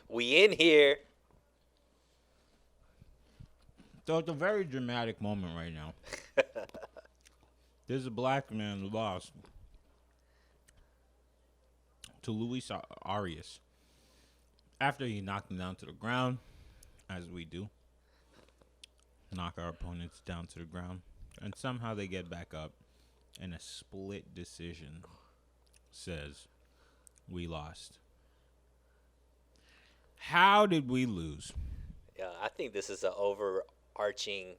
We in here. So it's a very dramatic moment right now. There's a black man lost to Luis Arias after he knocked him down to the ground, as we do. Knock our opponents down to the ground. And somehow they get back up, and a split decision says we lost. How did we lose? Yeah, I think this is an overarching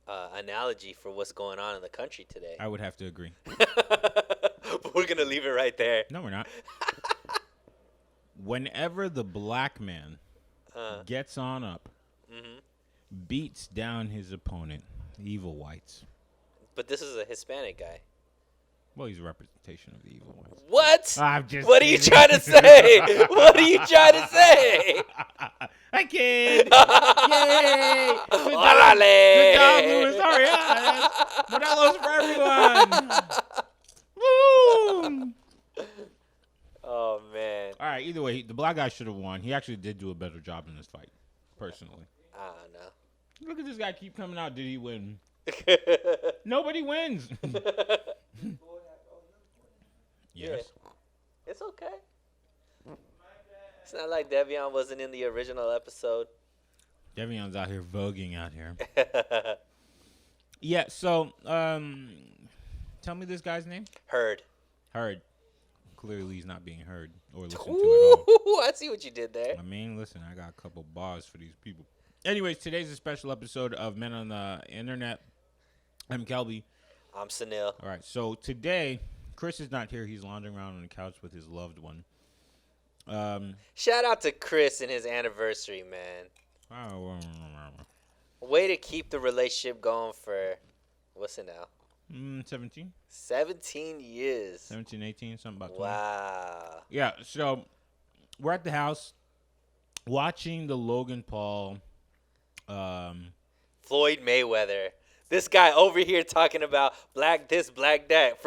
analogy for what's going on in the country today. I would have to agree. But we're gonna leave it right there. No, we're not. Whenever the black man gets on up, beats down his opponent, evil whites. But this is a Hispanic guy. Well, he's a representation of the evil whites. What? I'm just What are you kidding. trying to say? What are you trying to say? I kid. Yay! Good job, Órale. good job, Luis Arias. Modelos for everyone. Woo! Oh man. All right. Either way, the black guy should have won. He actually did do a better job in this fight, personally. I don't know. Look at this guy keep coming out. Did he win? Nobody wins. Yes. It's okay. It's not like Devion wasn't in the original episode. Devion's out here voguing out here. Yeah. So, tell me this guy's name. Heard. Heard. Clearly, he's not being heard or listened to at all. Ooh, I see what you did there. I mean, listen, I got a couple bars for these people. Anyways, today's a special episode of Men on the Internet. I'm Kelby. I'm Sunil. All right, so today, Chris is not here. He's lounging around on the couch with his loved one. Shout out to Chris and his anniversary, man. Way to keep the relationship going for, what's it now? 17? 17 years. 17, 18, something about 20. Wow. Yeah, so we're at the house watching the Logan Paul. Floyd Mayweather. This guy over here talking about black this, black that,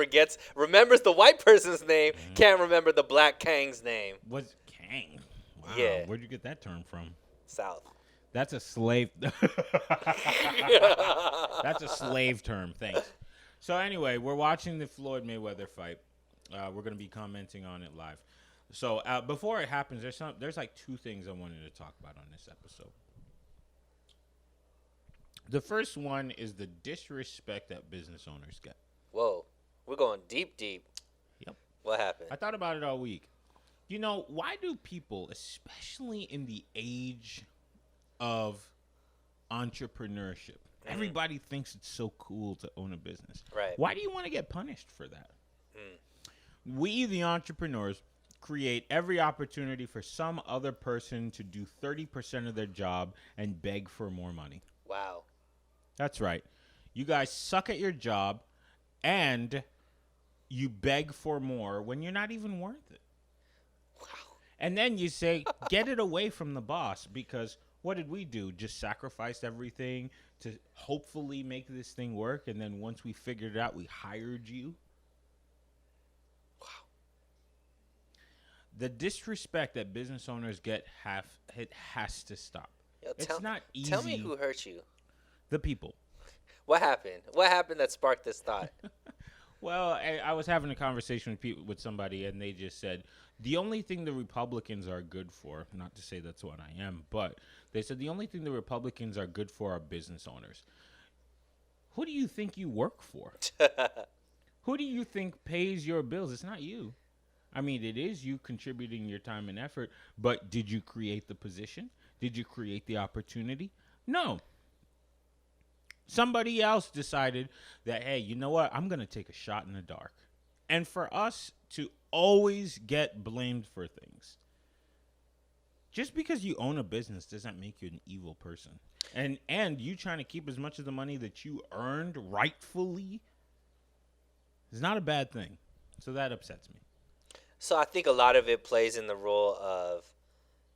remembers the white person's name, can't remember the black Kang's name. What's Kang? Wow, Yeah. Where'd you get that term from? South. That's a slave. That's a slave term. Thanks. So anyway, we're watching the Floyd Mayweather fight. We're going to be commenting on it live. So before it happens, there's like two things I wanted to talk about on this episode. The first one is the disrespect that business owners get. Whoa. We're going deep. Yep. What happened? I thought about it all week. You know, why do people, especially in the age of entrepreneurship, everybody thinks it's so cool to own a business? Right. Why do you want to get punished for that? We, the entrepreneurs, create every opportunity for some other person to do 30% of their job and beg for more money. Wow. That's right. You guys suck at your job and you beg for more when you're not even worth it. Wow. And then you say, get it away from the boss, because what did we do? Just sacrifice everything to hopefully make this thing work. And then once we figured it out, we hired you. Wow. The disrespect that business owners get it has to stop. Yo, It's not easy. Tell me who hurt you. The people. What happened? What happened that sparked this thought? Well, I was having a conversation with somebody, and they just said, the only thing the Republicans are good for, not to say that's what I am, but they said the only thing the Republicans are good for are business owners. Who do you think you work for? Who do you think pays your bills? It's not you. I mean, it is you contributing your time and effort, but did you create the position? Did you create the opportunity? No. Somebody else decided that, hey, you know what? I'm going to take a shot in the dark. And for us to always get blamed for things. Just because you own a business doesn't make you an evil person. And you trying to keep as much of the money that you earned rightfully is not a bad thing. So that upsets me. So I think a lot of it plays in the role of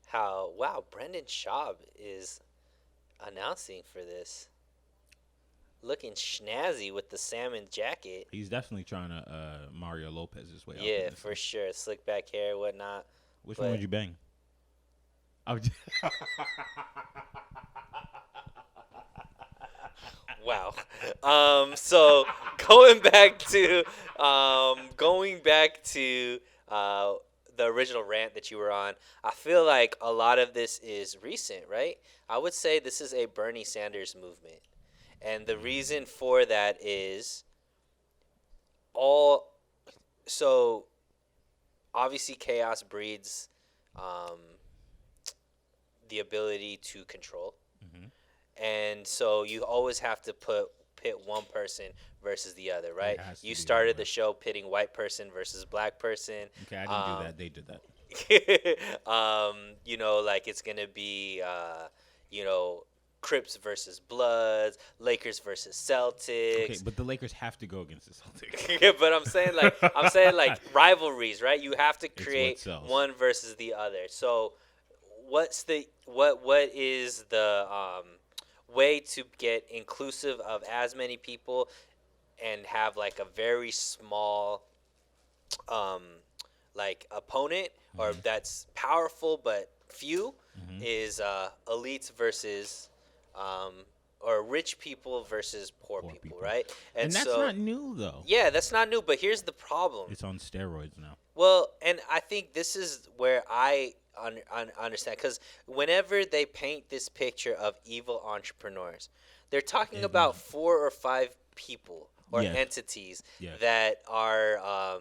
how, wow, Brendan Schaub is announcing for this. Looking snazzy with the salmon jacket. He's definitely trying to Mario Lopez his way out. Yeah, for sure. Slick back hair, whatnot. Which one would you bang? I'm just Wow. So going back to going back to uh, the original rant that you were on, I feel like a lot of this is recent, right? I would say this is a Bernie Sanders movement, and the reason for that is all so obviously chaos breeds um, the ability to control. Mhm. And so you always have to pit one person versus the other, It right? has to You be that started way. the show pitting white person versus black person. Okay, I didn't do Um, that. They did that. like it's gonna be, you know, Crips versus Bloods, Lakers versus Okay, Celtics. but the Lakers have to go against the Celtics. Yeah, but I'm saying like rivalries, right? You have to It's what create sells. one versus the other. So what is the way to get inclusive of as many people and have like a very small um, like opponent or Hmm. that's powerful but few Hmm. is elites versus um, or rich people versus poor Poor people, people, right? And and that's so not new though. yeah, that's not new, but here's the problem. It's on steroids now. Well, and I think this is where I understand because whenever they paint this picture of evil entrepreneurs, they're talking It was about 4 or 5 people or yes, entities yes. that are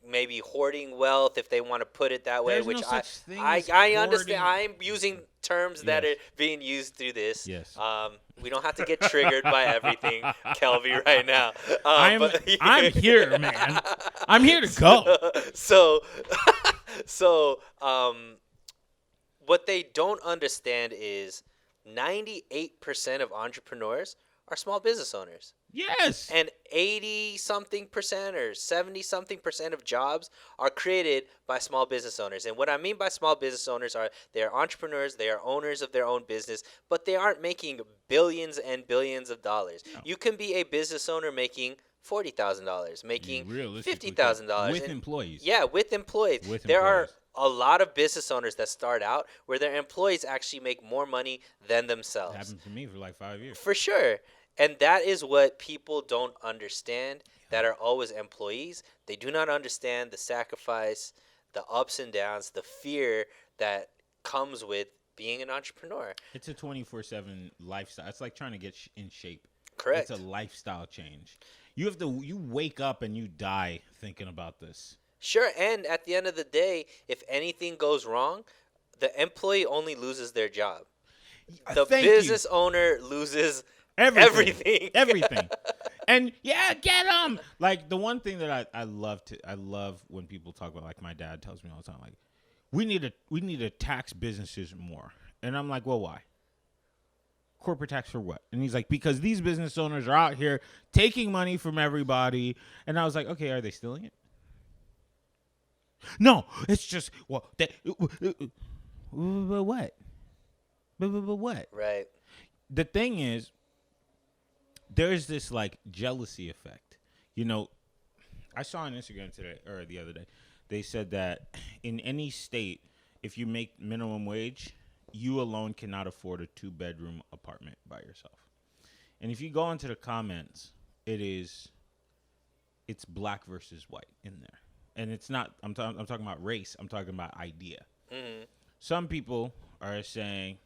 maybe hoarding wealth, if they want to put it that way. There's Which no such thing I as I understand. hoarding. I'm using terms that Yes, are being used through this. yes. We don't have to get triggered by everything, Kelby, right now. I'm But I'm here, man. I'm here to go. so so what they don't understand is 98% of entrepreneurs are small business owners, Yes. and 80 something percent or 70 something percent of jobs are created by small business owners. And what I mean by small business owners are they are entrepreneurs, they are owners of their own business, but they aren't making billions and billions of dollars. No, You can be a business owner making $40,000, you making realistically could $50,000, with and employees. yeah, with employees. With There are employees. a lot of business owners that start out where their employees actually make more money than It themselves. happened to me for like 5 years. For sure. And that is what people don't understand Yeah. that are always employees. They do not understand the sacrifice, the ups and downs, the fear that comes with being an entrepreneur. It's a 24/7 lifestyle. It's like trying to get in shape. It's a Correct. lifestyle change. You wake up and you die thinking about this. Sure. And at the end of the day, if anything goes wrong, the employee only loses their job. The Thank you. business owner loses Everything. everything. Everything. And yeah, get them. Like the one thing that I love when people talk about, like my dad tells me all the time, like we need to tax businesses more. And I'm like, well, why? Corporate tax for what? And he's like, because these business owners are out here taking money from everybody. And I was like, okay, are they stealing it? No, it's just but what? But what? Right. The thing is, there's this like jealousy effect. You know, I saw on Instagram today or the other day, they said that in any state, if you make minimum wage, you alone cannot afford a 2-bedroom apartment by yourself. And if you go into the comments, it's black versus white in there. And it's not I'm talking about race, I'm talking about idea. Hmm. Some people are saying,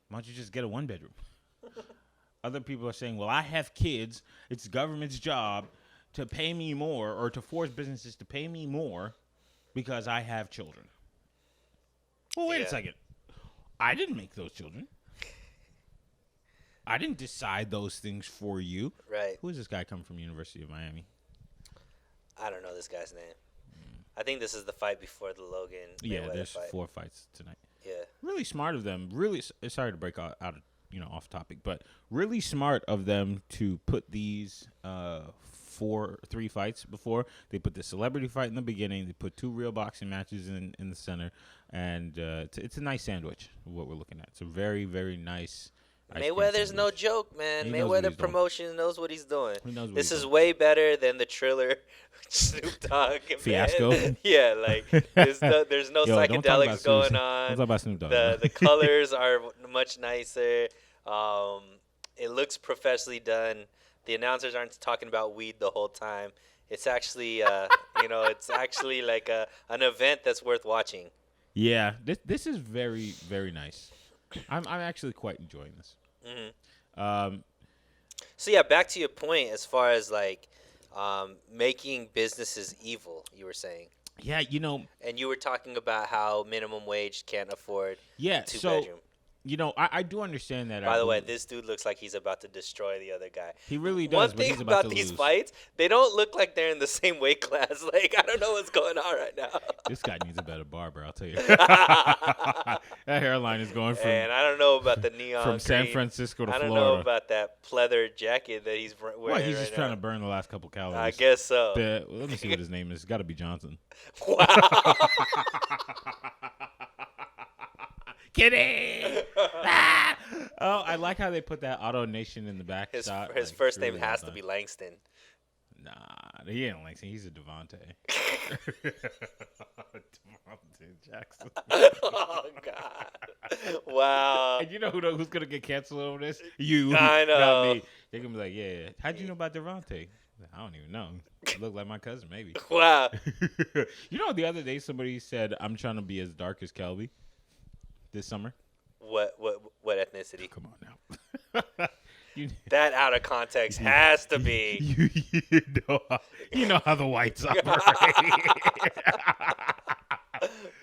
why don't you just get a 1-bedroom? Other people are saying, well, I have kids. It's the government's job to pay me more or to force businesses to pay me more because I have children. Well, wait a Yeah. second. I didn't make those children. I didn't decide those things for you. Right. Who is this guy coming from University of Miami? I don't know this guy's name. I think this is the fight before the Logan Yeah, Mayweather there's fight. 4 fights tonight. Yeah. Really smart of them. Really, sorry to break out of off topic, but really smart of them to put these 3 fights before. They put the celebrity fight in the beginning. They put 2 real boxing matches in the center, and it's a nice sandwich. What we're looking at. It's a very, very nice ice cream Mayweather's no sandwich. joke, man. He knows what he's Mayweather doing. Promotions knows what he's doing. He knows what This he's is doing. way better than the Triller Snoop Dogg, Fiasco. man. Yeah, like there's no Yo, don't talk about psychedelics Snoop. going Don't on. talk about Snoop Dogg. The colors are much nicer. Um, it looks professionally done. The announcers aren't talking about weed the whole time. It's actually it's actually like an event that's worth watching. Yeah, this is very very nice. I'm actually quite enjoying this. Hmm. Um, So yeah, back to your point as far as like making businesses evil. You were saying, yeah, and you were talking about how minimum wage can't afford yeah. a two So bedroom. I do understand that. By the way, this dude looks like he's about to destroy the other guy. he really One does, but thing he's about to about these lose. fights, they don't look like they're in the same weight class. Like I don't know what's going on right now. This guy needs a better barber, I'll tell you. That hairline is going from And I don't know about the neon from San green. Francisco to I don't Florida. know about that pleather jacket that he's wearing What? He's right just now. trying to burn the last couple calories. I guess so. Let me see what his name is. It's got to be Johnson. Wow. Kidding. Ah! Oh, I like how they put that Auto Nation in the back His shot. his Like, first it's name really well has to done. be Langston. Nah, he ain't Langston. He's a Devontae. Devontae Jackson. Oh God! Wow. And you know who's gonna get canceled over this? You. I know. Not me. They're gonna be like, yeah. How'd you know about Devontae? I don't even know. It looked like my cousin, maybe. Wow. You know, the other day somebody said I'm trying to be as dark as Kelby this summer. What ethnicity? Come on now. you, That out of context has to be. you know how the whites operate.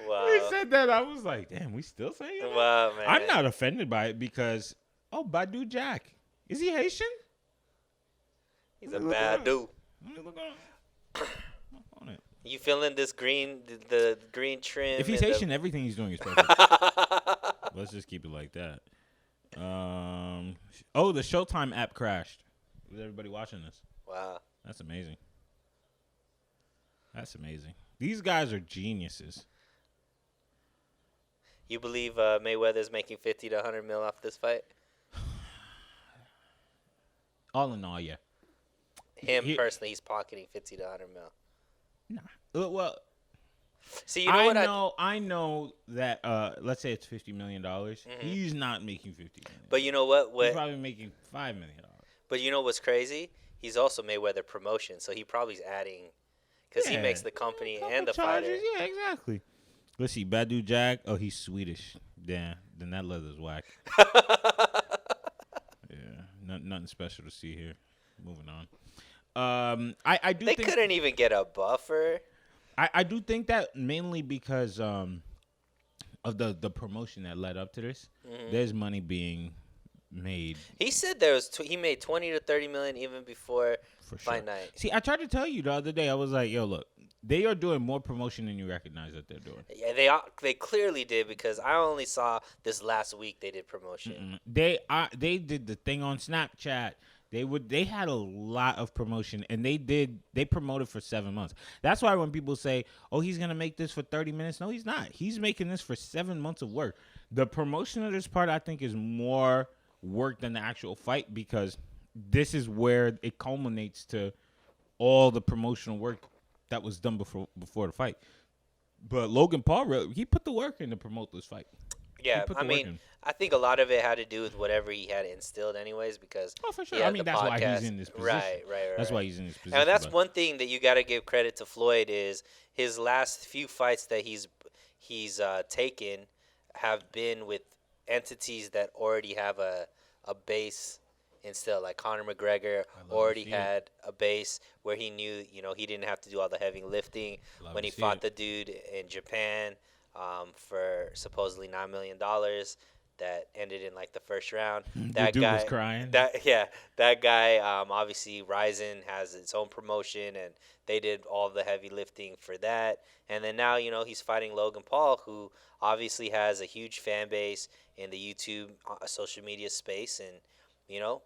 Wow. They said that. I was like, damn, we still saying that? Wow, man. I'm not offended by it because, Badu Jack. Is he Haitian? He's a bad dude. Let me look on it. You feeling this green, the green trim? If he's and Haitian, everything he's doing is perfect. Let's just keep it like that. The Showtime app crashed. Was everybody watching this? Wow. That's amazing. That's amazing. These guys are geniuses. You believe Mayweather's making 50 to 100 mil off this fight? All in all, yeah. Him personally, he's pocketing 50 to 100 mil. Nah. Well, See, you know what I know that let's say it's $50 million. He's not making $50 million. But you know what? He's probably making $5 million. But you know what's crazy? He's also Mayweather Promotion, so he probably's adding because he makes the company and the charges. fighter. Yeah, exactly. Let's see, Badu Jack. Oh, he's Swedish. Yeah, then that leather's whack. Yeah, nothing special to see here. Moving on. I do. They think couldn't even get a buffer. I do think that mainly because of the promotion that led up to this. There's money being made. He said he made 20 to 30 million even before fight night. See, I tried to tell you the other day. I was like, yo, look, they are doing more promotion than you recognize that they're doing. Yeah, they clearly did because I only saw this last week they did promotion. They did the thing on Snapchat. They had a lot of promotion, and they promoted for 7 months. That's why when people say, "Oh, he's gonna make this for 30 minutes," no, he's not. He's making this for 7 months of work. The promotion of this part, I think, is more work than the actual fight because this is where it culminates to all the promotional work that was done before the fight. But Logan Paul, he put the work in to promote this fight. Yeah, I mean, I think a lot of it had to do with whatever he had instilled, anyways. Because for sure. I mean, that's why he's in this position. Right. That's why he's in this position. And that's one thing that you got to give credit to Floyd is his last few fights that he's taken have been with entities that already have a base instilled. Like Conor McGregor already had a base where he knew, he didn't have to do all the heavy lifting when he fought the dude in Japan. For supposedly $9 million that ended in like the first round. That dude was crying. That guy obviously Ryzen has its own promotion and they did all the heavy lifting for that. And then now, he's fighting Logan Paul, who obviously has a huge fan base in the YouTube social media space. And,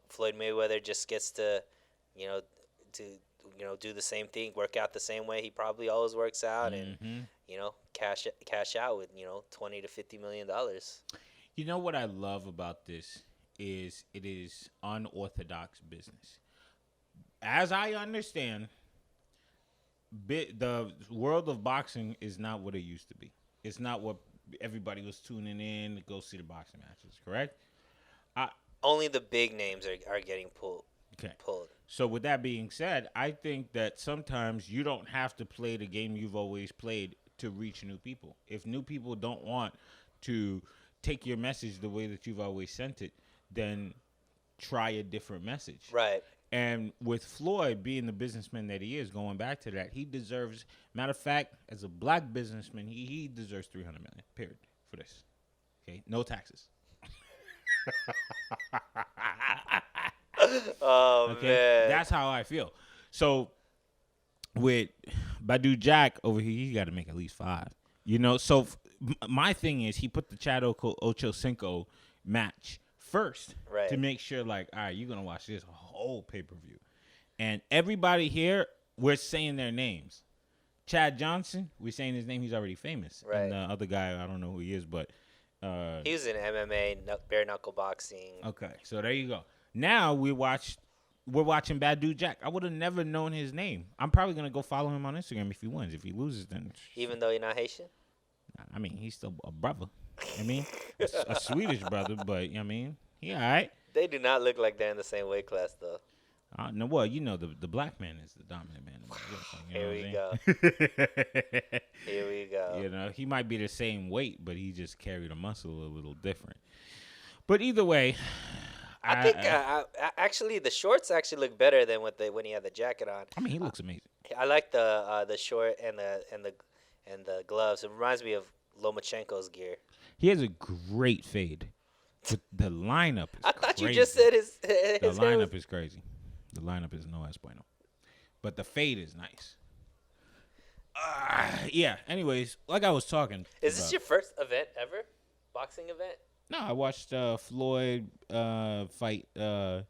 Floyd Mayweather just gets to, do the same thing, work out the same way he probably always works out, and cash out with $20 to $50 million. You know what I love about this is it is unorthodox business. As I understand, the world of boxing is not what it used to be. It's not what everybody was tuning in to go see the boxing matches. Correct? I Only the big names are getting okay. pulled. So with that being said, I think that sometimes you don't have to play the game you've always played to reach new people. If new people don't want to take your message the way that you've always sent it, then try a different message. Right. And with Floyd being the businessman that he is, going back to that, he deserves. Matter of fact, as a black businessman, he deserves $300 million. Period for this. Okay, no taxes. Oh Okay, man. that's how I feel. So with Badu Jack over here, you got to make at least 5. You know, so my thing is he put the Chad Ocho Cinco match first Right. to make sure, like, all right, you're gonna watch this whole pay-per-view, and everybody here, we're saying their names. Chad Johnson, we're saying his name. He's already famous. Right. And the other guy, I don't know who he is, but He was in MMA, bare knuckle boxing. okay, so there you go. Now we're watching Badu Jack. I would have never known his name. I'm probably gonna go follow him on Instagram if he wins. If he loses, then Even though you're not Haitian. I mean, he's still a brother. I mean, a Swedish brother, but I mean, he all right. They do not look like they're in the same weight class though. No, well, you know, the black man is the dominant man. Here we go. Here we go. You know, he might be the same weight, but he just carried a muscle a little different. But either way, I think actually the shorts actually look better than when he had the jacket on. I mean, he looks amazing. I like the short and the gloves. It reminds me of Lomachenko's gear. He has a great fade. But the lineup is I thought crazy. you just said his The hair lineup was... is crazy. The lineup is no es bueno. But the fade is nice. Yeah, anyways, like I was talking. Is this your first event ever? Boxing event? No, I watched Floyd fight. McGregor?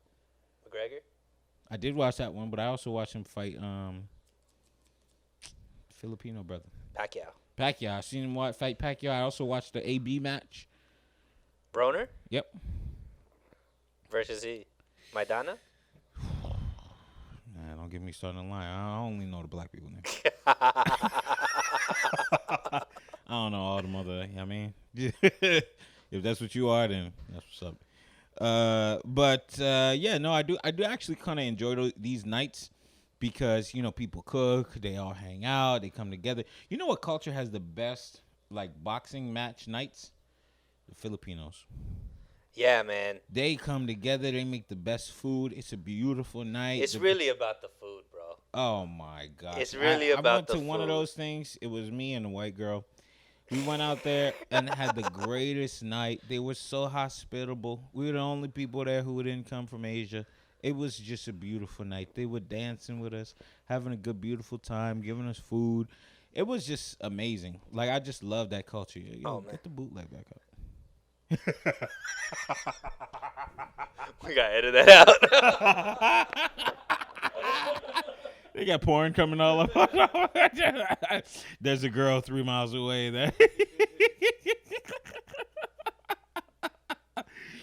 I did watch that one, but I also watched him fight Filipino brother. Pacquiao. I seen him fight Pacquiao. I also watched the AB match. Broner? Yep. Versus Maidana? Nah, don't get me started on line. I only know the black people names. I don't know all the mother. I mean, if that's what you are, then that's what's up. Yeah, no, I do actually kind of enjoy these nights because people cook, they all hang out, they come together. You know what culture has the best like boxing match nights? The Filipinos. Yeah, man. They come together. They make the best food. It's a beautiful night. It's really about the food, bro. Oh my God! It's really about the food. I went to one of those things. It was me and a white girl. We went out there and had the greatest night. They were so hospitable. We were the only people there who didn't come from Asia. It was just a beautiful night. They were dancing with us, having a good, beautiful time, giving us food. It was just amazing. Like, I just love that culture. Yo, get the bootleg back up. We gotta edit that out. They got porn coming all up. There's a girl 3 miles away there.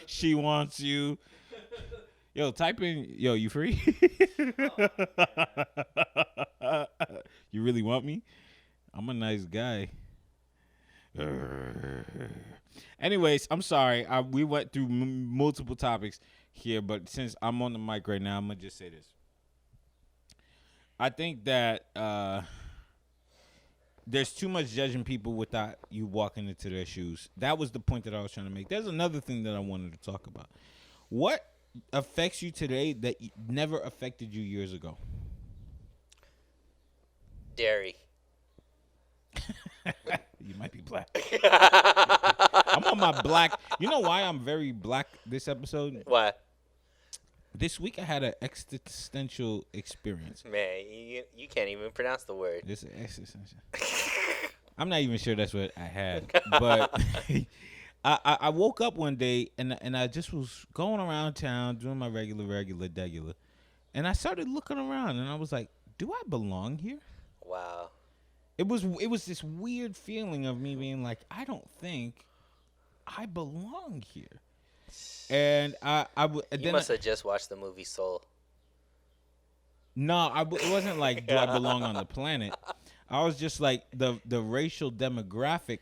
She wants you. Yo, type in, yo, you free? You really want me? I'm a nice guy. Anyways, I'm sorry. We went through multiple topics here, but since I'm on the mic right now, I'm going to just say this. I think that there's too much judging people without you walking into their shoes. That was the point that I was trying to make. There's another thing that I wanted to talk about. What affects you today that never affected you years ago? Dairy. You might be black. I'm on my black. You know why I'm very black this episode? Why? This week I had an existential experience. Man, you can't even pronounce the word. This existential. I'm not even sure that's what I had, but I woke up one day and I just was going around town doing my regular, and I started looking around and I was like, do I belong here? Wow. It was this weird feeling of me being like, I don't think I belong here. And You then must have just watched the movie Soul. no, it wasn't like do I belong on the planet. I was just like the racial demographic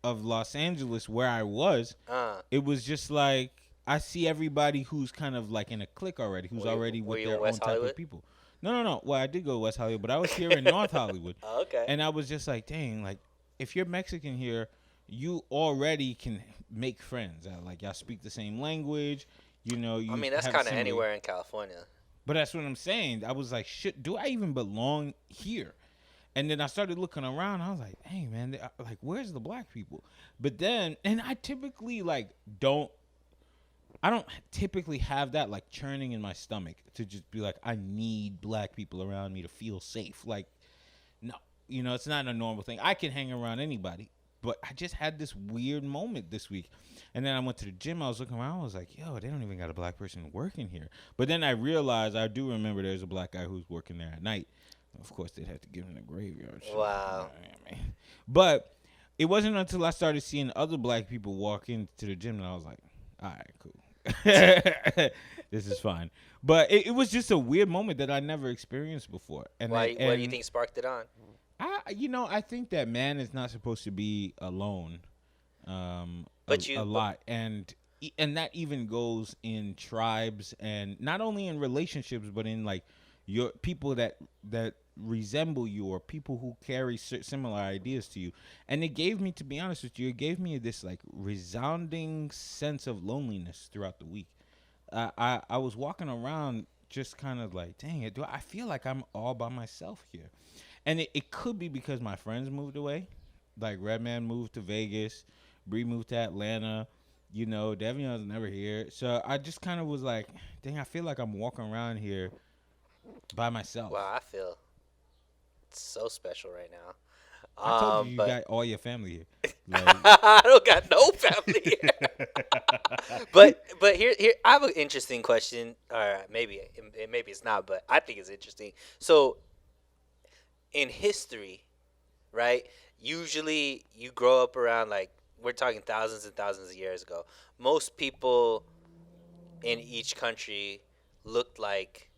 of Los Angeles where I was. uh, It was just like I see everybody who's kind of like in a clique already, who's already were with you in their West own type of Hollywood? people. No, no, no. Well, I did go to West Hollywood, but I was here in North Hollywood, Oh, okay. and I was just like, dang, like if you're Mexican here, you already can make friends. Like y'all speak the same language, I you mean, that's have kind of similar. anywhere in California. But that's what I'm saying. I was like, shit, do I even belong here? And then I started looking around. I was like, hey, man, like, where's the black people? But then, and I typically like I don't typically have that like churning in my stomach to just be like, I need black people around me to feel safe. Like, no, it's not a normal thing. I can hang around anybody, but I just had this weird moment this week. And then I went to the gym. I was looking around. I was like, yo, they don't even got a black person working here. But then I realized, I do remember there's a black guy who's working there at night. Of course, they'd have to give him the graveyard shift. Wow. But it wasn't until I started seeing other black people walk into the gym that I was like, all right, cool. This is fine. But it was just a weird moment that I never experienced before. What do you think sparked it on? I think that man is not supposed to be alone, But a lot, and that even goes in tribes, and not only in relationships, but in like your people that resemble you, or people who carry similar ideas to you. And it gave me, to be honest with you, it gave me this like resounding sense of loneliness throughout the week. I was walking around just kind of like, dang it, I feel like I'm all by myself here. And it could be because my friends moved away. Like Redman moved to Vegas, Bree moved to Atlanta. Devion's never here. So I just kind of was like, dang, I feel like I'm walking around here by myself. Wow, I feel so special right now. I told you But got all your family here. Like, I don't got no family here. But here I have an interesting question. Or maybe it's not, but I think it's interesting. So in history, right? Usually you grow up around, like, we're talking thousands and thousands of years ago. Most people in each country looked like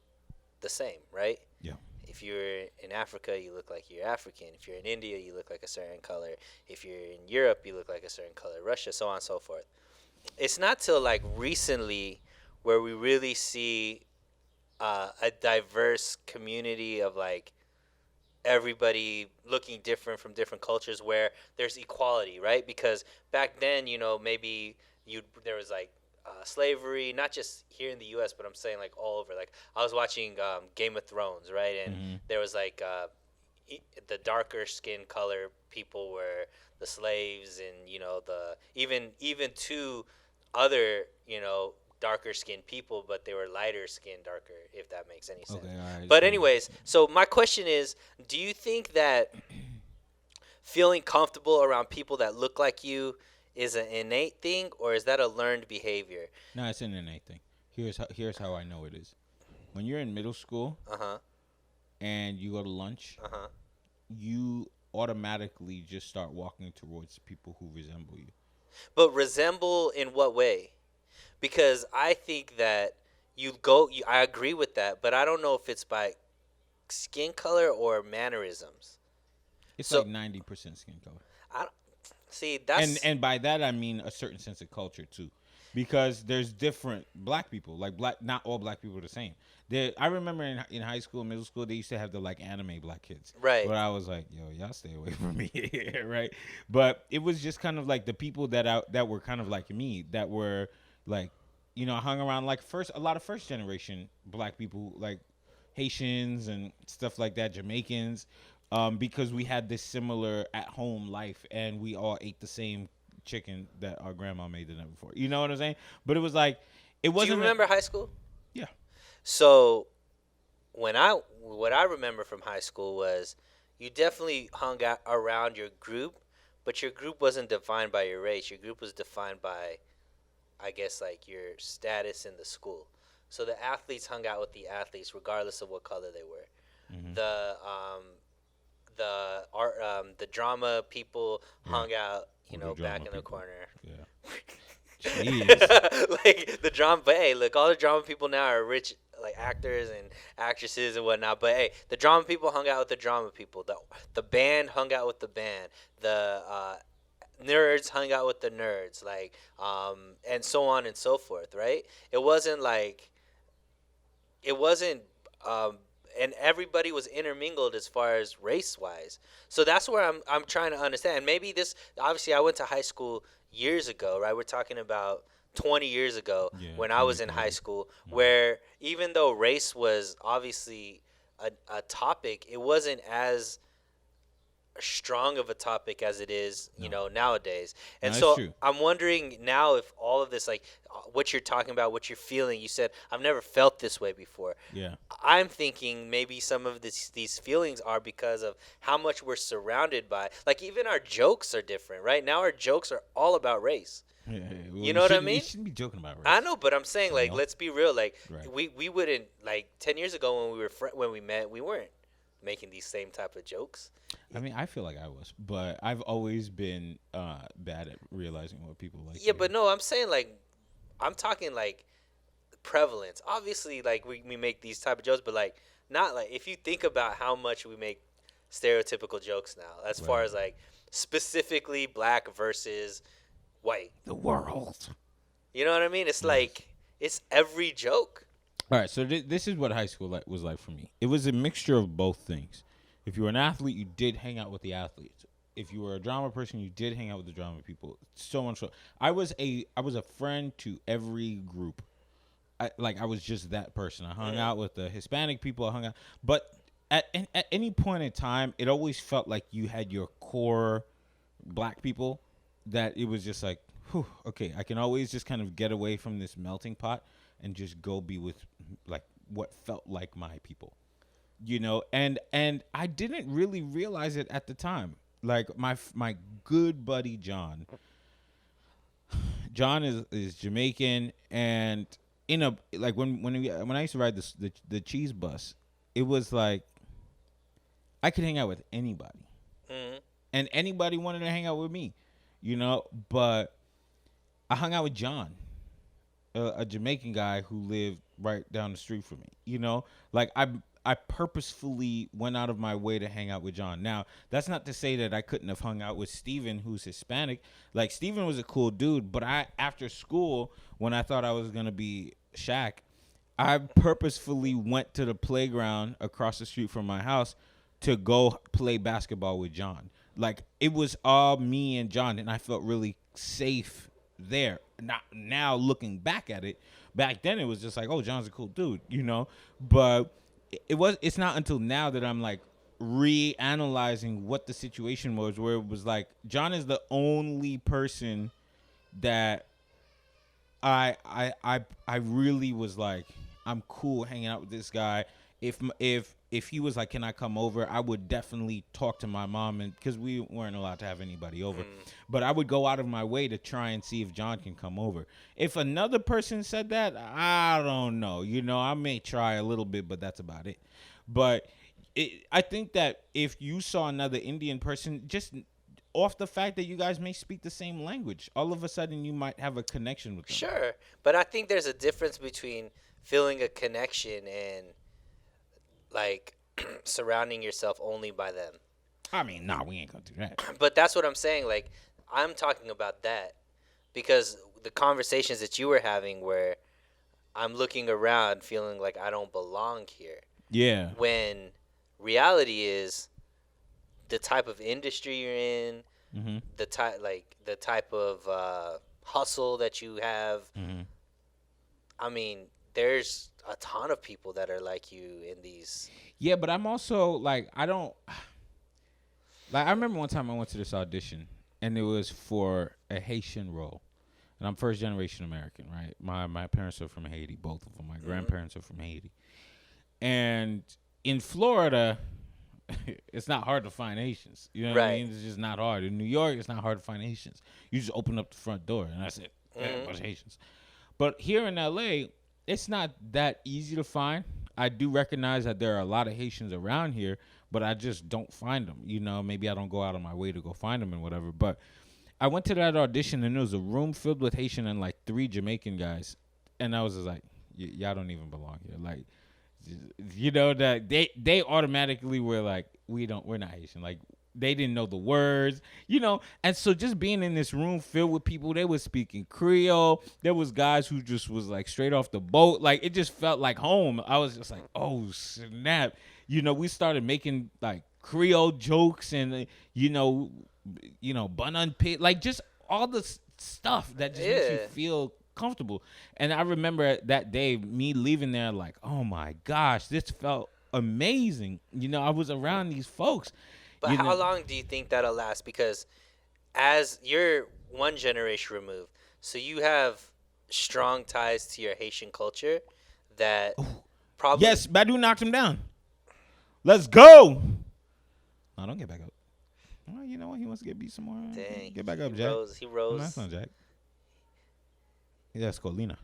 the same, right? yeah. If you're in Africa, you look like you're African. If you're in India, you look like a certain color. If you're in Europe, you look like a certain color. Russia, so on and so forth. It's not till like recently where we really see a diverse community of like everybody looking different from different cultures, where there's equality, right? Because back then, maybe there was like slavery, not just here in the U.S., but I'm saying like all over. Like I was watching Game of Thrones, right, and there was like the darker skin color people were the slaves, and the even two other darker skinned people, but they were lighter skinned, darker, if that makes any sense. Okay. All right. But anyways, so my question is, do you think that feeling comfortable around people that look like you is an innate thing, or is that a learned behavior? No, it's an innate thing. Here's how I know it is. When you're in middle school Uh-huh. and you go to lunch, Uh-huh. you automatically just start walking towards people who resemble you. But resemble in what way? Because I think that I agree with that, but I don't know if it's by skin color or mannerisms. It's So like 90% skin color. I don't, see and that's and by that I mean a certain sense of culture too, because there's different black people. Like not all black people are the same. I remember in high school, middle school, they used to have the like anime black kids. right. But I was like, yo, y'all stay away from me, right? But it was just kind of like the people that were kind of like me, that were like, I hung around like a lot of first generation black people, like Haitians and stuff like that, Jamaicans, because we had this similar at home life, and we all ate the same chicken that our grandma made the night before. You know what I'm saying? But it was like, it Do you wasn't. remember high school? Yeah. So what I remember from high school was you definitely hung out around your group, but your group wasn't defined by your race. Your group was defined by, I guess, like your status in the school. So the athletes hung out with the athletes regardless of what color they were. Mm-hmm. The drama people Yeah. hung out, With the back drama in the people. corner. Yeah. Jeez. Like the drama, but hey, look, all the drama people now are rich, like actors and actresses and whatnot. But hey, the drama people hung out with the drama people. The band hung out with the band. The nerds hung out with the nerds. Like and so on and so forth. Right? It wasn't like it wasn't um and everybody was intermingled as far as race wise. So that's where I'm trying to understand. Maybe this obviously I went to high school years ago, right? We're talking about 20 years ago Yeah, when I was in high 2030. school, Mhm. where even though race was obviously a topic, it wasn't as strong of a topic as it is, No, nowadays. no, And that's so true. I'm wondering now if all of this, like what you're talking about, what you're feeling, you said, I've never felt this way before. Yeah. I'm thinking maybe some of these feelings are because of how much we're surrounded by. Like even our jokes are different, right? Now our jokes are all about race. Yeah, well, You know what I you mean? shouldn't be joking about I race. know, but I'm saying like No. let's be real. Like Right. we wouldn't like 10 years ago when when we met, we weren't making these same type of jokes. I mean, I feel like I was, but I've always been bad at realizing what people like Yeah, to but hear. no, I'm saying like I'm talking like prevalence. Obviously, like we make these type of jokes, but like not like if you think about how much we make stereotypical jokes now, as far Right. as like specifically black versus white. The world. You know what I mean? It's Yes. like it's every joke. All right, so this is what high school was like for me. It was a mixture of both things. If you were an athlete, you did hang out with the athletes. If you were a drama person, you did hang out with the drama people. So on so. I was a friend to every group. I was just that person. I hung Mm. out with the Hispanic people. I hung out, but at any point in time, it always felt like you had your core black people. That it was just like, whew, okay, I can always just kind of get away from this melting pot and just go be with like what felt like my people, and I didn't really realize it at the time. Like my good buddy John is Jamaican, and like when I used to ride the cheese bus, it was like I could hang out with anybody, Mm. and anybody wanted to hang out with me, But I hung out with John, a Jamaican guy who lived right down the street from me. Like I purposefully went out of my way to hang out with John. Now, that's not to say that I couldn't have hung out with Steven, who's Hispanic. Like Steven was a cool dude, but I after school when I thought I was going to be Shaq, I purposefully went to the playground across the street from my house to go play basketball with John. Like it was all me and John, and I felt really safe there. Not now looking back at it, back then it was just like, oh, John's a cool dude. But it's not until now that I'm like reanalyzing what the situation was, where it was like John is the only person that I really was like, I'm cool hanging out with this guy. If he was like, can I come over? I would definitely talk to my mom, and because we weren't allowed to have anybody over, Mm. but I would go out of my way to try and see if John can come over. If another person said that, I don't know. I may try a little bit, but that's about it. But I think that if you saw another Indian person, just off the fact that you guys may speak the same language, all of a sudden you might have a connection with them. Sure, but I think there's a difference between feeling a connection and like surrounding yourself only by them. I mean, nah, we ain't gonna do that. But that's what I'm saying. Like I'm talking about that because the conversations that you were having where I'm looking around feeling like I don't belong here. Yeah. When reality is the type of industry you're in, Mm-hmm. the type of hustle that you have. Mm-hmm. I mean, there's a ton of people that are like you in these. Yeah, but I'm also like, I don't like. I remember one time I went to this audition, and it was for a Haitian role, and I'm first generation American, right? My parents are from Haiti, both of them. My grandparents are from Haiti, and in Florida, it's not hard to find Haitians. You know what I Right. mean? It's just not hard. In New York, it's not hard to find Haitians. You just open up the front door, and that's it. Mhm. A bunch of Haitians. But here in LA, it's not that easy to find. I do recognize that there are a lot of Haitians around here, but I just don't find them. Maybe I don't go out of my way to go find them and whatever. But I went to that audition and there was a room filled with Haitian and like 3 Jamaican guys, and I was just like, y'all don't even belong here. Like, that they automatically were like, we're not Haitian. Like, they didn't know the words, and so just being in this room filled with people, they were speaking Creole. There was guys who just was like straight off the boat. Like, it just felt like home. I was just like, oh snap. We started making like Creole jokes and bun unpit, like just all the stuff that just makes you Yeah. feel comfortable. And I remember that day, me leaving there, like, oh my gosh, this felt amazing. I was around these folks. But You how know, long do you think that'll last? Because as you're one generation removed, so you have strong ties to your Haitian culture that probably. yes, Badu knocked him down. Let's go. No, don't get back up. Well, you know what? He wants to get beat some more. Dang, Get back he up, Jack. rose. He No, that's rose. not Jack. Yeah, that's Colina.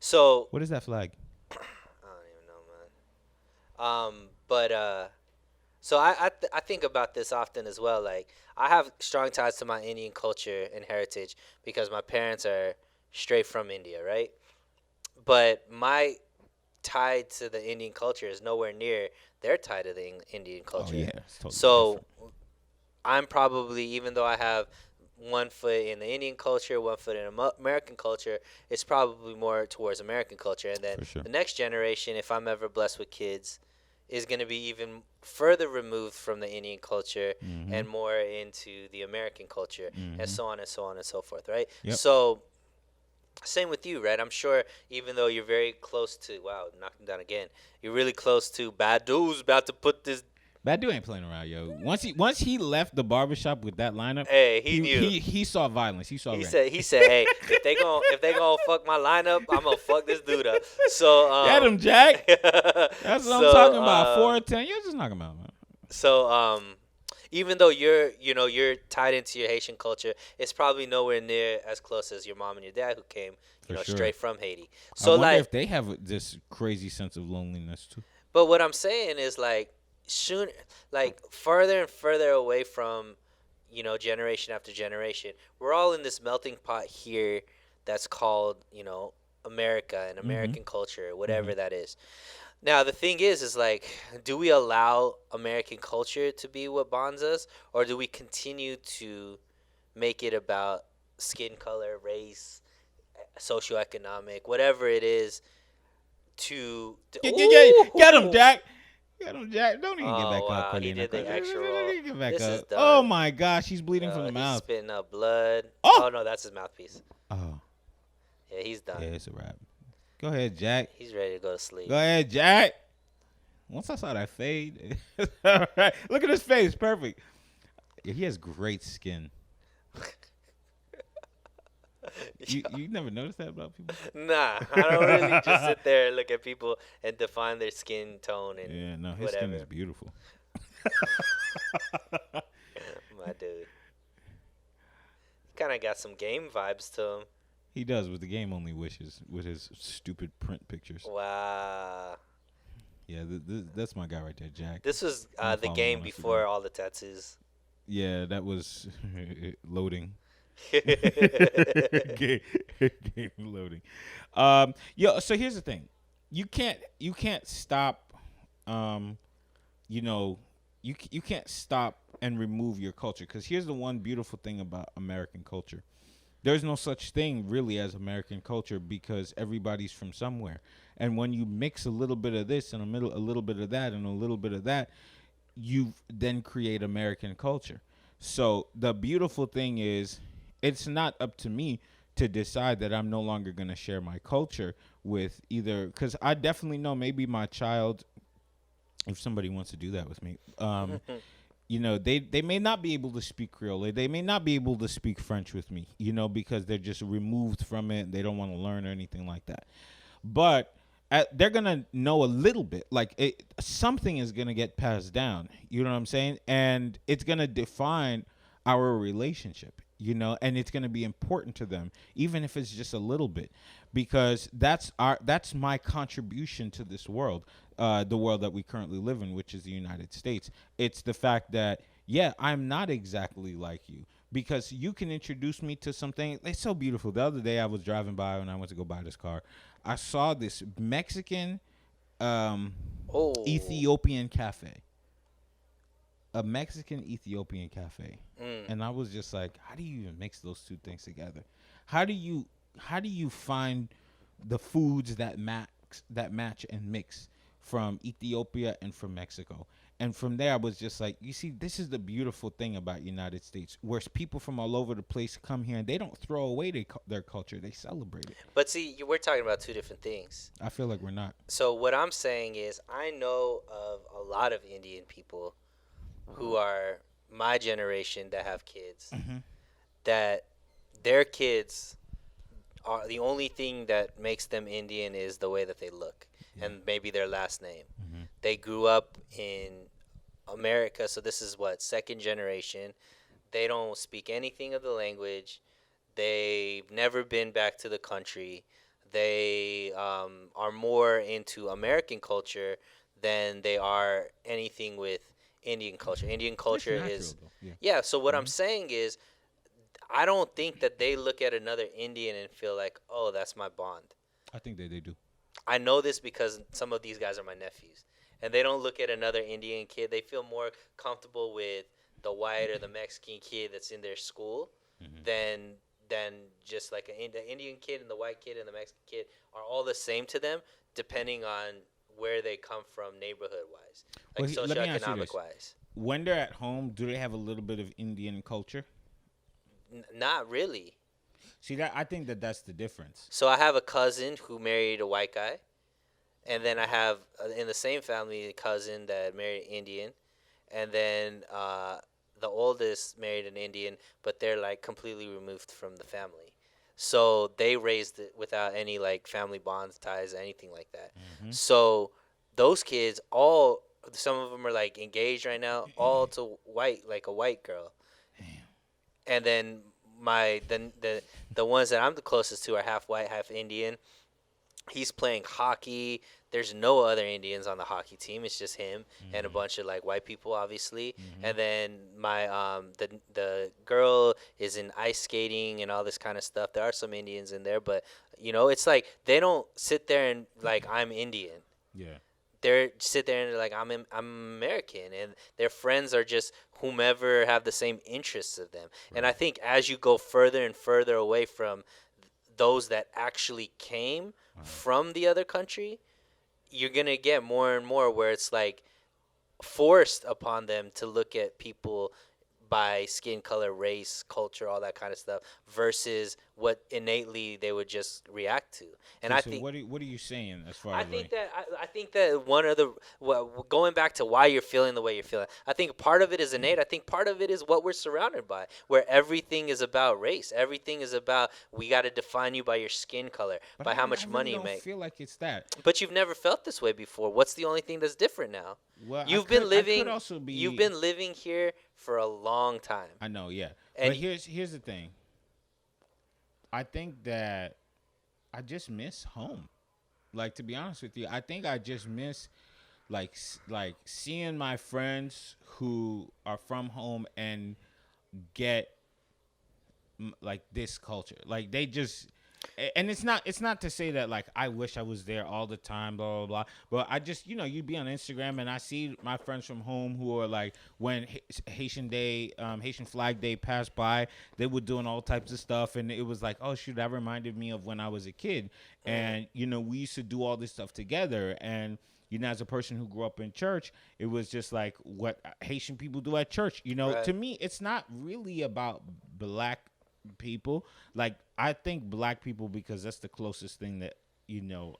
So What is that flag? I don't even know, but so I think about this often as well. Like, I have strong ties to my Indian culture and heritage because my parents are straight from India, right? But my tie to the Indian culture is nowhere near their tie to the Indian Oh culture. yeah, it's totally So different. I'm probably, even though I have one foot in the Indian culture, one foot in American culture, it's probably more towards American culture. And then For sure. the next generation, if I'm ever blessed with kids, is going to be even further removed from the Indian culture Mm-hmm. and more into the American culture, and Mm-hmm. so on and so on and so forth, right? Yep. So, same with you, right? I'm sure even though you're very close to, wow, knocked him down again, you're really close to Badu's about to put this. That dude ain't playing around, yo. Once he left the barbershop with that lineup, Hey, he he knew. he saw violence. He saw He rant. said, hey, if they gonna fuck my lineup, I'm gonna fuck this dude up. So Get him, Jack. That's what I'm talking about. 4 or um, 10. You just knock him out, man. so even though you're tied into your Haitian culture, it's probably nowhere near as close as your mom and your dad who came, For sure. straight from Haiti. I So wonder like, if they have this crazy sense of loneliness too. but what I'm saying is like, soon, like further and further away from, generation after generation, we're all in this melting pot here that's called, America and Mm-hmm. American culture, Mm-hmm. whatever that is. Now the thing is like, do we allow American culture to be what bonds us, or do we continue to make it about skin color, race, socioeconomic, whatever it is, Get him, Ooh! Jack. Get him, Jack. Don't even get back Oh up, wow, he Carlina. did the extra Don't roll. even get back This is up. Oh done. my gosh, he's bleeding from the He's mouth. spitting up blood. Oh! Oh no, that's his mouthpiece. Oh, Yeah, he's done. yeah, it's a wrap. Go ahead, Jack. He's ready to go to sleep. Go ahead, Jack. Once I saw that fade, all right. Look at his face, perfect. Yeah, he has great skin. You never noticed that about people? Nah, I don't really just sit there and look at people and define their skin tone and Yeah, no, his skin whatever. is beautiful. My dude. Kind of got some game vibes to him. He does, but the game only wishes with his stupid print pictures. Wow. Yeah, that's my guy right there, Jack. This was I'm the following game him on before Instagram. all the tattoos. Yeah, that was loading. Yeah. game, game loading. So here's the thing. You can't stop you can't stop and remove your culture, cuz here's the one beautiful thing about American culture. There's no such thing really as American culture because everybody's from somewhere. And when you mix a little bit of this and a little bit of that and a little bit of that, you then create American culture. So the beautiful thing is, it's not up to me to decide that I'm no longer going to share my culture with either, because I definitely know maybe my child, if somebody wants to do that with me, they may not be able to speak Creole. They may not be able to speak French with me, because they're just removed from it. They don't want to learn or anything like that. But they're gonna know a little bit. Like something is gonna get passed down. You know what I'm saying? And it's gonna define our relationship. And it's gonna be important to them, even if it's just a little bit, because that's my contribution to this world, the world that we currently live in, which is the United States. It's the fact that, yeah, I'm not exactly like you, because you can introduce me to something. It's so beautiful. The other day I was driving by when I went to go buy this car. I saw this Mexican um, Oh. Ethiopian cafe, a Mexican Ethiopian cafe, Mm. and I was just like, how do you even mix those two things together? How do you how do you find the foods that match and mix from Ethiopia and from Mexico? And from there, I was just like, you see, this is the beautiful thing about United States, where people from all over the place come here and they don't throw away their culture; they celebrate it. But see, we're talking about two different things. I feel like we're not. So what I'm saying is, I know of a lot of Indian people who are my generation that have kids, Hmm. that their kids are the only thing that makes them Indian is the way that they look Yeah. and maybe their last name. Hmm. They grew up in America, so this is what, second generation. They don't speak anything of the language. They've never been back to the country. They are more into American culture than they are anything with Indian culture. Indian It's culture natural, is, though. Yeah. yeah. So what I'm Hmm. saying is, I don't think that they look at another Indian and feel like, oh, that's my bond. I think they do. I know this because some of these guys are my nephews, and they don't look at another Indian kid. They feel more comfortable with the white or the Mexican kid that's in their school Hmm. than than just like the Indian kid and the white kid and the Mexican kid are all the same to them, depending on where they come from, neighborhood wise, Well, like let me ask you socioeconomic this: wise. when they're at home, do they have a little bit of Indian culture? Not really. See that I think that that's the difference. So I have a cousin who married a white guy, and then I have in the same family a cousin that married an Indian, and then the oldest married an Indian, but they're like completely removed from the family. So they raised it without any like family bonds, ties, anything like that. Hmm. So those kids, all some of them are like engaged right now, all to white, like a white girl, Damn. and then my the ones that I'm the closest to are half white, half Indian. He's playing hockey. There's no other Indians on the hockey team. It's just him and a Hmm. bunch of like white people, obviously. Hmm. And then my the girl is in ice skating and all this kind of stuff. There are some Indians in there, but it's like they don't sit there and like I'm Indian. Yeah. They sit there and they're like I'm American, and their friends are just whomever have the same interests of them. And I Right. think as you go further and further away from those that actually came Uh-huh. from the other country, you're gonna get more and more where it's like forced upon them to look at people by skin color, race, culture, all that kind of stuff, versus what innately they would just react to. And Okay. I So think what are you saying as far I as think like? that I think that one of the going back to why you're feeling the way you're feeling. I think part of it is innate. I think part of it is what we're surrounded by, where everything is about race. Everything is about we got to define you by your skin color, But by how I much really money you don't make. feel like it's that. But you've never felt this way before. What's the only thing that's different now? Well, I could You've been living also you've be. been living here for a long time. I know, yeah. And But here's the thing. I think that I just miss home. Like, to be honest with you, I think I just miss like seeing my friends who are from home and get like this culture. Like they just and it's not to say that like I wish I was there all the time, blah blah blah. But I just you'd be on Instagram and I see my friends from home who are like when Haitian Day, Haitian Flag Day passed by, they were doing all types of stuff, and it was like, oh shoot, that reminded me of when I was a kid, mm, and we used to do all this stuff together, and as a person who grew up in church, it was just like what Haitian people do at church. right. To me, it's not really about black people. Like, I think black people because that's the closest thing that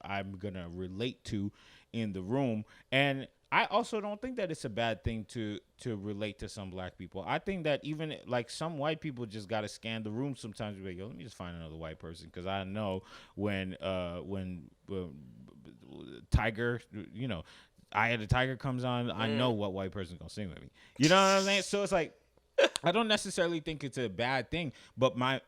I'm gonna relate to in the room, and I also don't think that it's a bad thing to relate to some black people. I think that even like some white people just gotta scan the room sometimes. And be like, yo, let me just find another white person because I know when Tiger, I had a Tiger comes on, I know Mm, what white person's gonna sing with me. You know what I'm saying? So it's like I don't necessarily think it's a bad thing, but my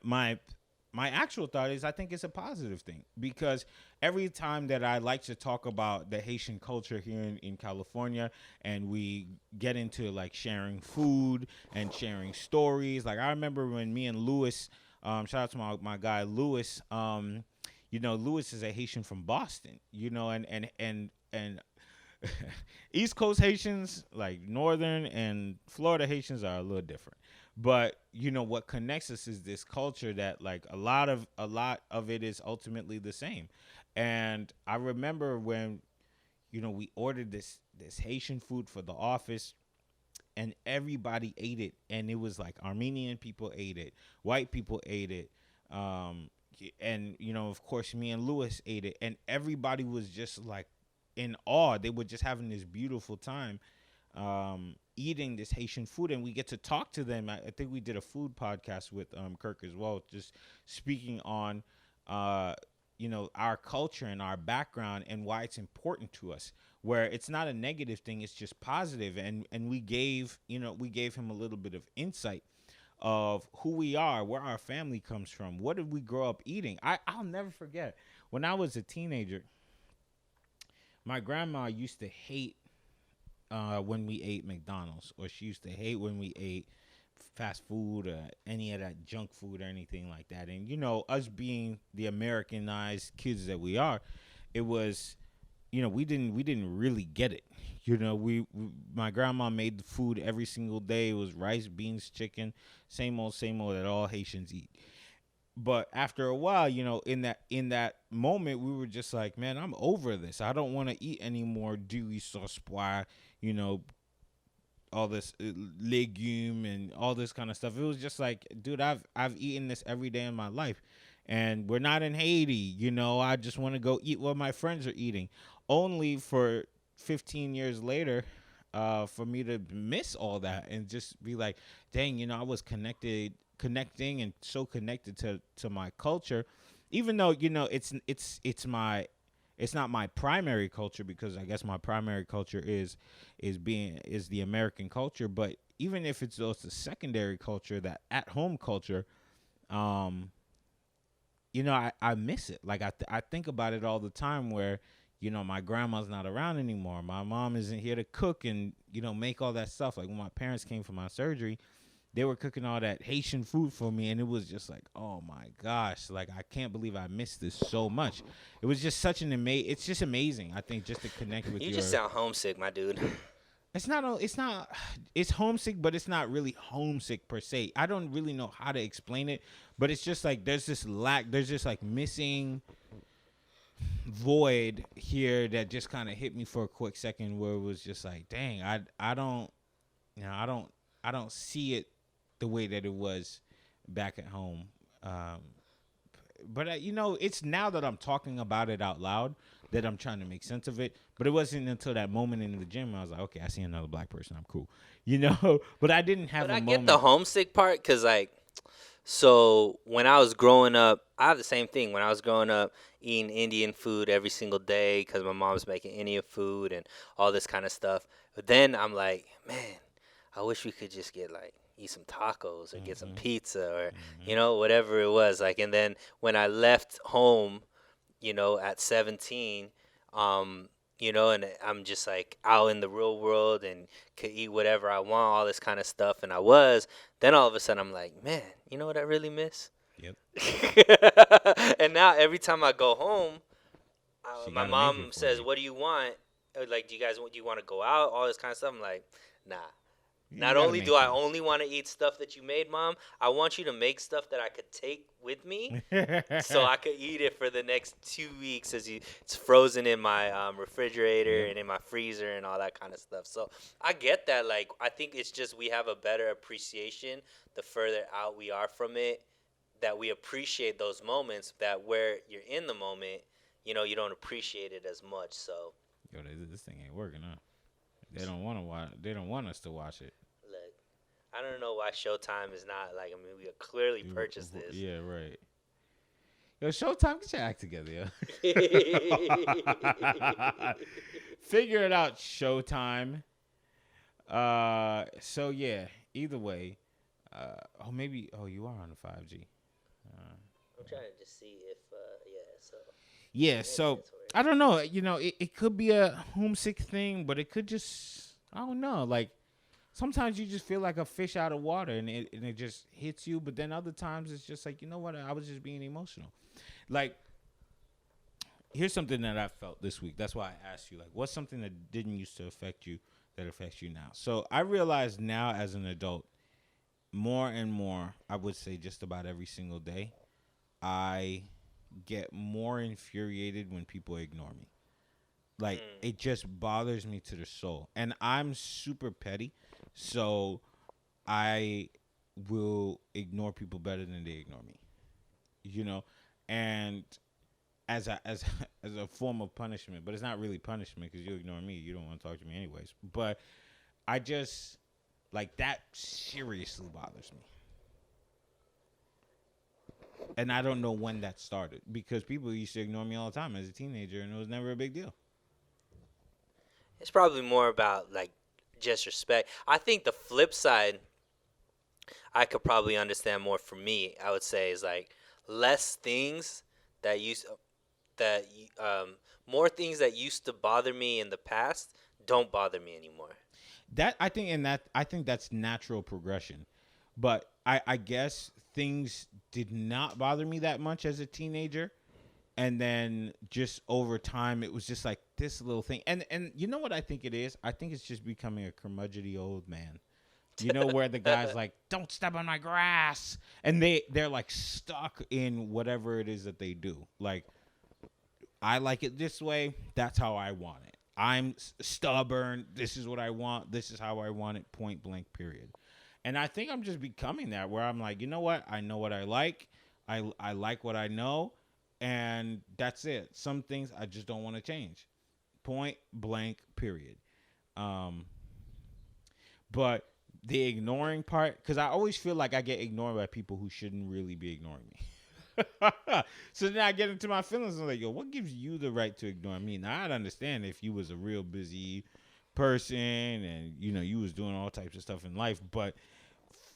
my actual thought is I think it's a positive thing because every time that I like to talk about the Haitian culture here in California and we get into like sharing food and sharing stories, like I remember when me and Lewis, shout out to my guy Lewis, Lewis is a Haitian from Boston, and East Coast Haitians, like Northern and Florida Haitians, are a little different. But what connects us is this culture that like a lot of it is ultimately the same. And I remember when we ordered this Haitian food for the office, and everybody ate it, and it was like Armenian people ate it, white people ate it, and of course me and Lewis ate it, and everybody was just like in awe. They were just having this beautiful time eating this Haitian food, and we get to talk to them. I think we did a food podcast with Kirk as well, just speaking on our culture and our background and why it's important to us. Where it's not a negative thing, it's just positive, and we gave him a little bit of insight of who we are, where our family comes from, what did we grow up eating. I'll never forget when I was a teenager. My grandma used to hate when we ate McDonald's, or she used to hate when we ate fast food or any of that junk food or anything like that. And us being the Americanized kids that we are, it was, we didn't really get it. We my grandma made the food every single day. It was rice, beans, chicken, same old that all Haitians eat. But after a while, in that moment, we were just like, man, I'm over this. I don't want to eat any more dewy sauce pois, you know, all this legume and all this kind of stuff. It was just like, dude, I've eaten this every day in my life, and we're not in Haiti. I just want to go eat what my friends are eating. Only for 15 years later, for me to miss all that and just be like, dang, I was connecting and so connected to my culture, even though it's not my primary culture, because I guess my primary culture is the American culture. But even if it's also the secondary culture, that at home culture, um, I miss it. Like I think about it all the time where, my grandma's not around anymore. My mom isn't here to cook and, make all that stuff. Like when my parents came for my surgery, they were cooking all that Haitian food for me, and it was just like, oh my gosh, like I can't believe I missed this so much. It was just such an it's just amazing. I think just to connect with You just your, sound homesick, my dude. it's homesick, but it's not really homesick per se. I don't really know how to explain it, but it's just like there's just like missing void here that just kind of hit me for a quick second, where it was just like, dang, I don't, I don't see it the way that it was back at home. Um, but it's now that I'm talking about it out loud that I'm trying to make sense of it. But it wasn't until that moment in the gym I was like, okay, I see another black person. I'm cool, But I didn't have But a I get the moment. homesick part because, like, so when I was growing up, I have the same thing. When I was growing up, eating Indian food every single day because my mom's making Indian food and all this kind of stuff. But then I'm like, man, I wish we could just get like eat some tacos or get some Hmm. pizza or Hmm. whatever it was. Like, and then when I left home, at 17, um, and I'm just like out in the real world and could eat whatever I want, all this kind of stuff. And I was, then all of a sudden I'm like, man, you know what I really miss? Yep. And now every time I go home, She my got to make mom it for says, you. "What do you want? Like, do you want to go out? All this kind of stuff." I'm like, nah. You Not got to only do make I for only want to eat stuff that you made, Mom, I want you to make stuff that I could take with me so you. I could eat it for the next 2 weeks it's frozen in my refrigerator Yep. and in my freezer and all that kind of stuff. So I get that. Like, I think it's just we have a better appreciation the further out we are from it, that we appreciate those moments that where you're in the moment, you don't appreciate it as much. So Yo, this thing ain't working, huh? They don't want to watch. They don't want us to watch it. look, I don't know why Showtime is not like. I mean, we clearly purchased this. Yeah, right. Yo, Showtime, get your act together, yo. Figure it out, Showtime. So yeah. Either way, maybe. Oh, you are on the 5G. Uh, trying to just see if yeah. So Yeah, so mandatory. I don't know. It could be a homesick thing, but it could just I don't know. Like sometimes you just feel like a fish out of water, and it just hits you. But then other times it's just like, you know what? I was just being emotional. Like here's something that I felt this week. That's why I asked you, like, what's something that didn't used to affect you that affects you now? So I realize now as an adult, more and more, I would say just about every single day, I get more infuriated when people ignore me. Like Mm. it just bothers me to the soul. And I'm super petty, so I will ignore people better than they ignore me. You know? And as as a form of punishment, but it's not really punishment because you ignore me, you don't want to talk to me anyways. But I just like that seriously bothers me, and I don't know when that started because people used to ignore me all the time as a teenager, and it was never a big deal. It's probably more about like just respect. I think the flip side, I could probably understand more for me. I would say is like less things that used that more things that used to bother me in the past don't bother me anymore. That I think that's natural progression, but I guess things did not bother me that much as a teenager, and then just over time it was just like this little thing, and you know what I think it is? I think it's just becoming a curmudgeony old man. You know where the guy's like, "Don't step on my grass," and they're like stuck in whatever it is that they do. Like I like it this way. That's how I want it. I'm stubborn. This is what I want. This is how I want it. Point blank. Period. And I think I'm just becoming that where I'm like, you know what? I know what I like. I like what I know, and that's it. Some things I just don't want to change. Point blank. Period. Um, but the ignoring part, because I always feel like I get ignored by people who shouldn't really be ignoring me. So then I get into my feelings. I'm like, yo, what gives you the right to ignore me? Now I'd understand if you was a real busy person and you was doing all types of stuff in life, but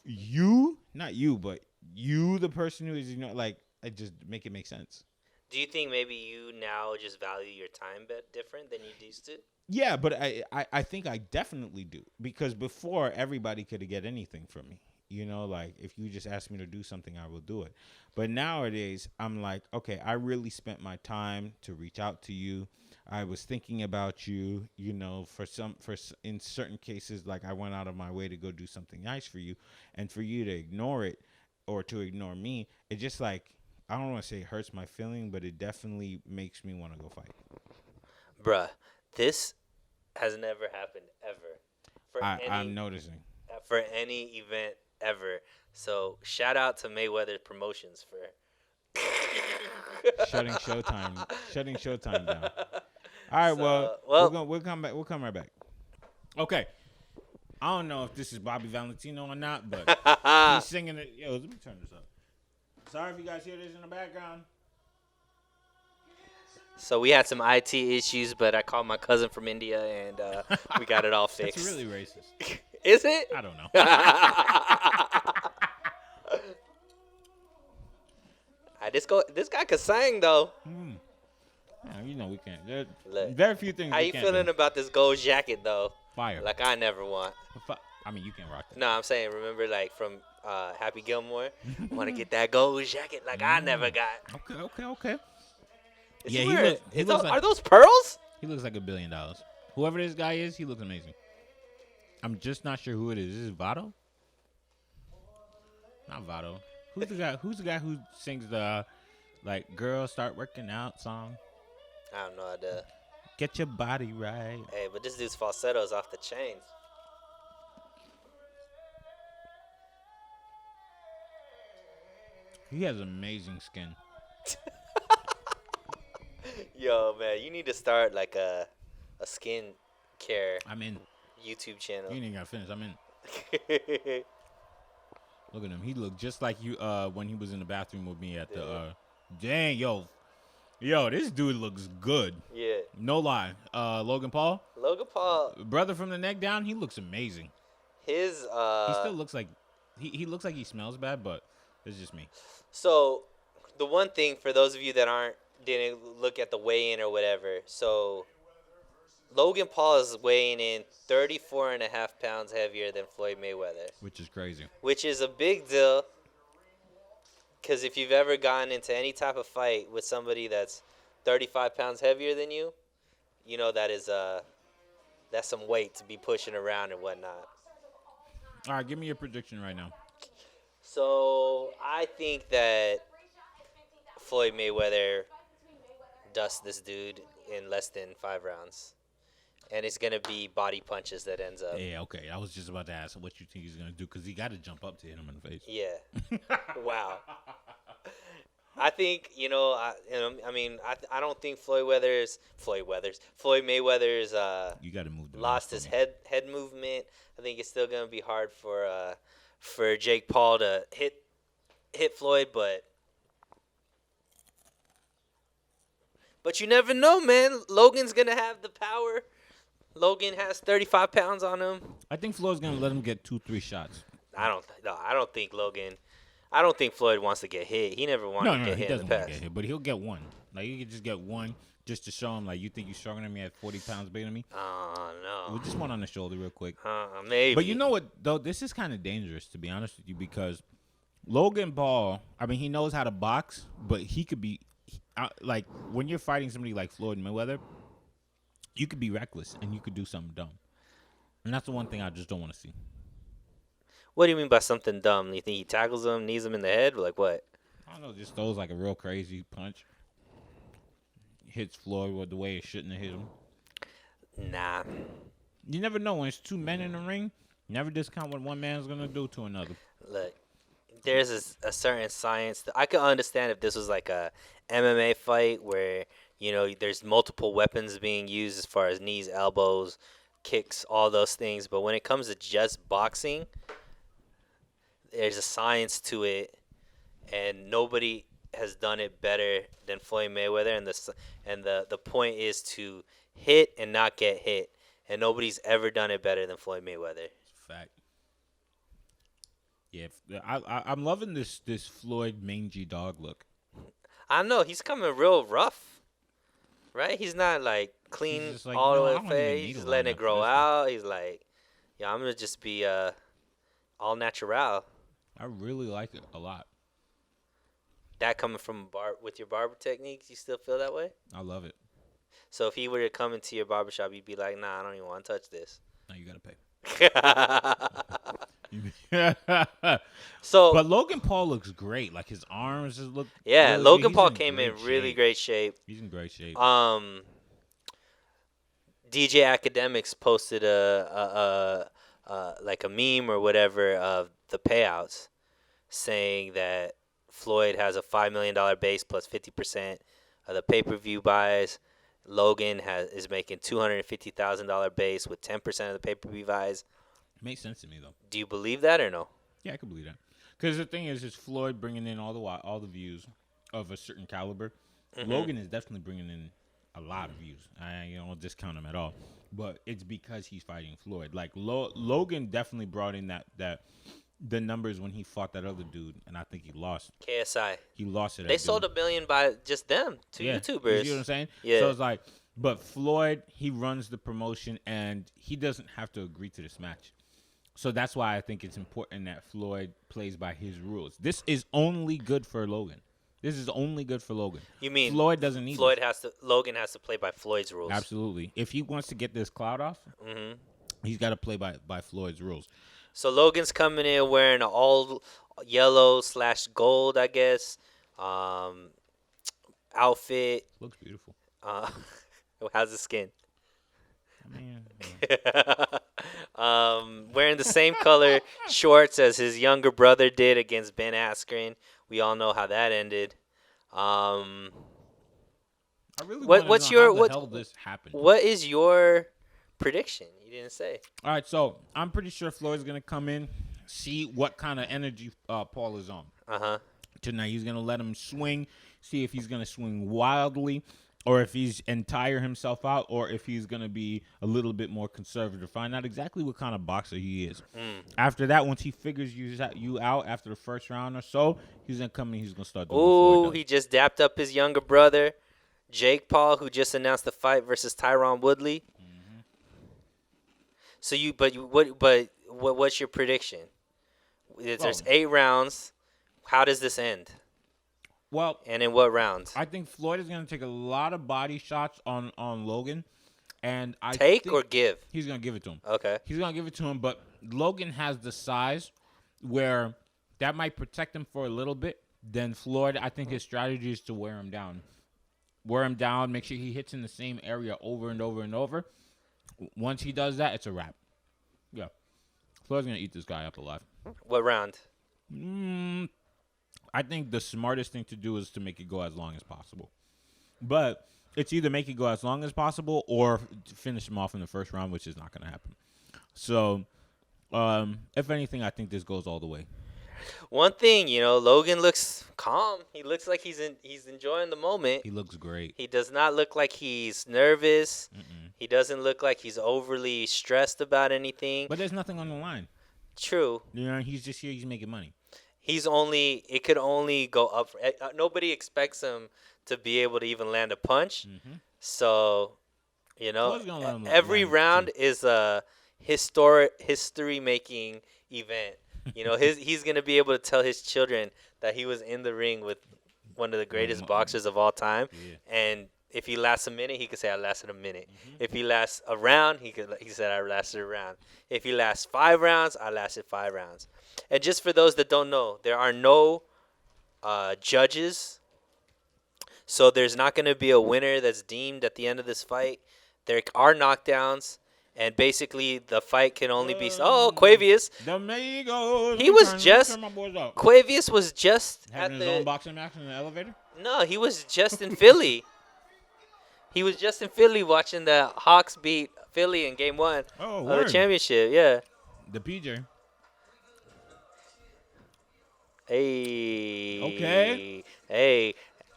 you, not you, but you, the person who is like, I just make it make sense. Do you think maybe you now just value your time bit different than you used to? Yeah, but I think I definitely do because before everybody could get anything from me. Like if you just ask me to do something, I will do it. But nowadays, I'm like, okay, I really spent my time to reach out to you. I was thinking about you, in certain cases, like I went out of my way to go do something nice for you, and for you to ignore it or to ignore me, it just like, I don't want to say hurts my feeling, but it definitely makes me want to go fight. Bruh, this has never happened ever for I'm any noticing. event ever. So shout out to Mayweather Promotions for Shutting Showtime down. All right, well, so well we'll come back. We'll come right back. Okay. I don't know if this is Bobby Valentino or not, but he's singing it. Yo, let me turn this up. Sorry if you guys hear this in the background. So we had some IT issues, but I called my cousin from India and we got it all fixed. That's really racist. Is it? I don't know. This guy could sing though. Yeah, we can't. There Look, very few things. how we you can't feeling do. about this gold jacket though? Fire. Like I never want. I mean, you can rock that. No, I'm saying remember like from Happy Gilmore, want to get that gold jacket like I never got. Okay. Is Yeah, he he wearing, look- he is looks those, like- are those pearls? He looks like $1 billion. Whoever this guy is, he looks amazing. I'm just not sure who it is. Is it Vado? Not Vado. Who's the guy? Who's the guy who sings the like "Girl Start Working Out" song? I have no idea. Get your body right. Hey, but this dude's falsetto's off the chain. He has amazing skin. Yo, man, you need to start like a skin care I'm in. YouTube channel. You ain't even got finished. I'm in. Look at him. He looked just like you when he was in the bathroom with me at the dang, yo, this dude looks good. Yeah. No lie. Logan Paul, Logan Paul, brother from the neck down, he looks amazing. his He still looks like he looks like he smells bad, but it's just me. So The one thing for those of you that didn't look at the weigh-in or whatever, so Logan Paul is weighing in 34 and a half pounds heavier than Floyd Mayweather, which is crazy. which is a big deal because if you've ever gotten into any type of fight with somebody that's 35 pounds heavier than you, you know that's some weight to be pushing around and whatnot. All right, give me your prediction right now. So I think that Floyd Mayweather dusts this dude in less than 5 rounds. And it's going to be body punches that ends up. Yeah, okay. I was just about to ask what you think he's going to do because he got to jump up to hit him in the face. Yeah. Wow. I think, I don't think Floyd Mayweather's you got to move lost his head movement. I think it's still going to be hard for Jake Paul to hit Floyd, but you never know, man. Logan's going to have the power. Logan has 35 pounds on him. I think Floyd's going to let him get 2-3 shots. I don't think Logan. I don't think Floyd wants to get hit. He never wanted to get hit in the past. No, he doesn't want to get hit, but he'll get one. Like, you could just get one just to show him, like, you think you're stronger than me at 40 pounds bigger than me? Oh, no. Just one on the shoulder real quick. Maybe. But you know what, though? This is kind of dangerous, to be honest with you, because Logan Paul, I mean, he knows how to box, but he could be, like, when you're fighting somebody like Floyd Mayweather, you could be reckless and you could do something dumb. And that's the one thing I just don't want to see. What do you mean by something dumb? You think he tackles him, knees him in the head? Like what? I don't know, just throws like a real crazy punch. Hits Floyd with the way it shouldn't have hit him. Nah. You never know. When it's two men in the ring, never discount what one man's going to do to another. Look, there's a certain science. I could understand if this was like a MMA fight where, there's multiple weapons being used as far as knees, elbows, kicks, all those things. But when it comes to just boxing, there's a science to it, and nobody has done it better than Floyd Mayweather. And the point is to hit and not get hit, and nobody's ever done it better than Floyd Mayweather. Fact. Yeah, I'm loving this Floyd mangy dog look. I know he's coming real rough, right? He's not like clean like, all the way. He's just letting it grow out. One. He's like, yeah, I'm gonna just be all natural. I really like it a lot. That coming from with your barber techniques, you still feel that way? I love it. So if he were to come into your barbershop, you'd be like, nah, I don't even want to touch this. No, you gotta pay. But Logan Paul looks great. Like his arms just look. Yeah, really, Logan Paul came in really great shape. He's in great shape. DJ Academics posted like a meme or whatever of the payouts, saying that Floyd has a $5 million base plus 50% of the pay-per-view buys. Logan is making $250,000 base with 10% of the pay-per-view buys. Makes sense to me though. Do you believe that or no? Yeah, I can believe that. Because the thing is Floyd bringing in all the views of a certain caliber. Mm-hmm. Logan is definitely bringing in a lot of views. I don't discount him at all, but it's because he's fighting Floyd. Like Logan definitely brought in that the numbers when he fought that other dude, and I think he lost. KSI. He lost it. They sold $1 million by just them, two YouTubers. You see what I'm saying? Yeah. So it's like, but Floyd, he runs the promotion, and he doesn't have to agree to this match. So that's why I think it's important that Floyd plays by his rules. This is only good for Logan. This is only good for Logan. You mean Floyd doesn't need Logan has to play by Floyd's rules. Absolutely. If he wants to get this clout off, he's got to play by Floyd's rules. So Logan's coming in wearing an all yellow / gold, I guess, outfit. Looks beautiful. How's the skin? Man. Wearing the same color shorts as his younger brother did against Ben Askren. We all know how that ended. I really want to know how the hell this happened. What is your prediction? You didn't say. All right, so I'm pretty sure Floyd's going to come in, see what kind of energy Paul is on. Uh-huh. Tonight he's going to let him swing, see if he's going to swing wildly. or if he's entire himself out, or if he's gonna be a little bit more conservative. Find out exactly what kind of boxer he is. Mm. After that, once he figures you out after the first round or so, he's gonna come in. He's gonna start doing what Floyd Ooh, does. he just dapped up his younger brother, Jake Paul, who just announced the fight versus Tyron Woodley. Mm-hmm. So what's your prediction? Oh, There's 8 rounds. How does this end? well, And in what rounds? I think Floyd is gonna take a lot of body shots on Logan, and I Take think or give? he's gonna give it to him. Okay. He's gonna give it to him, but Logan has the size where that might protect him for a little bit. Then Floyd, I think his strategy is to wear him down. Wear him down, make sure he hits in the same area over and over and over. Once he does that, it's a wrap. Yeah. Floyd's going to eat this guy up alive. What round? I think the smartest thing to do is to make it go as long as possible. But it's either make it go as long as possible or finish him off in the first round, which is not going to happen. So, if anything, I think this goes all the way. One thing, Logan looks calm. He looks like he's enjoying the moment. He looks great. He does not look like he's nervous. Mm-mm. He doesn't look like he's overly stressed about anything. But there's nothing on the line. True. He's just here. He's making money. It could only go up. Nobody expects him to be able to even land a punch. Mm-hmm. So, Floyd's gonna let him every land round too. is a history-making event. He's gonna be able to tell his children that he was in the ring with one of the greatest boxers of all time. Yeah. And if he lasts a minute, he could say I lasted a minute. Mm-hmm. If he lasts a round, he said I lasted a round. If he lasts 5 rounds, I lasted 5 rounds. And just for those that don't know, there are no judges, so there's not going to be a winner that's deemed at the end of this fight. There are knockdowns, and basically the fight can only be. Oh, Quavius! The Migos. He was just. Turn my boys up. Quavius was just Having at his own the. boxing match in the elevator. No, he was just in Philly. He was just in Philly watching the Hawks beat Philly in Game 1 Oh, of the championship. Yeah. The PJ. Hey. Okay. Hey.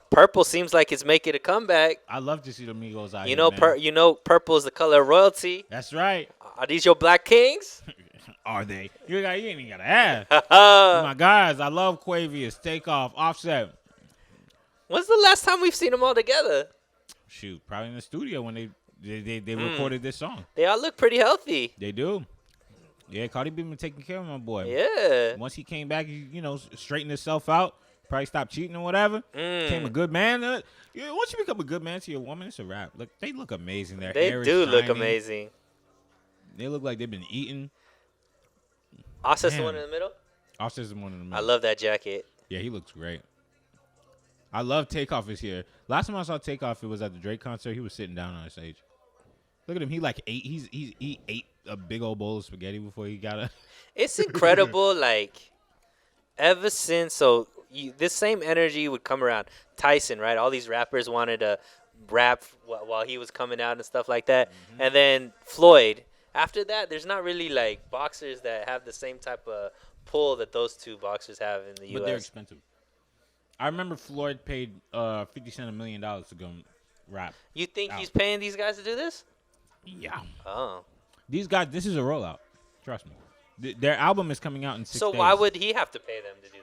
Purple seems like it's making a comeback. I love to see the Migos out You here, know, man. purple is the color of royalty. That's right. Are these your Black Kings? Are they? You ain't even gotta ask. My guys, I love Quavius, Takeoff, Offset. When's the last time we've seen them all together? Shoot, probably in the studio when they recorded this song. They all look pretty healthy. They do. Yeah, Cardi B been taking care of my boy. Yeah. Once he came back, straightened himself out, probably stopped cheating or whatever. Became a good man. Once you become a good man to your woman, it's a wrap. Look, they look amazing. Their They hair is do look shiny. amazing. They look like they've been eating. Offset's the Man. one in the middle? Offset's the one in the middle. I love that jacket. Yeah, he looks great. I love Takeoff is here. Last time I saw Takeoff, it was at the Drake concert. He was sitting down on the stage. Look at him. He ate. He ate a big old bowl of spaghetti before he got a. It's incredible. Ever since, this same energy would come around. Tyson, right? All these rappers wanted to rap while he was coming out and stuff like that. Mm-hmm. And then Floyd. After that, there's not really boxers that have the same type of pull that those two boxers have in the U.S. But they're expensive. I remember Floyd paid 50 Cent $1 million to go rap. You think out. he's paying these guys to do this? Yeah. Oh. These guys, this is a rollout. Trust me. Their album is coming out in 6 days. So why would he have to pay them to do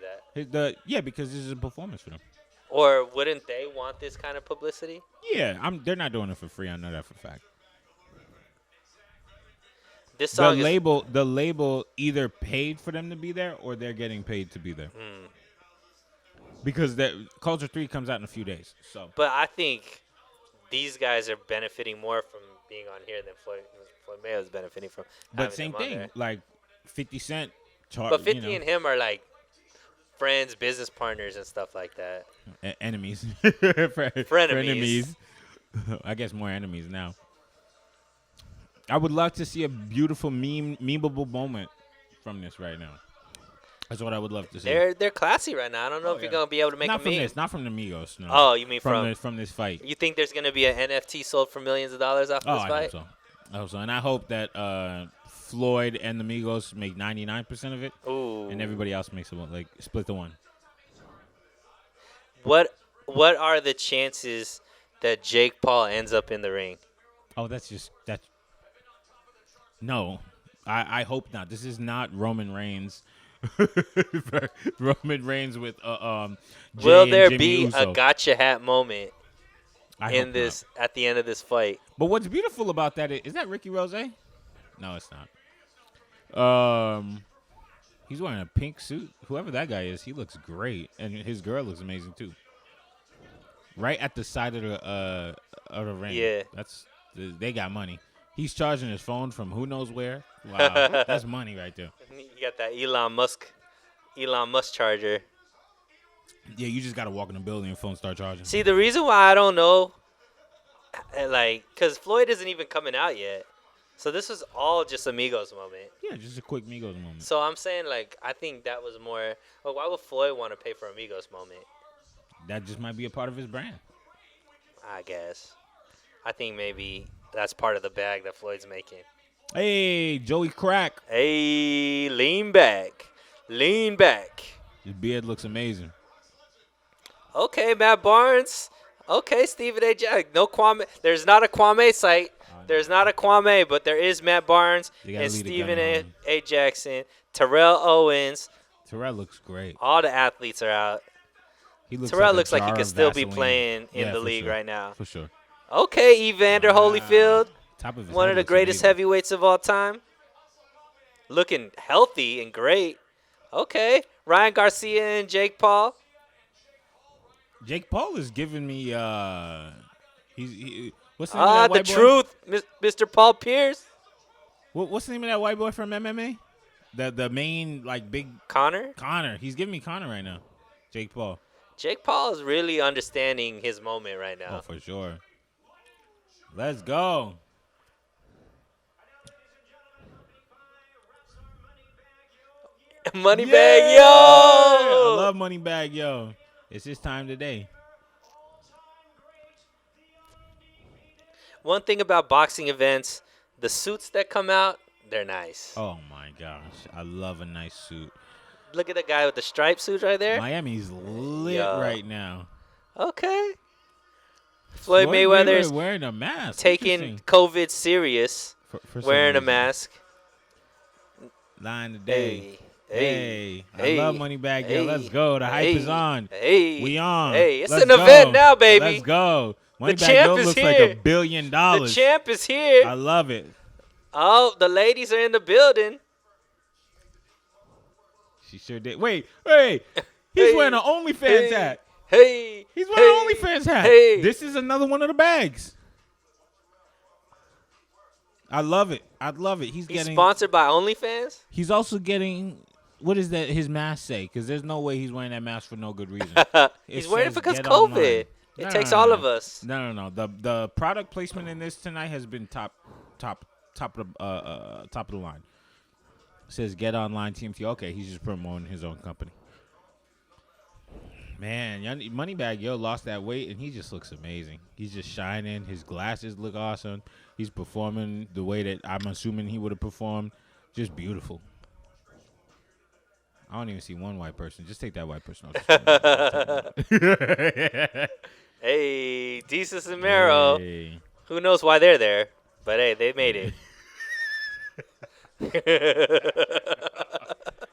that? Because this is a performance for them. Or wouldn't they want this kind of publicity? Yeah, they're not doing it for free. I know that for a fact. This song The label either paid for them to be there or they're getting paid to be there. Because Culture 3 comes out in a few days. So, But I think these guys are benefiting more from being on here than Floyd Mayo is benefiting from. but same thing, there. like 50 Cent. But 50 and him are friends, business partners, and stuff like that. Enemies. Frenemies. I guess more enemies now. I would love to see a beautiful memeable moment from this right now. That's what I would love to see. They're classy right now. I don't know if you're gonna be able to make not a from meme. this, not from the Migos. No. Oh, you mean from this fight? You think there's gonna be an NFT sold for millions of dollars off this I fight? hope so, and I hope that Floyd and the Migos make 99% of it, Ooh. and everybody else makes split the one. What are the chances that Jake Paul ends up in the ring. Oh, that's no. I hope not. This is not Roman Reigns. Roman Reigns with Will Jay and there Jimmy be a Uso. gotcha hat moment I in hope not. this at the end of this fight? But what's beautiful about that is that Ricky Rose? No, it's not. He's wearing a pink suit. Whoever that guy is, he looks great, and his girl looks amazing too. Right at the side of the ring. Yeah. They got money. He's charging his phone from who knows where. Wow, that's money right there. You got that Elon Musk charger. Yeah, you just gotta walk in the building and phone start charging. See, the reason why I don't know, like, because Floyd isn't even coming out yet. So this was all just Amigos moment. Yeah, just a quick Migos moment. So I'm saying, like, I think that was more, well, why would Floyd want to pay for Amigos moment? That just might be a part of his brand. I guess. I think maybe that's part of the bag that Floyd's making. Hey, Joey Crack. Hey, lean back. Lean back. His beard looks amazing. Okay, Matt Barnes. Okay, Stephen A. Jack. No Kwame. There's not a Kwame site. There's not a Kwame, but there is Matt Barnes and Stephen A. Jackson, Terrell Owens. Terrell looks great. All the athletes are out. Terrell looks like he could still be playing in the league right now. For sure. Okay, Evander Holyfield, Top of his one head of the looks greatest amazing. heavyweights of all time. Looking healthy and great. Okay, Ryan Garcia and Jake Paul. Jake Paul is giving me what's the name of that The white boy? truth, Mr. Paul Pierce. What's the name of that white boy from MMA? The main like big Connor. He's giving me Connor right now. Jake Paul. Jake Paul is really understanding his moment right now. Oh, for sure. Let's go. Moneybag, yo! I love Moneybag, yo. It's his time today. One thing about boxing events, the suits that come out, they're nice. Oh my gosh, I love a nice suit. Look at the guy with the striped suit right there. Miami's lit right now. Okay. Floyd Mayweather's wearing a mask, taking COVID serious, for wearing a mask. Line today. Hey, I love Moneybag, yo. Let's go. The hype is on. Hey, we on. Hey, it's Let's an go. event now, baby. Let's go. The Moneybag champ yo is looks here. like $1 billion. The champ is here. I love it. Oh, the ladies are in the building. She sure did. Wait. He's wearing an OnlyFans hat. Hey. He's wearing an OnlyFans hat. Hey. This is another one of the bags. I love it. He's getting sponsored by OnlyFans? He's also getting, what is that his mask say? Because there's no way he's wearing that mask for no good reason. He's wearing it because get COVID. online. It takes all of us. No. The product placement in this tonight has been top of the line. It says get online TMT. Okay, he's just promoting his own company. Man, Moneybag Yo lost that weight and he just looks amazing. He's just shining. His glasses look awesome. He's performing the way that I'm assuming he would have performed. Just beautiful. I don't even see one white person. Just take that white person off. Hey, Desus and Mero. Hey. Who knows why they're there? But hey, they made it.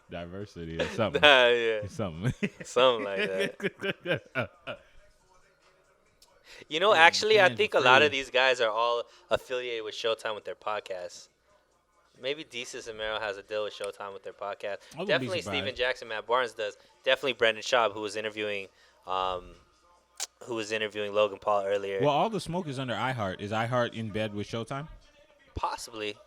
Diversity or something. Yeah. Something. Something like that. You know, actually, I think a lot of these guys are all affiliated with Showtime with their podcasts. Maybe Desus and Mero has a deal with Showtime with their podcast. Definitely Steven Jackson, Matt Barnes does. Definitely Brendan Schaub, who was interviewing Logan Paul earlier. Well, all the smoke is under iHeart. Is iHeart in bed with Showtime? Possibly.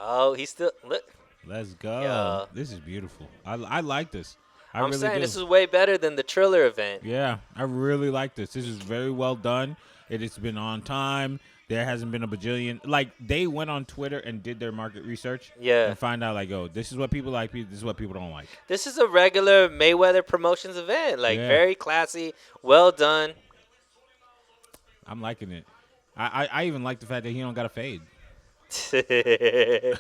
Oh, he's still look. Let's go. Yeah. This is beautiful. I like this. I'm really saying do. this is way better than the Triller event. Yeah, I really like this. This is very well done. It's been on time. There hasn't been a bajillion. Like, they went on Twitter and did their market research. Yeah. And find out, like, oh, this is what people like. This is what people don't like. This is a regular Mayweather Promotions event. Like, very classy, well done. I'm liking it. I even like the fact that he don't got a fade. Because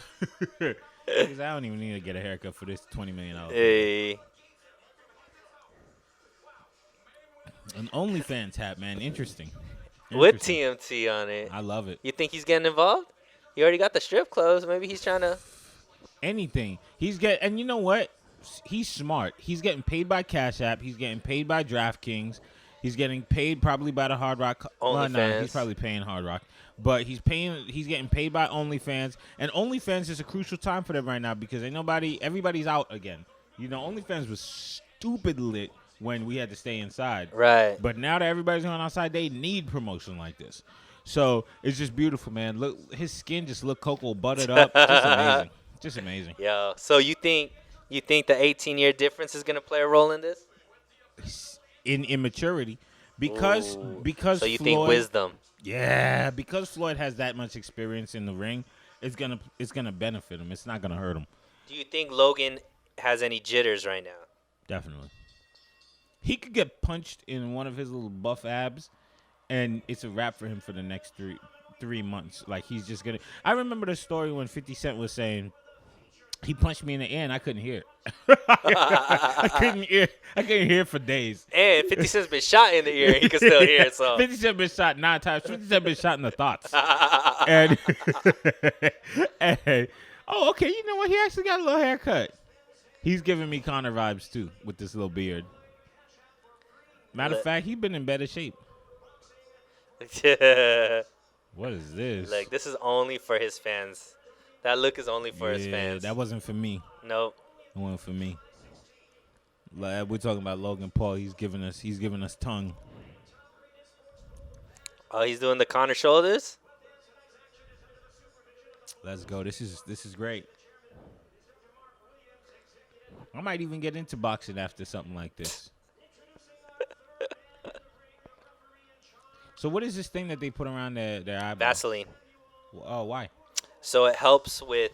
I don't even need to get a haircut for this $20 million. Hey. An OnlyFans hat, man. Interesting. With Interesting. TMT on it. I love it. You think he's getting involved? He already got the strip clothes. Maybe he's trying to. Anything. And you know what? He's smart. He's getting paid by Cash App. He's getting paid by DraftKings. He's getting paid probably by the Hard Rock. Well, no, he's OnlyFans. probably paying Hard Rock. But he's paying. He's getting paid by OnlyFans, and OnlyFans is a crucial time for them right now because everybody's out again. You know, OnlyFans was stupid lit when we had to stay inside. Right. But now that everybody's going outside, they need promotion like this. So it's just beautiful, man. Look, his skin just look cocoa buttered up. Just amazing. Just amazing. Yo, so you think the 18-year difference is gonna play a role in this? In immaturity, because Ooh. because So you Floyd, think wisdom? yeah, because Floyd has that much experience in the ring, it's gonna benefit him. It's not gonna hurt him. Do you think Logan has any jitters right now? Definitely, he could get punched in one of his little buff abs, and it's a wrap for him for the next three months. Like he's just gonna. I remember the story when 50 Cent was saying. He punched me in the ear and I couldn't hear it. I couldn't hear for days. And 50 Cent's been shot in the ear. He can still hear it. So 50 Cent been shot 9 times. 50 Cent been shot in the thoughts. And, and oh, okay. You know what? He actually got a little haircut. He's giving me Connor vibes too with this little beard. Matter of fact, he's been in better shape. What is this? Like this is only for his fans. That look is only for his Yeah, fans. that wasn't for me. Nope. It wasn't for me. Like, we're talking about Logan Paul. He's giving us tongue. Oh, he's doing the Connor shoulders. Let's go. This is great. I might even get into boxing after something like this. So what is this thing that they put around their eyeball? Vaseline. Oh, why? So it helps with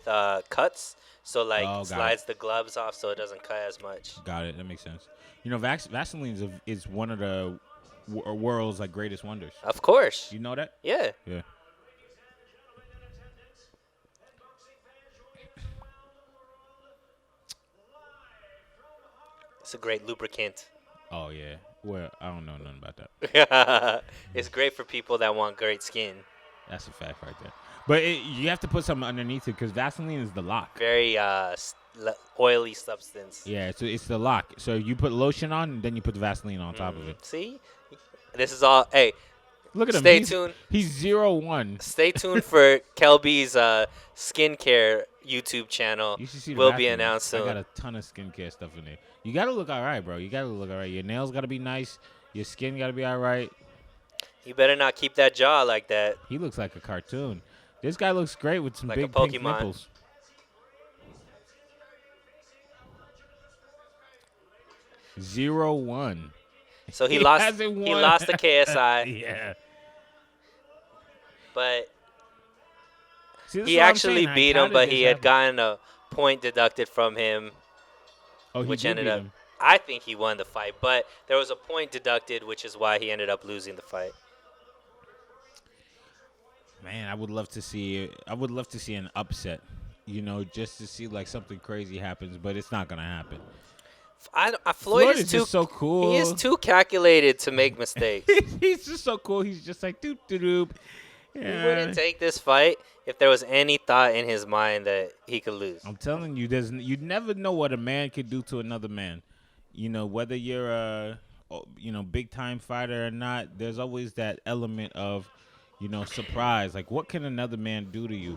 cuts. So like Oh, got slides the gloves off so it doesn't cut as much. Got it. That makes sense. You know, Vaseline is one of the world's like greatest wonders. Of course. You know that? Yeah. Yeah. It's a great lubricant. Oh yeah. Well, I don't know nothing about that. It's great for people that want great skin. That's a fact right there. But you have to put something underneath it because Vaseline is the lock. Very oily substance. Yeah, it's the lock. So you put lotion on, and then you put the Vaseline on top of it. See? This is all. Hey, Look at him. Stay tuned. He's 0-1. Stay tuned for Kelby's skincare YouTube channel. You should see the Will be Vaseline. announced I soon. got a ton of skincare stuff in there. You got to look all right, bro. You got to look all right. Your nails got to be nice. Your skin got to be all right. You better not keep that jaw like that. He looks like a cartoon. This guy looks great with some Like a big pink Pokemon. nipples. 0-1. So he lost. hasn't He won. lost the KSI, Yeah. but See, this is he what I'm actually saying. beat How him. did But this he had happen? gotten a point deducted from him, Oh, he which did ended beat up. him. I think he won the fight, but there was a point deducted, which is why he ended up losing the fight. Man, I would love to see an upset. You know, just to see like something crazy happens, but it's not gonna happen. Floyd is too just so cool. He is too calculated to make mistakes. He's just so cool. He's just like doop doop doop. He wouldn't take this fight if there was any thought in his mind that he could lose. I'm telling you, you never know what a man could do to another man. You know, whether you're a big time fighter or not, there's always that element of, surprise. Like, what can another man do to you?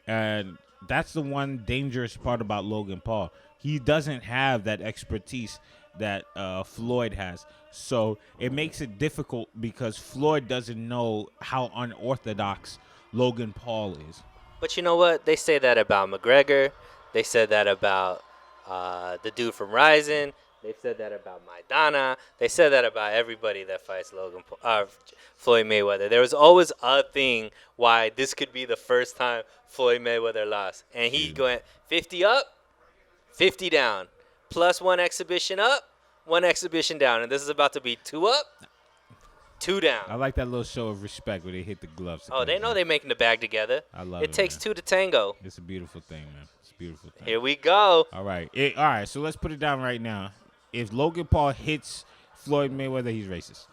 And that's the one dangerous part about Logan Paul. He doesn't have that expertise that Floyd has. So it makes it difficult because Floyd doesn't know how unorthodox Logan Paul is. But you know what? They say that about McGregor. They said that about the dude from Ryzen. They've said that about Maidana. They said that about everybody that fights Floyd Mayweather. There was always a thing why this could be the first time Floyd Mayweather lost. And he went 50 up, 50 down. Plus one exhibition up, one exhibition down. And this is about to be 2 up, 2 down. I like that little show of respect where they hit the gloves. Oh, they know they're making the bag together. I love it. Takes man. 2 to tango. It's a beautiful thing, man. It's a beautiful thing. Here we go. All right. All right, so let's put it down right now. If Logan Paul hits Floyd Mayweather, he's racist.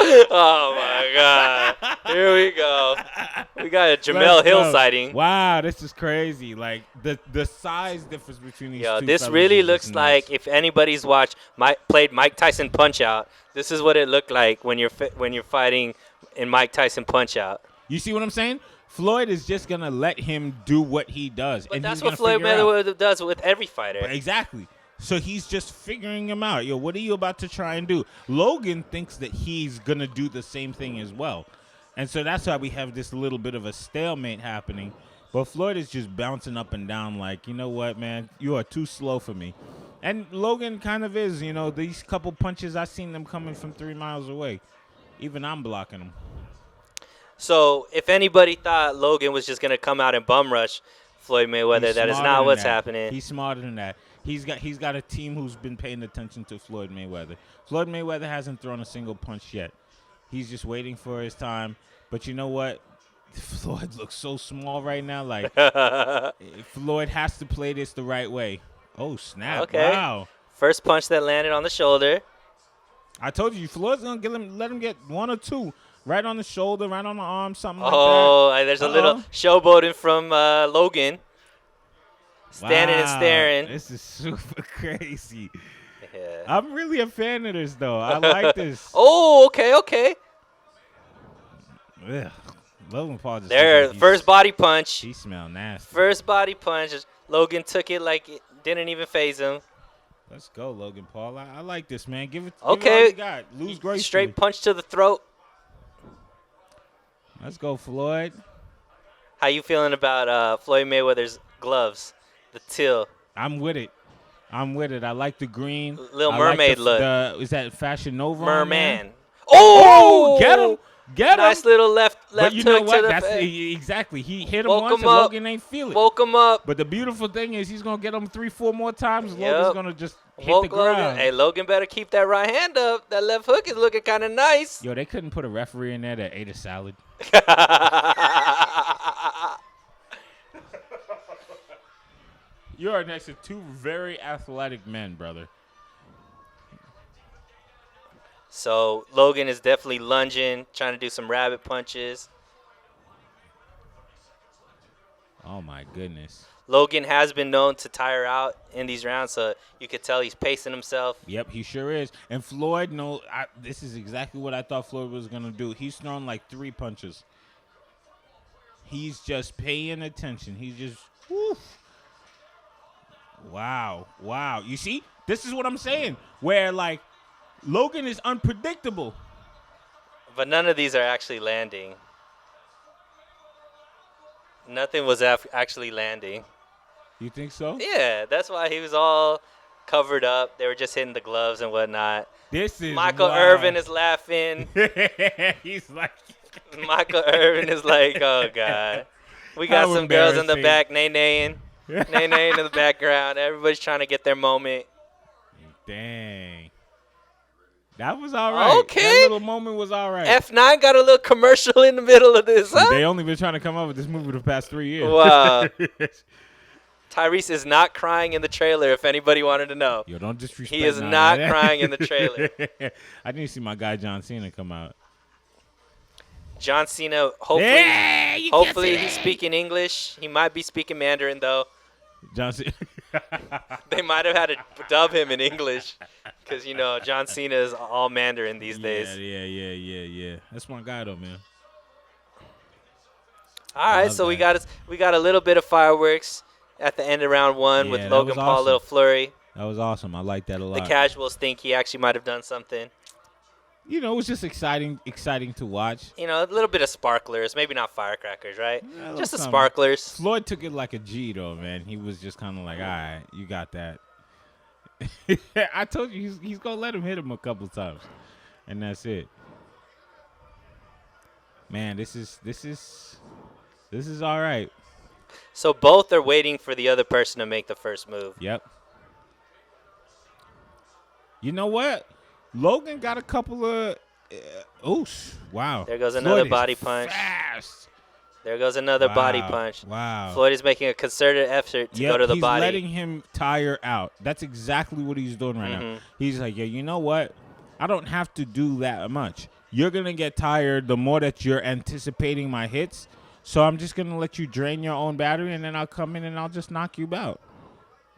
Oh my God! Here we go. We got a Let's Jamel Hill go. sighting. Wow, this is crazy. Like the size difference between these Yo, two this fellas really is just looks like nuts. if anybody's watched played Mike Tyson Punch Out. This is what it looked like when you're fighting in Mike Tyson Punch Out. You see what I'm saying? Floyd is just gonna let him do what he does, But and he's that's what gonna Floyd figure out. Mayweather does with every fighter. But exactly. So he's just figuring him out. Yo, what are you about to try and do? Logan thinks that he's gonna do the same thing as well, and so that's why we have this little bit of a stalemate happening. But Floyd is just bouncing up and down, like, you know what, man, you are too slow for me. And Logan kind of is. You know, these couple punches, I seen them coming from 3 miles away. Even I'm blocking them. So if anybody thought Logan was just gonna come out and bum rush Floyd Mayweather, He's that is smarter not than what's that. happening. He's smarter than that. He's got a team who's been paying attention to Floyd Mayweather. Floyd Mayweather hasn't thrown a single punch yet. He's just waiting for his time. But you know what? Floyd looks so small right now. Like Floyd has to play this the right way. Oh snap! Okay. Wow. First punch that landed on the shoulder. I told you, Floyd's gonna let him get 1 or 2 right on the shoulder, right on the arm, something Oh, like that. there's a little showboating from Logan. Standing and Wow, staring. This is super crazy. Yeah. I'm really a fan of this, though. I like this. Oh, okay. Ugh. Logan Paul just There, looks like first body punch. he smell nasty. First body punch. Logan took it like it didn't even phase him. Let's go, Logan Paul. I like this, man. Give it Okay. all you got. Lose gracefully. Straight punch to the throat. Let's go, Floyd. How you feeling about Floyd Mayweather's gloves? The teal. I'm with it. I like the green. Little I mermaid like look. Is that Fashion Nova? Merman. Oh, get him. Get him. Nice little left But you hook know what? to the That's face. exactly. He hit him Woke once him and up. Logan ain't feel it. Woke him up. But the beautiful thing is he's gonna get him 3-4 more times. Yep. Logan's gonna just hit Woke the ground. Logan. Hey, Logan better keep that right hand up. That left hook is looking kind of nice. Yo, they couldn't put a referee in there that ate a salad. You are next to 2 very athletic men, brother. So Logan is definitely lunging, trying to do some rabbit punches. Oh my goodness. Logan has been known to tire out in these rounds, so you could tell he's pacing himself. Yep, he sure is. And Floyd, this is exactly what I thought Floyd was gonna do. He's thrown like 3 punches. He's just paying attention. He's just, whew. Wow. You see, this is what I'm saying. Where like Logan is unpredictable. But none of these are actually landing. Nothing was actually landing. You think so? Yeah, that's why he was all covered up. They were just hitting the gloves and whatnot. This is Michael wild. Irvin is laughing. He's like, Michael Irvin is like, oh, God. We got How some girls in the embarrassing. back, nay-naying. Nay-naying in the background. Everybody's trying to get their moment. dang. That was all right. Okay. That little moment was all right. F9 got a little commercial in the middle of this, huh? They only been trying to come up with this movie the past 3 years. Wow. Tyrese is not crying in the trailer, if anybody wanted to know. Yo, don't disrespect. He is now, not man. crying in the trailer. I didn't see my guy John Cena come out. John Cena, hopefully, Yeah, you can't say he's that. speaking English. He might be speaking Mandarin, though. John Cena. They might have had to dub him in English because, you know, John Cena is all Mandarin these days. Yeah. That's my guy though, man. All right, Love so we that. got a little bit of fireworks at the end of round 1 Yeah, with that Logan was Paul, a little awesome. flurry. That was awesome. I like that a lot. The casuals think he actually might have done something. You know, it was just exciting to watch. You know, a little bit of sparklers, maybe not firecrackers, right? Yeah, a little Just the something. sparklers. Floyd took it like a G though, man. He was just kind of like, all right, you got that. I told you he's gonna let him hit him a couple times, and that's it. Man, this is all right. So both are waiting for the other person to make the first move. Yep. You know what? Logan got a couple of. Oosh! Wow. There goes Floyd another is body punch. Fast. There goes another body Wow. punch. Wow. Floyd is making a concerted effort to go Yep, to the he's body. letting him tire out. That's exactly what he's doing right now. Mhm. He's like, yeah, you know what? I don't have to do that much. You're going to get tired the more that you're anticipating my hits. So I'm just going to let you drain your own battery, and then I'll come in and I'll just knock you out.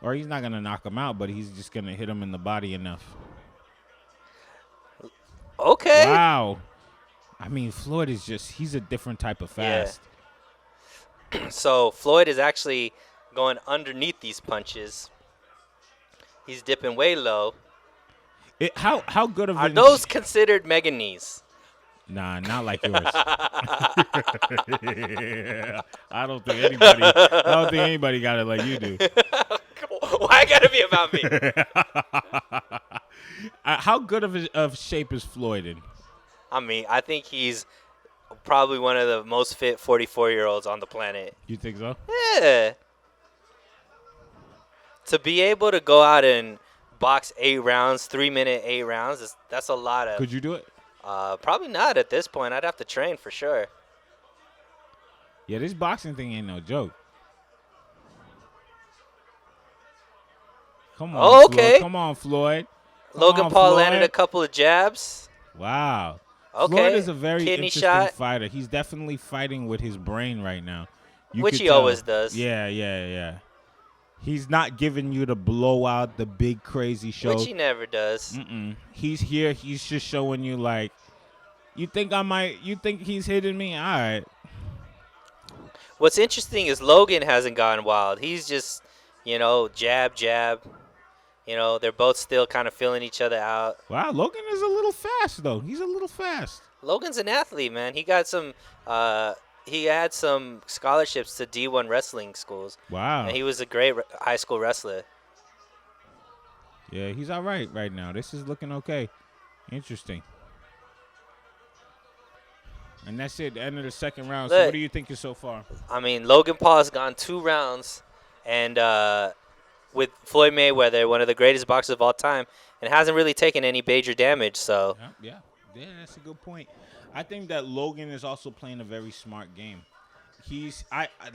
Or he's not going to knock him out, but he's just going to hit him in the body enough. Okay. Wow. I mean, Floyd is he's a different type of fast. Yeah. So Floyd is actually going underneath these punches. He's dipping way low. How good of Are an those considered mega knees? Nah, not like yours. I don't think anybody got it like you do. Why gotta be about me? How good of shape is Floyd in? I mean, I think he's probably one of the most fit 44-year-olds on the planet. You think so? Yeah. To be able to go out and box 8 rounds, 3-minute 8 rounds, that's a lot of. Could you do it? Probably not at this point. I'd have to train for sure. Yeah, this boxing thing ain't no joke. Come on, Oh, okay. Floyd. Come on, Floyd. Logan Paul landed a couple of jabs. Wow. Okay. Floyd is a very Kidney interesting shot. fighter. He's definitely fighting with his brain right now. Which he always does. Yeah. He's not giving you the blowout, the big crazy show. Which he never does. He's here. He's just showing you like, you think he's hitting me? All right. What's interesting is Logan hasn't gone wild. He's just, jab, jab. They're both still kind of feeling each other out. Wow, Logan is a little fast, though. He's a little fast. Logan's an athlete, man. He got some he had some scholarships to D1 wrestling schools. Wow. And he was a great high school wrestler. Yeah, he's all right now. This is looking okay. Interesting. And that's it, the end of the second round. Look, so what do you think is so far? I mean, Logan Paul has gone 2 rounds, and with Floyd Mayweather, one of the greatest boxers of all time, and hasn't really taken any major damage. So Yeah, that's a good point. I think that Logan is also playing a very smart game.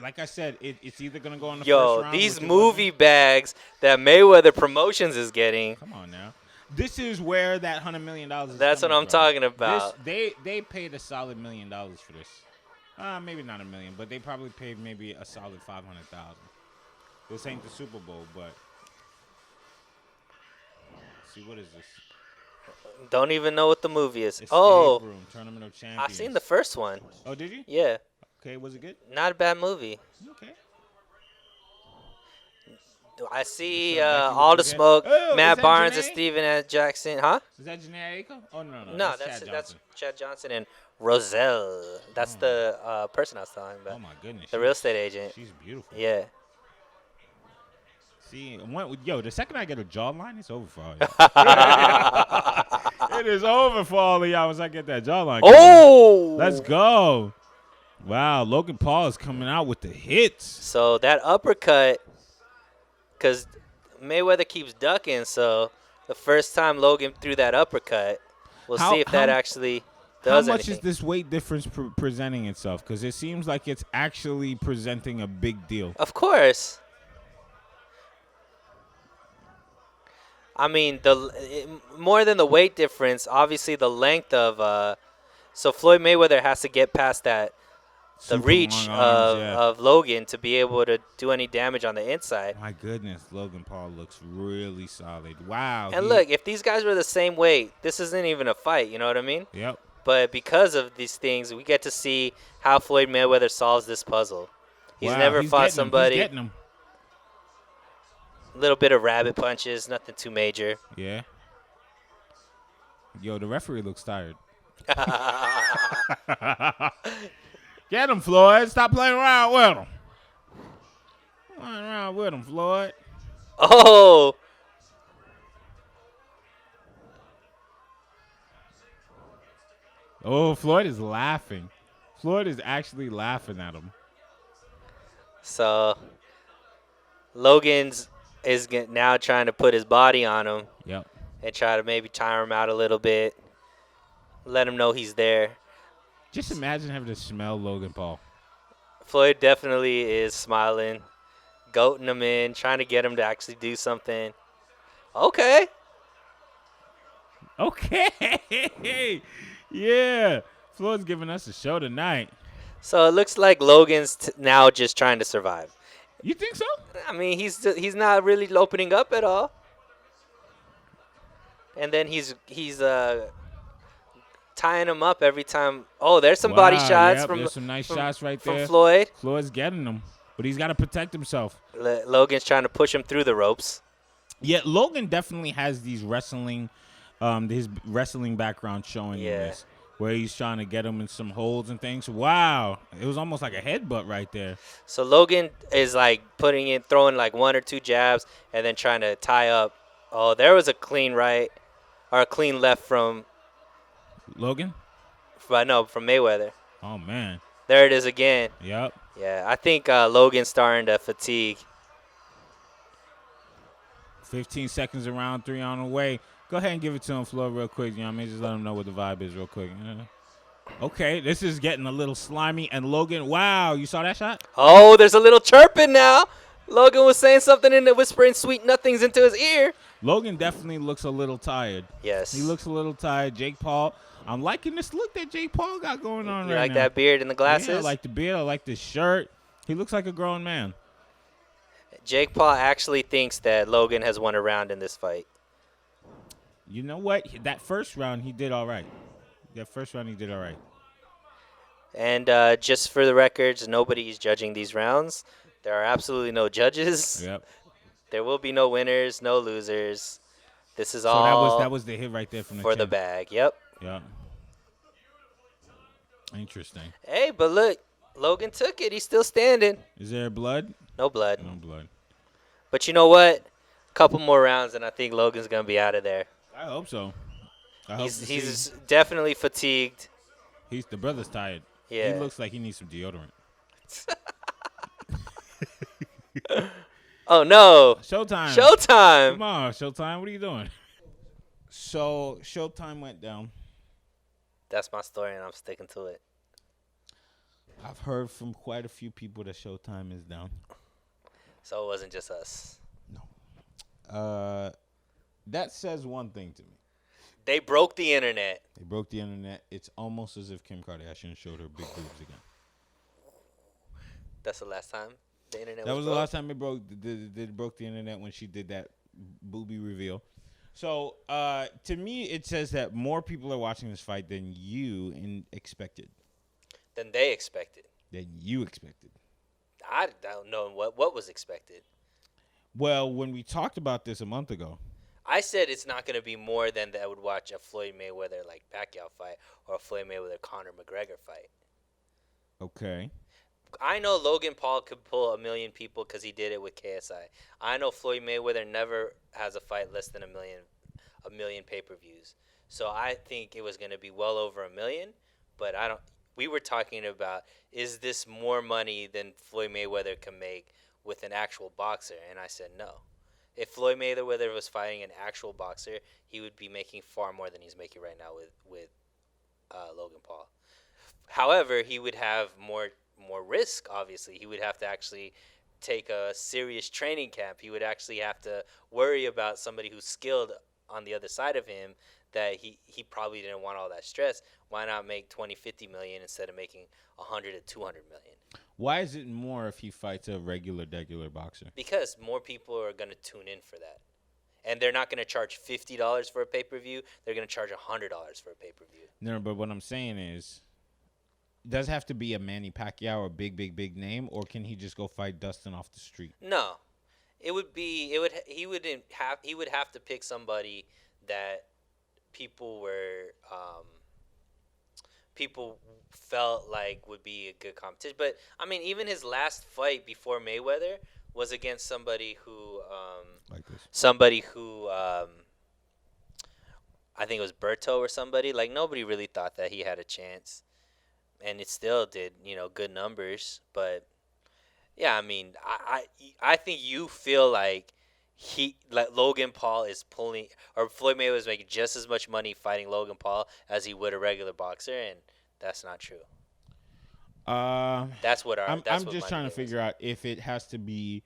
Like I said, it's either gonna go on the first round. These movie bags that Mayweather Promotions is getting. Come on now. This is where that $100 million is. That's what I'm talking about. They paid a solid $1 million for this. Maybe not $1 million, but they probably paid maybe a solid $500,000. This ain't the Super Bowl, but see, what is this? Don't even know what the movie is. Escape Room, Tournament of Champions. I've seen the first one. Oh, did you? Yeah. Okay, was it good? Not a bad movie. Okay. I see All the Smoke, Matt Barnes and Steven S. Jackson. Huh? Is that Janae Aiko? Oh, no. No, that's Chad Johnson and Roselle. That's the person I was talking about. Oh, my goodness. The real estate agent. She's beautiful. Yeah. See, the second I get a jawline, it's over for all y'all. It is over for all of y'all once I get that jawline. Oh! Let's go. Wow, Logan Paul is coming out with the hits. So that uppercut, because Mayweather keeps ducking, so the first time Logan threw that uppercut, we'll see if that actually does anything. How much is this weight difference presenting itself? Because it seems like it's actually presenting a big deal. Of course. I mean, more than the weight difference, obviously the length of so Floyd Mayweather has to get past the reach of Logan to be able to do any damage on the inside. My goodness, Logan Paul looks really solid. Wow. And look, if these guys were the same weight, this isn't even a fight, you know what I mean? Yep. But because of these things, we get to see how Floyd Mayweather solves this puzzle. He's never fought somebody. He's getting him. Little bit of rabbit punches, nothing too major. Yeah. Yo, the referee looks tired. Get him, Floyd. Stop playing around with him. Playing around with him, Floyd. Oh. Oh, Floyd is laughing. Floyd is actually laughing at him. So, Logan's is now trying to put his body on him. Yep. And try to maybe tire him out a little bit. Let him know he's there. Just imagine having to smell Logan Paul. Floyd definitely is smiling, goating him in, trying to get him to actually do something. Okay. Okay. Yeah. Floyd's giving us a show tonight. So it looks like Logan's now just trying to survive. You think so? I mean, he's not really opening up at all. And then he's tying him up every time. Oh, there's some body Wow. shots Yep. from There's some nice from shots right from there. Floyd. Floyd's getting them, but he's got to protect himself. Logan's trying to push him through the ropes. Yeah, Logan definitely has these wrestling, his wrestling background showing in Yeah. this, where he's trying to get him in some holds and things. Wow, it was almost like a headbutt right there. So Logan is like throwing like one or two jabs, and then trying to tie up. Oh, there was a clean right or a clean left from Logan? from Mayweather. Oh man. There it is again. Yep. Yeah, I think Logan's starting to fatigue. 15 seconds around, 3 on the way. Go ahead and give it to him, Flo, real quick. You know what I mean? Just let him know what the vibe is real quick. Okay, this is getting a little slimy. And Logan, wow, you saw that shot? Oh, there's a little chirping now. Logan was saying something in the whispering sweet nothings into his ear. Logan definitely looks a little tired. Yes. He looks a little tired. Jake Paul, I'm liking this look that Jake Paul got going on You right like now. that beard and the glasses? Yeah, I like the beard. I like the shirt. He looks like a grown man. Jake Paul actually thinks that Logan has won a round in this fight. You know what? That first round, he did all right. That first round, he did all right. And just for the records, nobody's judging these rounds. There are absolutely no judges. Yep. There will be no winners, no losers. This is So all that was the hit right there from the for chin. the bag. Yep. Yep. Interesting. Hey, but look, Logan took it. He's still standing. Is there blood? No blood. No blood. But you know what? A couple more rounds, and I think Logan's gonna be out of there. I hope so. He's definitely fatigued. The brother's tired. Yeah. He looks like he needs some deodorant. Oh no! Showtime. Showtime! Come on, Showtime. What are you doing? So Showtime went down. That's my story, and I'm sticking to it. I've heard from quite a few people that Showtime is down. So it wasn't just us. That says one thing to me. They broke the internet. They broke the internet. It's almost as if Kim Kardashian showed her big boobs again. That's the last time the internet That was the broke? last time it broke. It broke the internet when she did that boobie reveal. So to me, it says that more people are watching this fight than you expected. Than they expected. Than you expected. I don't know what was expected. Well, when we talked about this a month ago, I said it's not going to be more than that would watch a Floyd Mayweather like Pacquiao fight or a Floyd Mayweather Conor McGregor fight. okay. I know Logan Paul could pull 1 million people because he did it with KSI. I know Floyd Mayweather never has a fight less than a million pay-per-views. So I think it was going to be well over 1 million, but I don't. We were talking about, is this more money than Floyd Mayweather can make with an actual boxer? And I said no. If Floyd Mayweather was fighting an actual boxer, he would be making far more than he's making right now with Logan Paul. However, he would have more risk. Obviously, he would have to actually take a serious training camp. He would actually have to worry about somebody who's skilled on the other side of him. That he probably didn't want all that stress. Why not make 20, 50 million instead of making 100 to 200 million? Why is it more if he fights a regular boxer? Because more people are going to tune in for that. And they're not going to charge $50 for a pay-per-view. They're going to charge $100 for a pay-per-view. No, but what I'm saying is, does it have to be a Manny Pacquiao or big name, or can he just go fight Dustin off the street? No. He would have to pick somebody that people felt like would be a good competition. But I mean, even his last fight before Mayweather was against somebody who Like this. I think it was Berto or somebody. Like, nobody really thought that he had a chance, and it still did, good numbers. But yeah, I mean, I think you feel like Logan Paul is pulling, or Floyd Mayweather is making just as much money fighting Logan Paul as he would a regular boxer, and that's not true. Um, That's I'm what just my trying to debate was. figure out if it has to be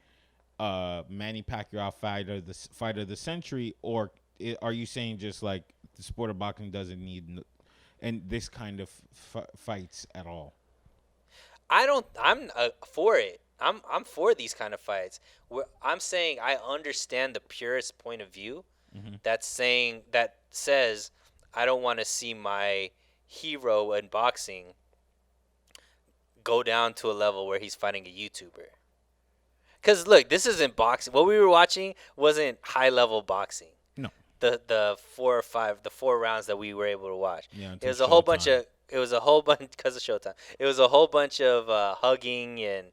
Manny Pacquiao fight of the century, or are you saying just like the sport of boxing doesn't need and this kind of fights at all? I don't. I'm for it. I'm for these kind of fights. I'm saying I understand the purest point of view. Hmm. That's saying that says I don't want to see my hero in boxing go down to a level where he's fighting a YouTuber. Cause look, this isn't boxing. What we were watching wasn't high level boxing. No. The 4 or 5 the 4 rounds that we were able to watch. Yeah, It until was a whole bunch Showtime. of it was a whole bunch because of Showtime. It was a whole bunch of hugging and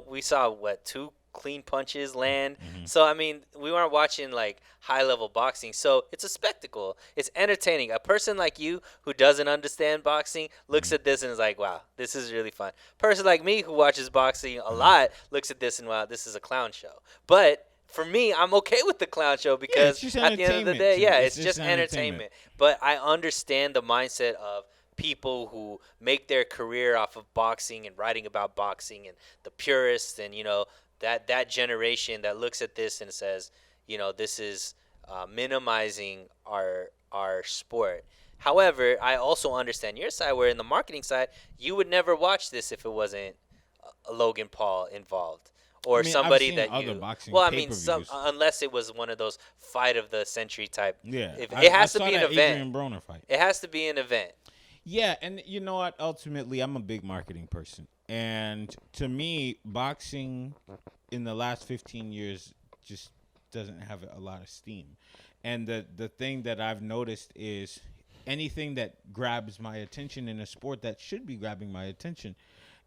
we saw what two clean punches land. Hmm. So I mean we weren't watching like high level boxing. So it's a spectacle. It's entertaining. A person like you who doesn't understand boxing looks Hmm. at this and is like, wow, this is really fun. Person like me who watches boxing a Hmm. lot looks at this and wow, this is a clown show. But for me, I'm okay with the clown show Yeah, because it's just at the end of the entertainment day, to me. yeah, It's it's just just entertainment. entertainment. But I understand the mindset of people who make their career off of boxing and writing about boxing and the purists and that generation that looks at this and says, this is minimizing our sport. However, I also understand your side where in the marketing side, you would never watch this if it wasn't Logan Paul involved I or mean, I've somebody seen that other you. boxing Well, I pay mean, per some views. unless it was one of those fight of the century type. Yeah, If it I has to saw be an that event, Adrian Broner fight. it has to be an event. Yeah, and you know what? Ultimately, I'm a big marketing person, and to me, boxing in the last 15 years just doesn't have a lot of steam. And the thing that I've noticed is anything that grabs my attention in a sport that should be grabbing my attention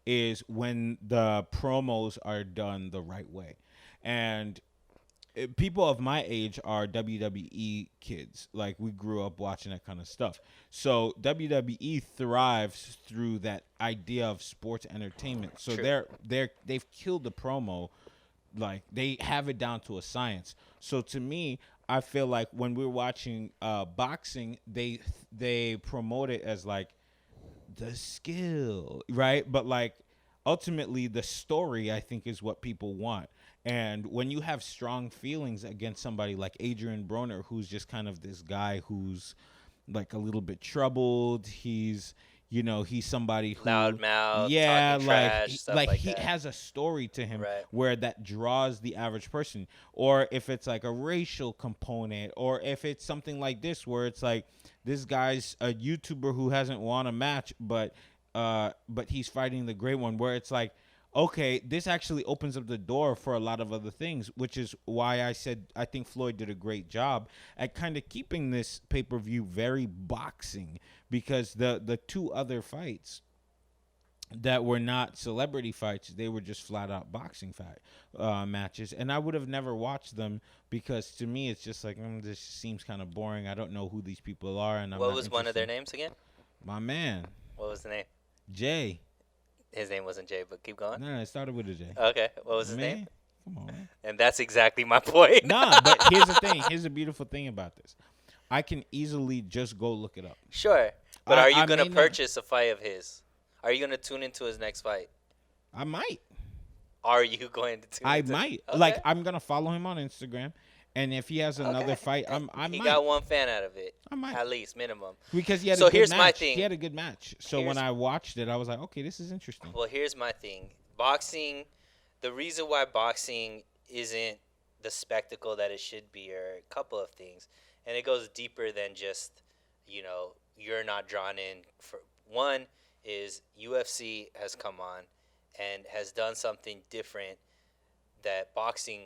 is when the promos are done the right way. And people of my age are WWE kids. Like we grew up watching that kind of stuff. So WWE thrives through that idea of sports entertainment. So True. they've killed the promo, like they have it down to a science. So to me, I feel like when we're watching boxing, they promote it as like the skill, right? But like ultimately the story I think is what people want. And when you have strong feelings against somebody like Adrian Broner, who's just kind of this guy who's like a little bit troubled, he's somebody who Loudmouth, talking yeah, trash, stuff like like he that. has a story to him Right. where that draws the average person. Or if it's like a racial component, or if it's something like this where it's like this guy's a YouTuber who hasn't won a match, but he's fighting the great one, where it's like, okay, this actually opens up the door for a lot of other things, which is why I said I think Floyd did a great job at kind of keeping this pay-per-view very boxing, because the two other fights that were not celebrity fights, they were just flat out boxing fight matches, and I would have never watched them because to me it's just like this seems kind of boring. I don't know who these people are, and I'm What not was one of their interested. names again? My man, What was the name? Jay. His name wasn't Jay, but keep going. No, it started with a J. Okay. What was My his name? man, come on, man. And that's exactly my point. Nah, but here's the thing. Here's the beautiful thing about this. I can easily just go look it up. Sure. But are you I going to may not. purchase a fight of his? Are you going to tune into his next fight? I might. Are you going to tune I into? might. Okay. Like I'm gonna follow him on Instagram, and if he has another Okay. fight, Hey, I he might. got one fan out of it, I might. at least minimum. Because he had a So good here's my match. He thing. had a good match. So when Here's I watched it, I was like, okay, this is interesting. Well, here's my thing. Boxing, the reason why boxing isn't the spectacle that it should be are a couple of things. And it goes deeper than just, you're not drawn in for one is UFC has come on and has done something different that boxing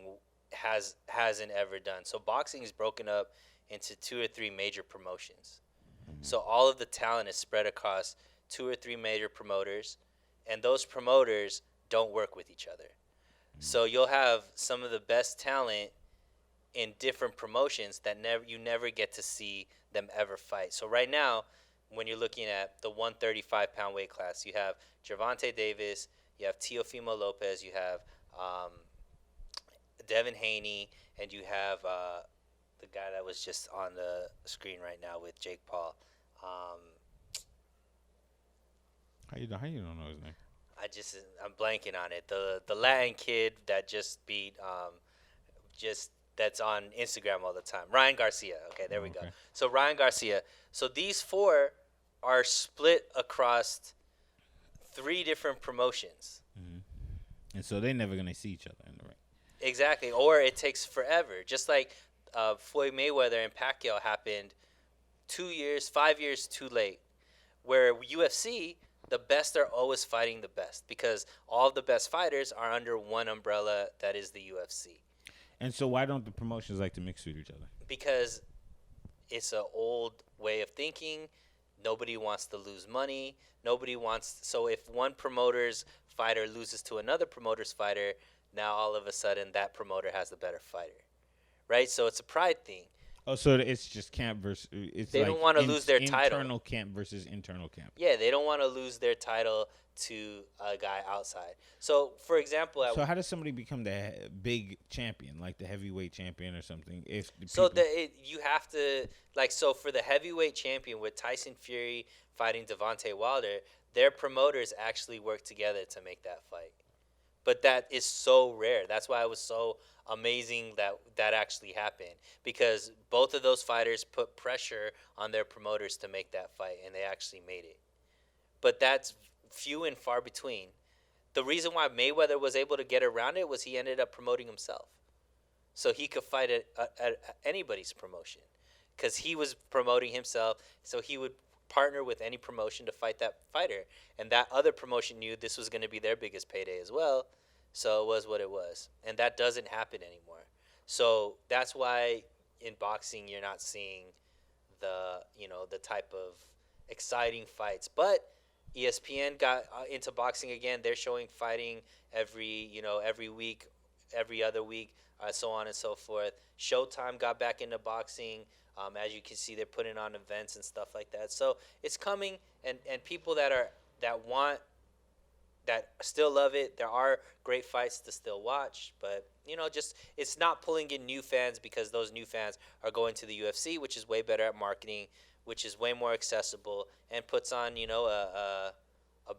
hasn't ever done. So boxing is broken up into two or three major promotions. Mhm. So all of the talent is spread across two or three major promoters, and those promoters don't work with each other. So you'll have some of the best talent in different promotions that you never get to see them ever fight. So right now, when you're looking at the 135-pound weight class, you have Gervonta Davis, you have Teofimo Lopez, you have Devin Haney, and you have the guy that was just on the screen right now with Jake Paul. Um, How you don't know his name? I'm blanking on it. The Latin kid that just beat just that's on Instagram all the time. Ryan Garcia. Okay, there we Oh, go. okay. So Ryan Garcia. So these four are split across three different promotions. Hmm. And so they're never gonna see each other in the ring. Exactly. Or it takes forever. Just like Floyd Mayweather and Pacquiao happened 2 years, 5 years too late. Where UFC, the best are always fighting the best because all of the best fighters are under one umbrella that is the UFC. And so why don't the promotions like to mix with each other? Because it's an old way of thinking. Nobody wants to lose money. Nobody wants. So if one promoter's fighter loses to another promoter's fighter, now all of a sudden that promoter has the better fighter, right? So it's a pride thing. Oh, so it's just camp versus it's They like don't want to lose their title. internal camp versus internal camp. Yeah, they don't want to lose their title to a guy outside. So, for example, So how does somebody become the big champion, like the heavyweight champion or something? If the so people, you have to like so for the heavyweight champion with Tyson Fury fighting Devontae Wilder, their promoters actually work together to make that fight. But that is so rare. That's why it was so amazing that that actually happened because both of those fighters put pressure on their promoters to make that fight and they actually made it. But that's few and far between. The reason why Mayweather was able to get around it was he ended up promoting himself. So he could fight at anybody's promotion because he was promoting himself. So he would partner with any promotion to fight that fighter. And that other promotion knew this was going to be their biggest payday as well. So it was what it was. And that doesn't happen anymore. So that's why in boxing you're not seeing the type of exciting fights. But ESPN got into boxing again. They're showing fighting every week, every other week, so on and so forth. Showtime got back into boxing. As you can see, they're putting on events and stuff like that. So it's coming, and people that want that still love it. There are great fights to still watch, but just it's not pulling in new fans because those new fans are going to the UFC, which is way better at marketing, which is way more accessible, and puts on a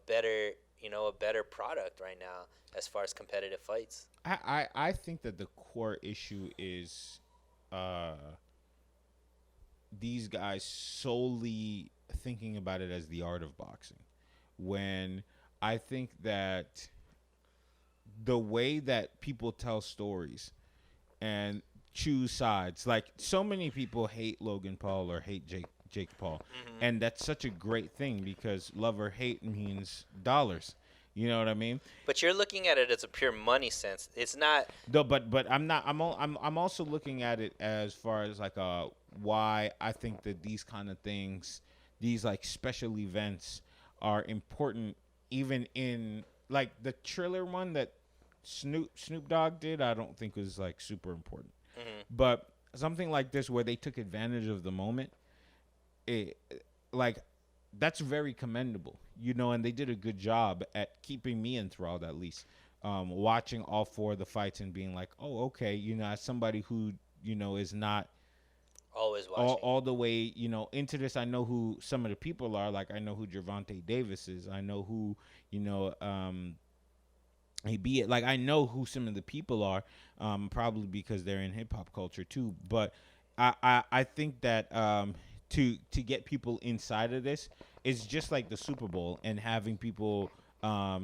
better a better product right now as far as competitive fights. I think that the core issue is uh, these guys solely thinking about it as the art of boxing, when I think that the way that people tell stories and choose sides, like so many people hate Logan Paul or hate Jake Paul, Mm-hmm. and that's such a great thing because love or hate means dollars. You know what I mean? But you're looking at it as a pure money sense. It's not. No, but I'm not. I'm also looking at it as far as like why I think that these kind of things, these like special events, are important. Even in like the Triller one that Snoop Dogg did, I don't think was like super important. Mm-hmm. But something like this where they took advantage of the moment, it like that's very commendable, and they did a good job at keeping me enthralled at least. Watching all four of the fights and being like, oh, okay, as somebody who, is not Always watching. all the way, into this. I know who some of the people are. Like, I know who Gervonta Davis is. I know who, he be it. Like, I know who some of the people are, probably because they're in hip hop culture too. But I think that to get people inside of this is just like the Super Bowl and having people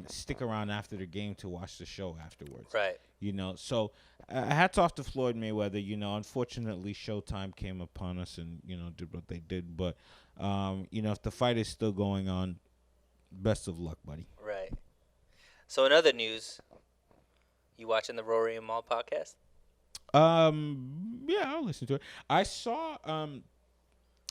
stick around after the game to watch the show afterwards. Right. So hats off to Floyd Mayweather. Unfortunately, Showtime came upon us and did what they did. But if the fight is still going on, best of luck, buddy. Right. So in other news, you watching the Rory and Maul podcast? Yeah, I'll listen to it. I saw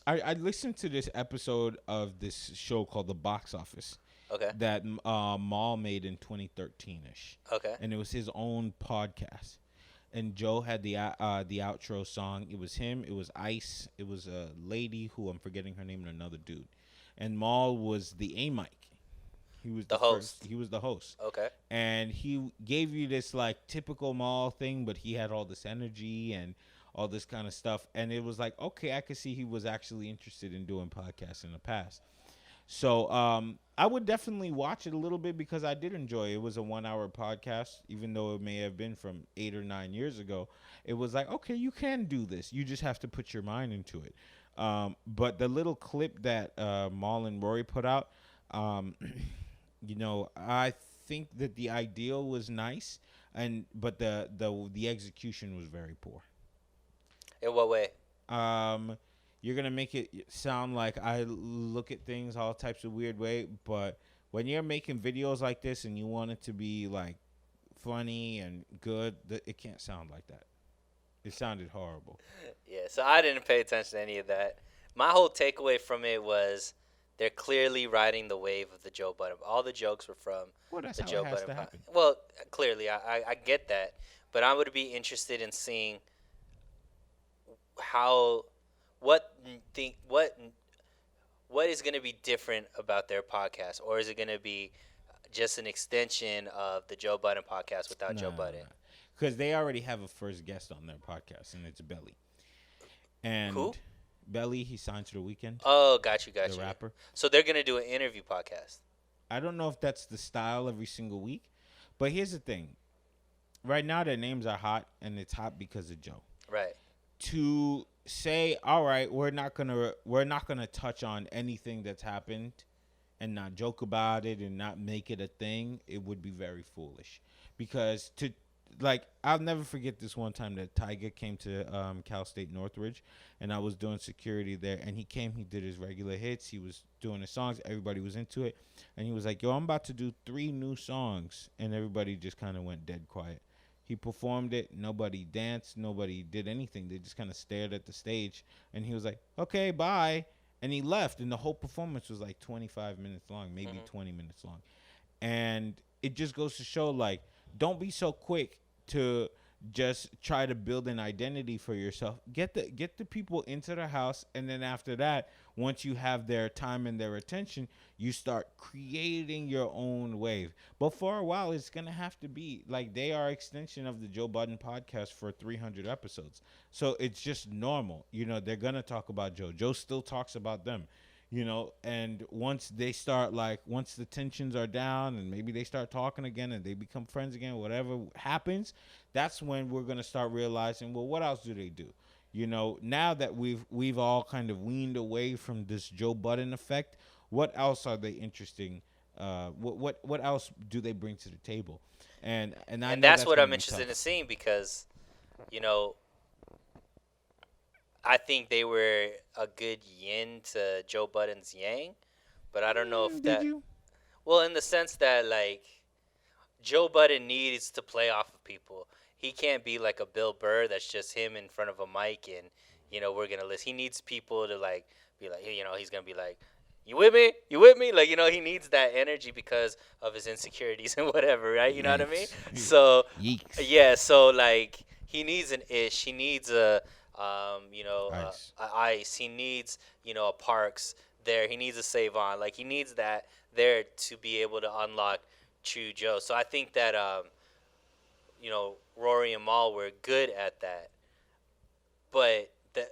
I listened to this episode of this show called The Box Office. Okay. That Maul made in 2013ish. Okay. And it was his own podcast. And Joe had the outro song. It was him. It was Ice. It was a lady who I'm forgetting her name and another dude. And Maul was the A mic. He was the host. He was the host. Okay. And he gave you this like typical Maul thing, but he had all this energy and all this kind of stuff. And it was like, okay, I could see he was actually interested in doing podcasts in the past. So I would definitely watch it a little bit because I did enjoy it. It was a 1 hour podcast, even though it may have been from 8 or 9 years ago. It was like, okay, you can do this. You just have to put your mind into it. But the little clip that Maul and Rory put out, um, I think that the ideal was nice, but the execution was very poor. In what way? Um, you're gonna make it sound like I look at things all types of weird way, but when you're making videos like this and you want it to be like funny and good, it can't sound like that. It sounded horrible. Yeah, so I didn't pay attention to any of that. My whole takeaway from it was they're clearly riding the wave of the Joe Budden. All the jokes were from Well, that's the how it Joe has Budden. to happen. Well, clearly, I get that, but I would be interested in seeing how what think what is going to be different about their podcast, or is it going to be just an extension of the Joe Budden podcast without No, Joe Budden? because they already have a first guest on their podcast, and it's Belly. Who? And Belly, he signed to the Weekend, Oh, got you, the got you. rapper. So they're going to do an interview podcast. I don't know if that's the style every single week, but here's the thing. Right now, their names are hot, and it's hot because of Joe. Right. To say, all right, we're not gonna touch on anything that's happened, and not joke about it and not make it a thing, it would be very foolish. Because I'll never forget this one time that Tyga came to Cal State Northridge, and I was doing security there, and he did his regular hits, he was doing his songs, everybody was into it, and he was like, yo, I'm about to do 3 new songs, and everybody just kind of went dead quiet. He performed it, nobody danced, nobody did anything, they just kind of stared at the stage, and he was like, okay, bye, and he left, and the whole performance was like 25 minutes long, maybe 20 minutes long. And it just goes to show, like, don't be so quick to just try to build an identity for yourself. Get the people into the house, and then after that, once you have their time and their attention, you start creating your own wave. But for a while, it's gonna have to be like they are extension of the Joe Budden podcast for 300 episodes. So it's just normal. They're gonna talk about Joe. Joe still talks about them. And once once the tensions are down and maybe they start talking again and they become friends again, whatever happens, that's when we're going to start realizing, well, what else do they do? Now that we've all kind of weaned away from this Joe Budden effect, what else are they interesting? What else do they bring to the table? And I And know that's that's what going I'm to be interested in tough. seeing because, you know, I think they were a good yin to Joe Budden's yang, but I don't know if Did that. you? Well, in the sense that like Joe Budden needs to play off of people. He can't be like a Bill Burr that's just him in front of a mic and we're gonna listen. He needs people to like be like he's gonna be like, you with me? You with me? Like he needs that energy because of his insecurities and whatever, right? You know what I mean? Yikes. So Yeeks. yeah, so like he needs an ish. He needs Ice. a ice. He needs a Parks there. He needs a save on. Like he needs that there to be able to unlock true Joe. So I think that Rory and Maul were good at that. But that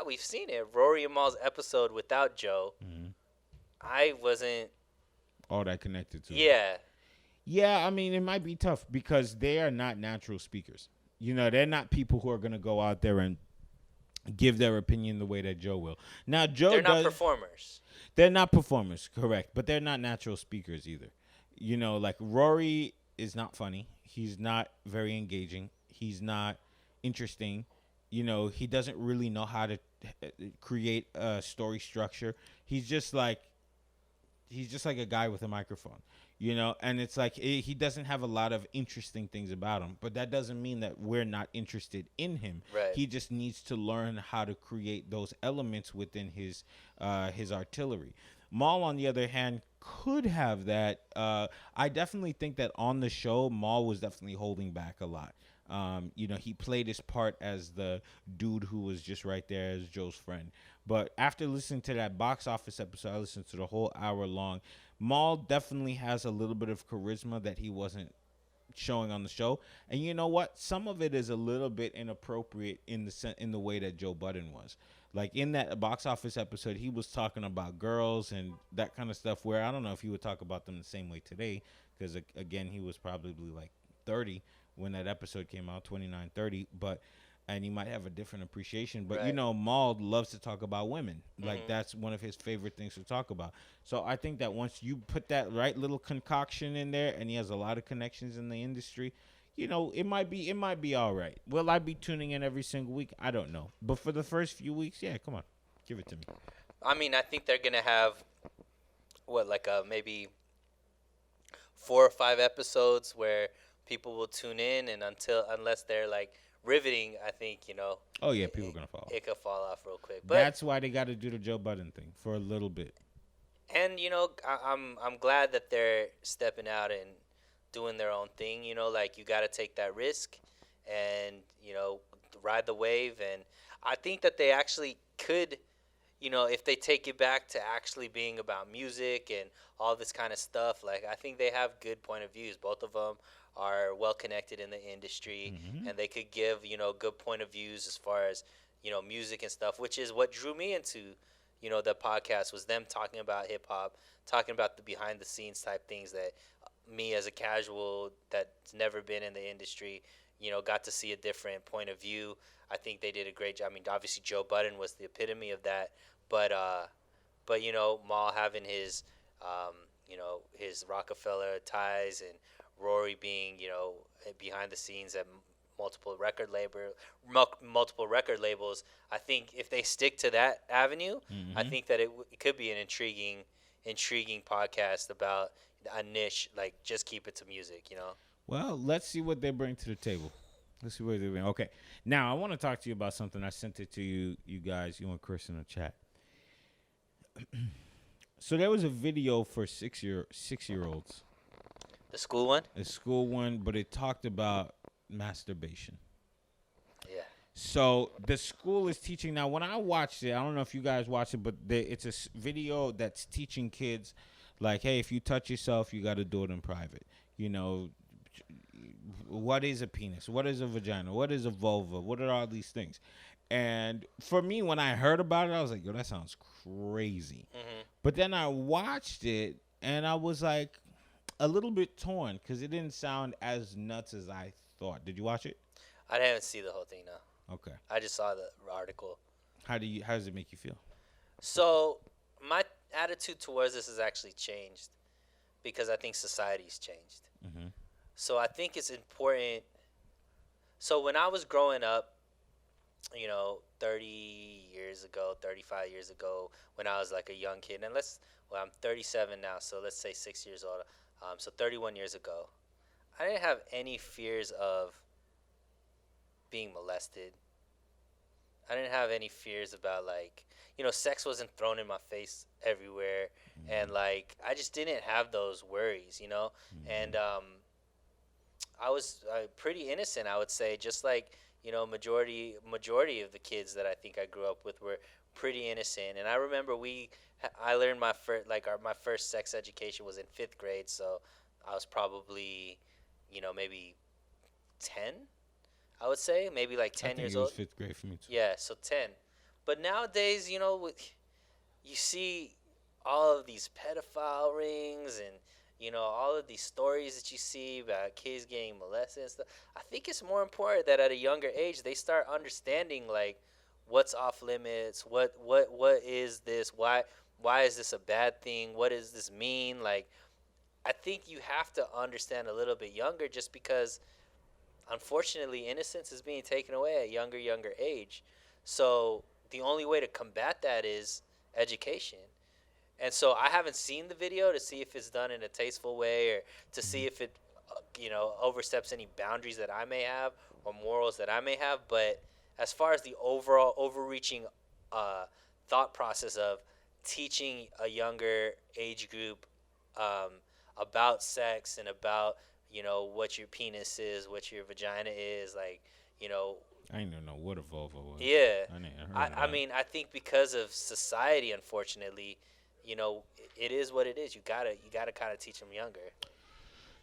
we've seen it. Rory and Maul's episode without Joe, Mhm. I wasn't. All that connected to it. Yeah, Yeah, I mean, it might be tough because they are not natural speakers. They're not people who are going to go out there and give their opinion the way that Joe will. Now, Joe they're not does. performers. They're not performers, correct, but they're not natural speakers either. Like Rory is not funny. He's not very engaging. He's not interesting. He doesn't really know how to create a story structure. He's just like a guy with a microphone, and it's like he doesn't have a lot of interesting things about him, but that doesn't mean that we're not interested in him. Right. He just needs to learn how to create those elements within his artillery. Maul, on the other hand, could have that. I definitely think that on the show, Maul was definitely holding back a lot. He played his part as the dude who was just right there as Joe's friend. But after listening to that box office episode, I listened to the whole hour long. Maul definitely has a little bit of charisma that he wasn't showing on the show. And you know what? Some of it is a little bit inappropriate in the way that Joe Budden was. Like in that box office episode, he was talking about girls and that kind of stuff. Where I don't know if he would talk about them the same way today, because again, he was probably like 30 when that episode came out, 29, 30. But and he might have a different appreciation. But Right. Maul loves to talk about women. Like Mhm. that's one of his favorite things to talk about. So I think that once you put that right little concoction in there, and he has a lot of connections in the industry, it might be all right. Will I be tuning in every single week? I don't know. But for the first few weeks, yeah, come on, give it to me. I mean, I think they're gonna have what, like maybe 4 or 5 episodes where people will tune in, and unless they're like riveting, I think Oh yeah, it, people are it, gonna fall off. it could fall off real quick. But That's why they got to do the Joe Budden thing for a little bit. and I'm glad that they're stepping out and doing their own thing. Like you got to take that risk, and ride the wave. And I think that they actually could, if they take it back to actually being about music and all this kind of stuff. Like I think they have good point of views. Both of them are well connected in the industry, Hmm. and they could give good point of views as far as music and stuff, which is what drew me into the podcast, was them talking about hip hop, talking about the behind the scenes type things that me as a casual that's never been in the industry, got to see a different point of view. I think they did a great job. I mean, obviously Joe Budden was the epitome of that, but Maul having um, his Rockefeller ties, and Rory being behind the scenes at multiple record labels. I think if they stick to that avenue, I Hmm. think that it could be an intriguing podcast about a niche. Like just keep it to music. Well, let's see what they bring to the table. Let's see what they bring. Okay, now I want to talk to you about something. I sent it to you guys, you and Chris in the chat. So there was a video for 6-year olds, The school one. a school one, but it talked about masturbation. Yeah. So the school is teaching now. When I watched it, I don't know if you guys watched it, but it's a video that's teaching kids, like, hey, if you touch yourself, you got to do it in private. You know, what is a penis? What is a vagina? What is a vulva? What are all these things? And for me, when I heard about it, I was like, yo, that sounds crazy. Mhm. But then I watched it, and I was like a little bit torn because it didn't sound as nuts as I thought. Did you watch it? I didn't see the whole thing. No, Okay. I just saw the article. How does it make you feel? So my attitude towards this has actually changed because I think society's changed. Mm-hmm. So I think it's important. So when I was growing up, 30 years ago, 35 years ago, when I was like a young kid, and I'm 37 now, so let's say 6 years old. So 31 years ago, I didn't have any fears of being molested. I didn't have any fears about like, sex wasn't thrown in my face everywhere, and like I just didn't have those worries. And Mm-hmm. I was pretty innocent, I would say, just like majority of the kids that I think I grew up with were pretty innocent. And I remember I learned my first sex education was in 5th grade, so I was probably maybe 10. I would say maybe like I 10 think years it was old. fifth grade for me too. Yeah, so 10. But nowadays, you see all of these pedophile rings, and all of these stories that you see about kids getting molested and stuff. I think it's more important that at a younger age they start understanding like what's off limits, what is this, why is this a bad thing, what does this mean. Like I think you have to understand a little bit younger, just because unfortunately innocence is being taken away at younger age. So the only way to combat that is education. And so I haven't seen the video to see if it's done in a tasteful way, or to see if it oversteps any boundaries that I may have or morals that I may have. But as far as the overall overreaching uh, thought process of teaching a younger age group um, about sex, and about what your penis is, what your vagina is, like you know I didn't even know what a vulva was. yeah. I didn't heard I, of I that. mean, I think because of society, unfortunately, it is what it is. You gotta kind of teach them younger.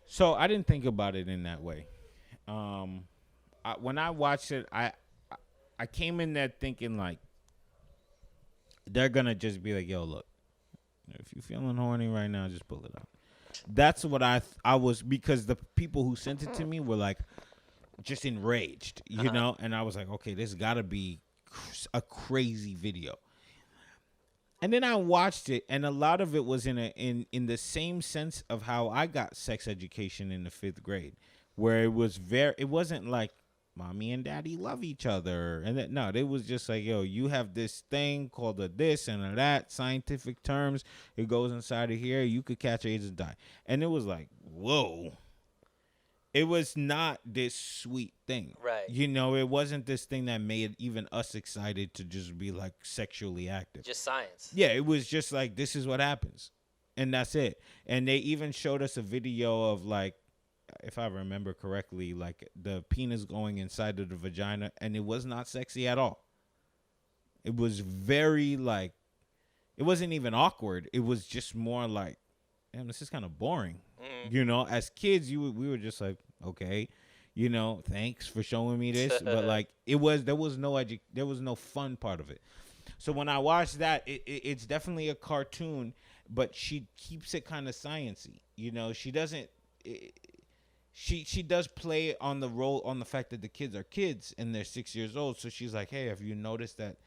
So I didn't think about it in that way. When I watched it, I came in there thinking like, they're gonna just be like, yo, look, if you're feeling horny right now, just pull it out. That's what I was, because the people who sent it to me were like just enraged, Uh-huh. and I was like, okay, this gotta be a crazy video. And then I watched it, and a lot of it was in the same sense of how I got sex education in the 5th grade, where it wasn't like mommy and daddy love each other, and no, it was just like, yo, you have this thing called a this and a that, scientific terms. It goes inside of here. You could catch AIDS and die, and it was like, whoa. It was not this sweet thing. Right. It wasn't this thing that made even us excited to just be like sexually active. Just science. Yeah, it was just like, this is what happens. And that's it. And they even showed us a video of, like, if I remember correctly, like the penis going inside of the vagina, and it was not sexy at all. It was very, like, it wasn't even awkward. It was just more like, damn, this is kind of boring. As kids, we were just like, okay, thanks for showing me this, but like there was no fun part of it. So when I watched that, it's definitely a cartoon, but she keeps it kind of sciencey. She doesn't. She does play on the fact that the kids are kids and they're 6 years old. So she's like, hey, have you noticed that,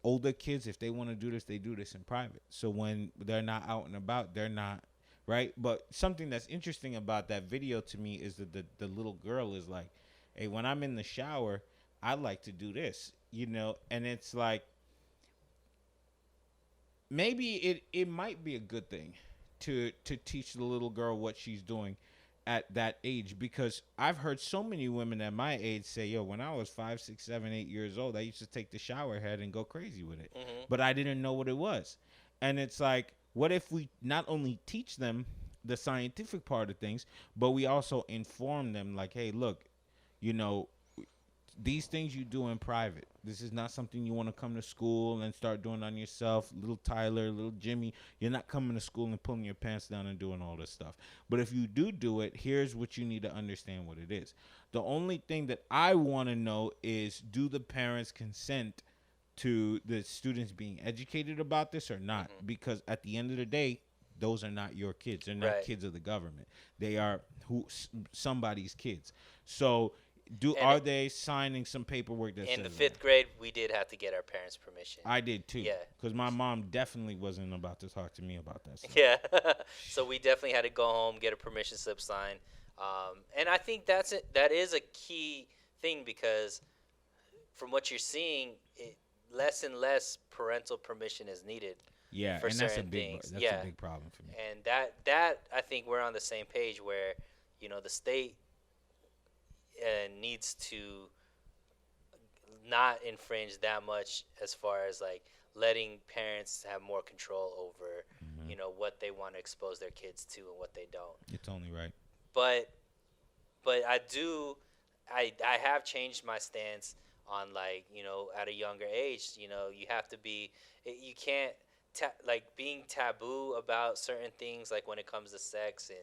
older kids, if they want to do this, they do this in private. So when they're not out and about, they're not. Right. But something that's interesting about that video to me is that the little girl is like, hey, when I'm in the shower, I like to do this, and it's like, maybe it might be a good thing to teach the little girl what she's doing at that age, because I've heard so many women at my age say, yo, when I was 5, 6, 7, 8 years old, I used to take the shower head and go crazy with it. But I didn't know what it was. And it's like, what if we not only teach them the scientific part of things, but we also inform them, like, hey, look, these things you do in private. This is not something you want to come to school and start doing on yourself. Little Tyler, little Jimmy, you're not coming to school and pulling your pants down and doing all this stuff. But if you do it, here's what you need to understand what it is. The only thing that I want to know is, do the parents consent to the students being educated about this or not? Because at the end of the day, those are not your kids. They're not kids of the government. They are somebody's kids. So are they signing some paperwork that in the says 5th grade, we did have to get our parents' permission. I did too. Yeah. Because my mom definitely wasn't about to talk to me about that stuff. Yeah. So we definitely had to go home, get a permission slip signed. And I think that is a key thing, because from what you're seeing, less and less parental permission is needed. Yeah, for and certain that's a big things. a big problem for me. And that I think we're on the same page, where the state needs to not infringe that much, as far as like letting parents have more control over what they want to expose their kids to and what they don't. It's only right. But I have changed my stance on, like, at a younger age, you have to be, you can't like being taboo about certain things, like when it comes to sex and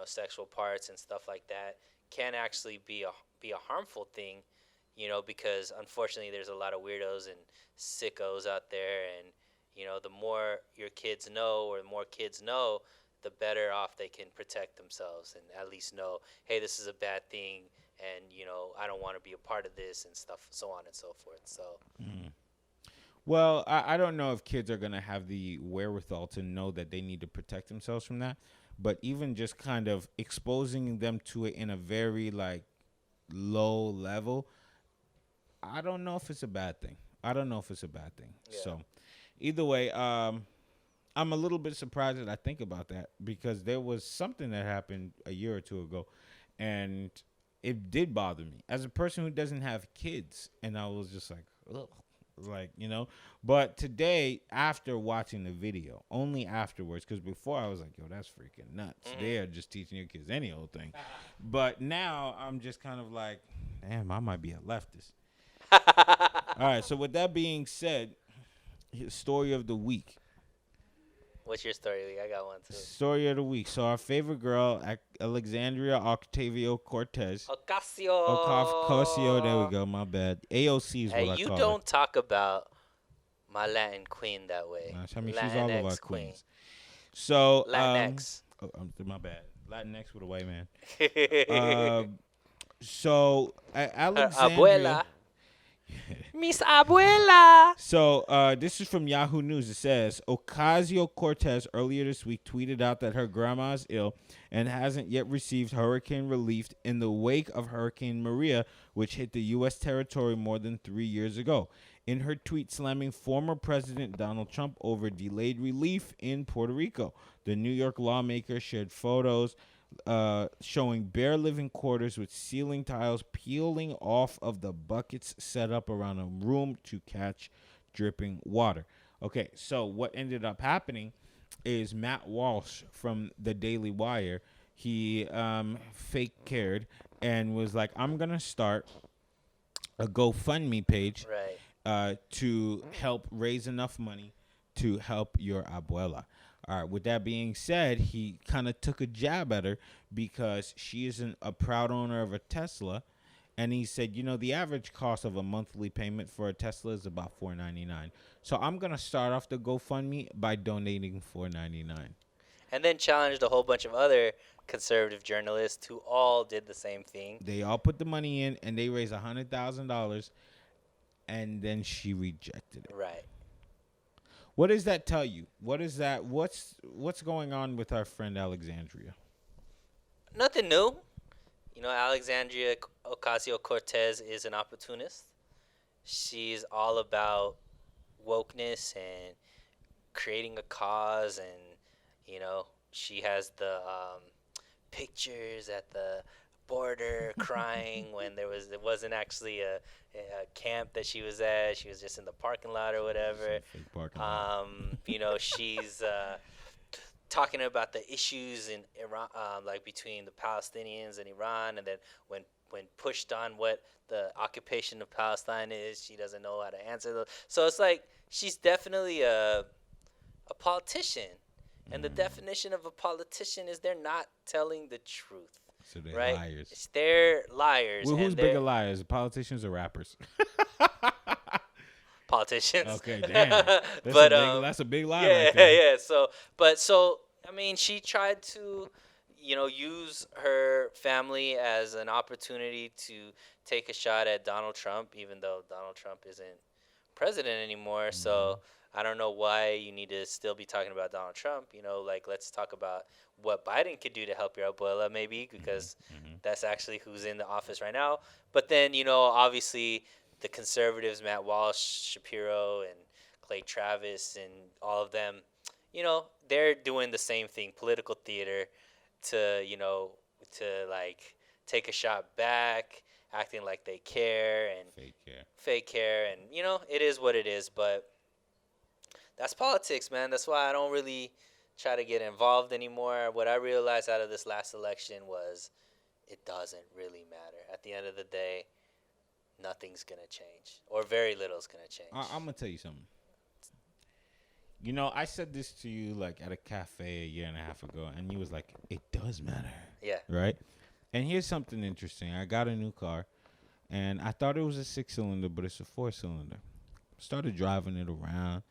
sexual parts and stuff like that, can actually be a harmful thing, because unfortunately there's a lot of weirdos and sickos out there, and the more your kids know, or the more kids know, the better off they can protect themselves, and at least know, hey, this is a bad thing, and I don't want to be a part of this and stuff, so on and so forth. So well, I don't know if kids are going to have the wherewithal to know that they need to protect themselves from that. But even just kind of exposing them to it in a very, like, low level, I don't know if it's a bad thing. Yeah. So either way, I'm a little bit surprised that I think about that, because there was something that happened a year or two ago, and it did bother me as a person who doesn't have kids. And I was just like, ugh. Like, but today, after watching the video, only afterwards, because before I was like, yo, that's freaking nuts. They're just teaching your kids any old thing. But now I'm just kind of like, damn, I might be a leftist. All right, so with that being said, story of the week. What's your story? I got one too. Story of the week. So our favorite girl, Alexandria Octavio-Cortez. Ocasio. Ocasio, there we go, my bad. AOC is what I call Hey, you her. don't talk about My Latin queen that way. I mean, she's all of our Latinx queen. queens. So, Latinx. my bad. Latinx with a white man. Uh, so Her Alexandria. abuela. Miss Abuela. So this is from Yahoo News. It says Ocasio-Cortez earlier this week tweeted out that her grandma is ill and hasn't yet received hurricane relief in the wake of Hurricane Maria, which hit the U.S. territory more than 3 years ago. In her tweet slamming former President Donald Trump over delayed relief in Puerto Rico, the New York lawmaker shared photos showing bare living quarters with ceiling tiles peeling off of the buckets set up around a room to catch dripping water. Okay, so what ended up happening is Matt Walsh from the Daily Wire, he fake cared and was like, I'm going to start a GoFundMe page Right. to help raise enough money to help your abuela. All right. With that being said, he kind of took a jab at her because she isn't a proud owner of a Tesla, and he said, the average cost of a monthly payment for a Tesla is about $4.99. So I'm gonna start off the GoFundMe by donating $4.99. And then challenged a whole bunch of other conservative journalists who all did the same thing. They all put the money in, and they raised $100,000, and then she rejected it. Right. What does that tell you? What is that? What's going on with our friend Alexandria? Nothing new. Alexandria Ocasio-Cortez is an opportunist. She's all about wokeness and creating a cause, and she has the pictures at the border crying when it wasn't actually a camp that she was at. She was just in the parking lot or whatever. Fake parking lot. She's talking about the issues in Iran, like between the Palestinians and Iran, and then when pushed on what the occupation of Palestine is, she doesn't know how to answer those. So it's like she's definitely a politician, and the definition of a politician is they're not telling the truth. So they're right? liars. They're liars. Well, who's and bigger liars, the politicians or rappers? Politicians. Okay, damn. That's a big lie yeah, right there. yeah. I mean, she tried to, use her family as an opportunity to take a shot at Donald Trump, even though Donald Trump isn't president anymore. Mm-hmm. So I don't know why you need to still be talking about Donald Trump. Let's talk about what Biden could do to help your abuela, maybe, because that's actually who's in the office right now. But then, obviously the conservatives, Matt Walsh, Shapiro, and Clay Travis, and all of them, they're doing the same thing, political theater, to take a shot back, acting like they care, and fake care, and it is what it is. But that's politics, man. That's why I don't really try to get involved anymore. What I realized out of this last election was it doesn't really matter. At the end of the day, nothing's going to change, or very little's going to change. I'm going to tell you something. I said this to you at a cafe a year and a half ago, and you was like, it does matter. Yeah. Right? And here's something interesting. I got a new car, and I thought it was a 6-cylinder, but it's a 4-cylinder. Started driving it around,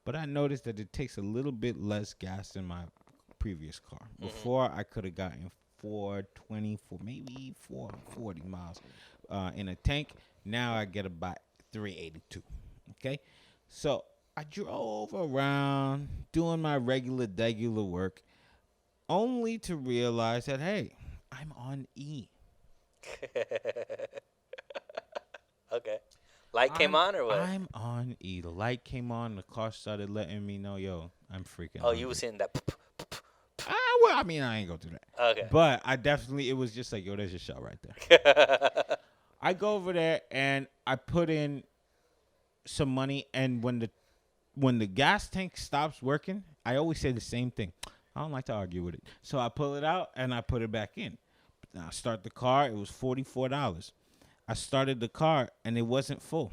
but I noticed that it takes a little bit less gas than my previous car. Before, I could have gotten 420 for maybe 440 miles in a tank. Now I get about 382. Okay? So I drove around doing my regular work, only to realize that, hey, I'm on E. Okay. Light came on or what? I'm on E. The light came on. The car started letting me know, yo, I'm freaking hungry. You was hitting that. Well, I mean, I ain't go through that. Okay. But it was just like, yo, there's your shot right there. I go over there and I put in some money, and when the gas tank stops working, I always say the same thing. I don't like to argue with it. So I pull it out and I put it back in. Now I start the car. It was $44. I started the car and it wasn't full.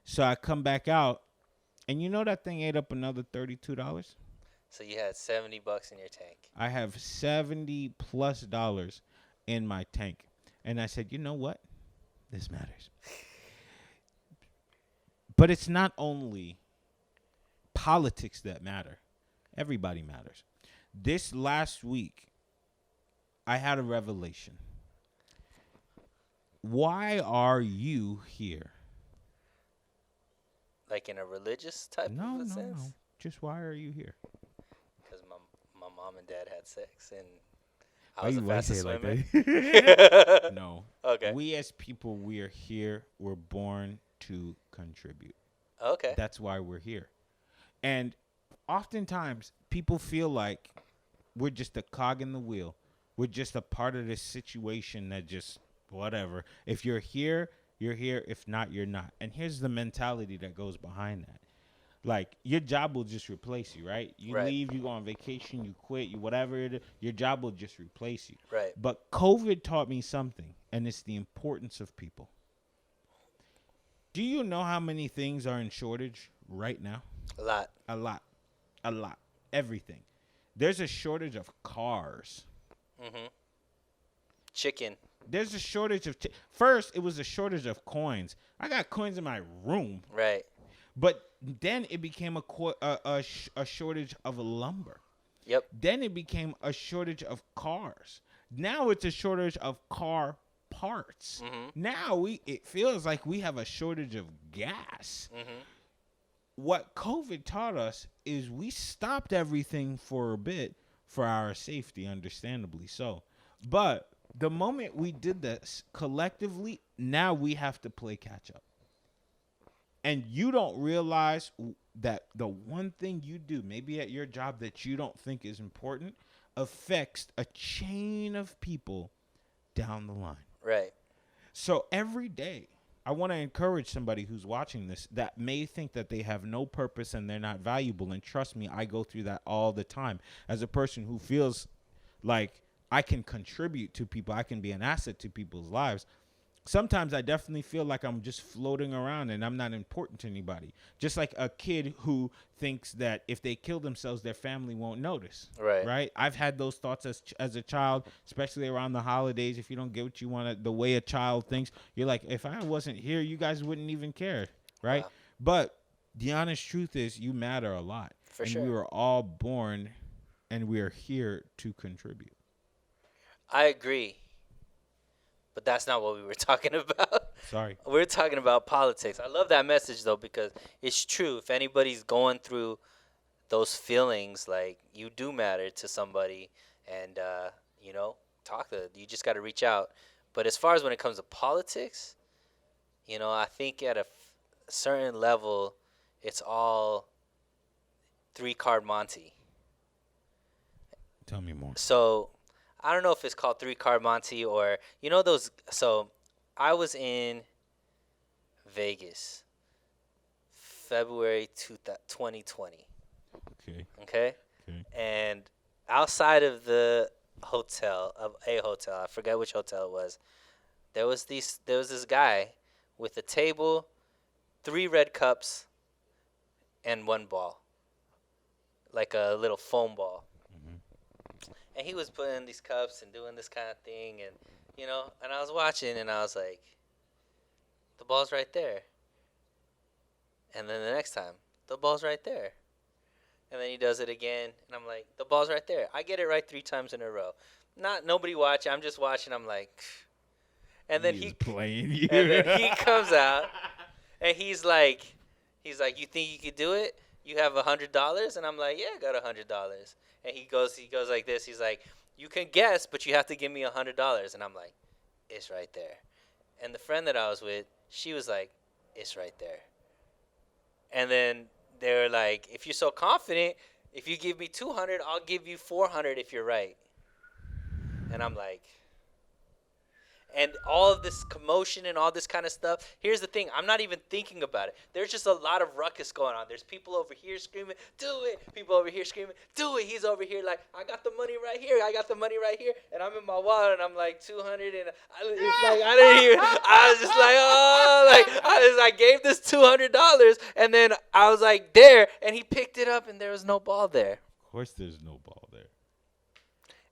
So I come back out, and that thing ate up another $32. So you had $70 in your tank. I have $70+ in my tank. And I said, you know what? This matters. But it's not only politics that matter. Everybody matters. This last week, I had a revelation. Why are you here? Like in a religious type No, of a no, sense? no. Just why are you here? Because my mom and dad had sex and I Why was the you say fastest it like swimmer. that? No. Okay. We as people, we are here. We're born to contribute. Okay. That's why we're here. And oftentimes, people feel like we're just a cog in the wheel. We're just a part of this situation that just whatever. If you're here, you're here. If not, you're not. And here's the mentality that goes behind that. Like your job will just replace you, right? You Right. leave, you go on vacation, you quit, you whatever it is, your job will just replace you. Right. But COVID taught me something, and it's the importance of people. Do you know how many things are in shortage right now? A lot. A lot. A lot. Everything. There's a shortage of cars. Mm-hmm. Chicken. There's a shortage of first it was a shortage of coins. I got coins in my room, Right. but then it became a shortage of lumber. Yep. Then it became a shortage of cars. Now it's a shortage of car parts. Mm-hmm. Now it feels like we have a shortage of gas. Mm-hmm. What COVID taught us is we stopped everything for a bit for our safety, understandably so. But the moment we did this collectively, now we have to play catch up. And you don't realize that the one thing you do, maybe at your job that you don't think is important, affects a chain of people down the line. Right. So every day, I want to encourage somebody who's watching this that may think that they have no purpose and they're not valuable. And trust me, I go through that all the time as a person who feels like I can contribute to people. I can be an asset to people's lives. Sometimes I definitely feel like I'm just floating around and I'm not important to anybody. Just like a kid who thinks that if they kill themselves, their family won't notice. Right. Right? I've had those thoughts as a child, especially around the holidays. If you don't get what you want, the way a child thinks, you're like, if I wasn't here, you guys wouldn't even care. Right? Wow. But the honest truth is you matter a lot. For and sure. we were all born and we are here to contribute. I agree. But that's not what we were talking about. Sorry. We're talking about politics. I love that message, though, because it's true. If anybody's going through those feelings, like, you do matter to somebody and, talk to them. You just got to reach out. But as far as when it comes to politics, I think at a certain level, it's all three-card Monty. Tell me more. So I don't know if it's called three-card Monty or those. So I was in Vegas, February 2020. Okay. Okay, Okay. and outside of the hotel, I forget which hotel it was. There was this guy with a table, 3 red cups, and 1 ball, like a little foam ball. And he was putting these cups and doing this kind of thing, and and I was watching, and I was like, the ball's right there. And then the next time, the ball's right there. And then he does it again, and I'm like, the ball's right there. I get it right 3 times in a row. Nobody watching. I'm just watching. I'm like, and then He's playing you. and then he comes out, and he's like, you think you could do it? You have $100? And I'm like, yeah, I got $100. And he goes like this. He's like, you can guess, but you have to give me $100. And I'm like, it's right there. And the friend that I was with, she was like, it's right there. And then they were like, if you're so confident, if you give me 200, I'll give you 400 if you're right. And I'm like, and all of this commotion and all this kind of stuff. Here's the thing. I'm not even thinking about it. There's just a lot of ruckus going on. There's people over here screaming, do it. People over here screaming, do it. He's over here like, I got the money right here. I got the money right here. And I'm in my wallet and I'm like 200. And I was just like, oh, like, I gave this $200. And then I was like, there. And he picked it up and there was no ball there. Of course there's no ball there.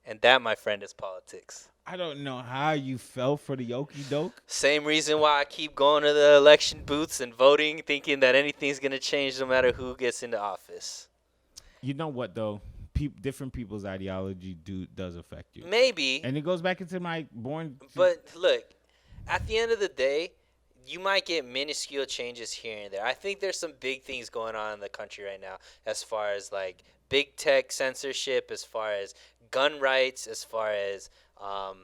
And that, my friend, is politics. I don't know how you fell for the okey doke. Same reason why I keep going to the election booths and voting, thinking that anything's gonna change no matter who gets into office. You know what though? Different people's ideology does affect you, Maybe, and it goes back into my born. but look, at the end of the day, you might get minuscule changes here and there. I think there's some big things going on in the country right now, as far as like big tech censorship, as far as gun rights, as far as um,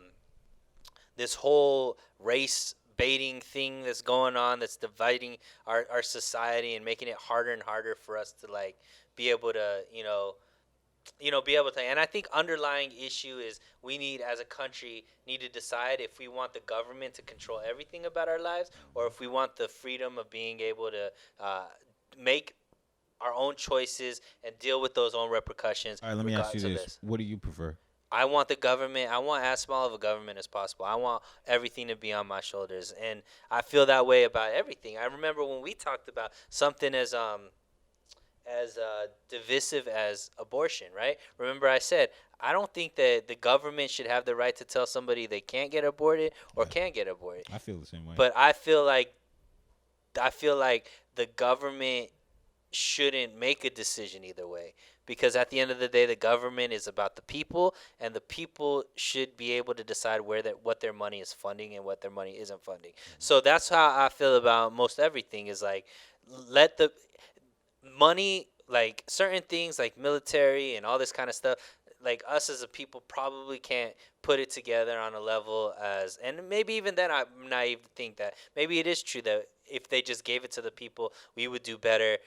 this whole race baiting thing that's going on, that's dividing our society and making it harder and harder for us to like be able to be able to. And I think underlying issue is we need, as a country, need to decide if we want the government to control everything about our lives, or if we want the freedom of being able to make our own choices and deal with those own repercussions All right, let me ask you regardless of this: this. what do you prefer? I want the government, I want as small of a government as possible. I want everything to be on my shoulders. And I feel that way about everything. I remember when we talked about something as divisive as abortion, right? Remember, I said I don't think that the government should have the right to tell somebody they can't get aborted or Yeah, can get aborted. I feel the same way. But I feel like the government shouldn't make a decision either way, because at the end of the day the government is about the people, and the people should be able to decide what their money is funding and what their money isn't funding. So that's how I feel about most everything, is like, let the money, like certain things like military and all this kind of stuff, like us as a people probably can't put it together on a level as, and maybe even then I'm naive to think that maybe it is true that if they just gave it to the people, we would do better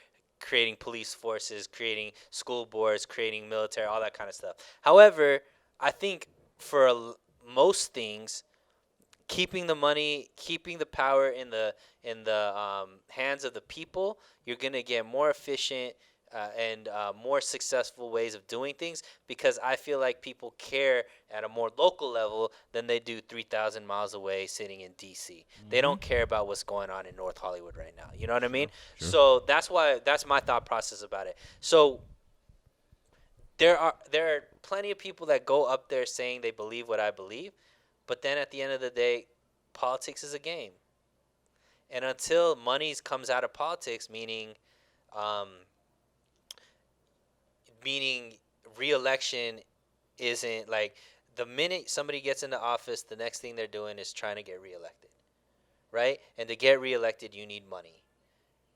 creating police forces, creating school boards, creating military, all that kind of stuff. However, I think for most things, keeping the money, keeping the power in the hands of the people, you're gonna get more efficient and more successful ways of doing things, because I feel like people care at a more local level than they do 3,000 miles away sitting in DC. They Mm-hmm. don't care about what's going on in North Hollywood right now. You know what I mean? Sure, sure. So that's my thought process about it. So there are plenty of people that go up there saying they believe what I believe, but then at the end of the day, politics is a game, and until money comes out of politics, um, meaning re-election isn't like, the minute somebody gets into office, the next thing they're doing is trying to get reelected, right? And to get reelected, you need money,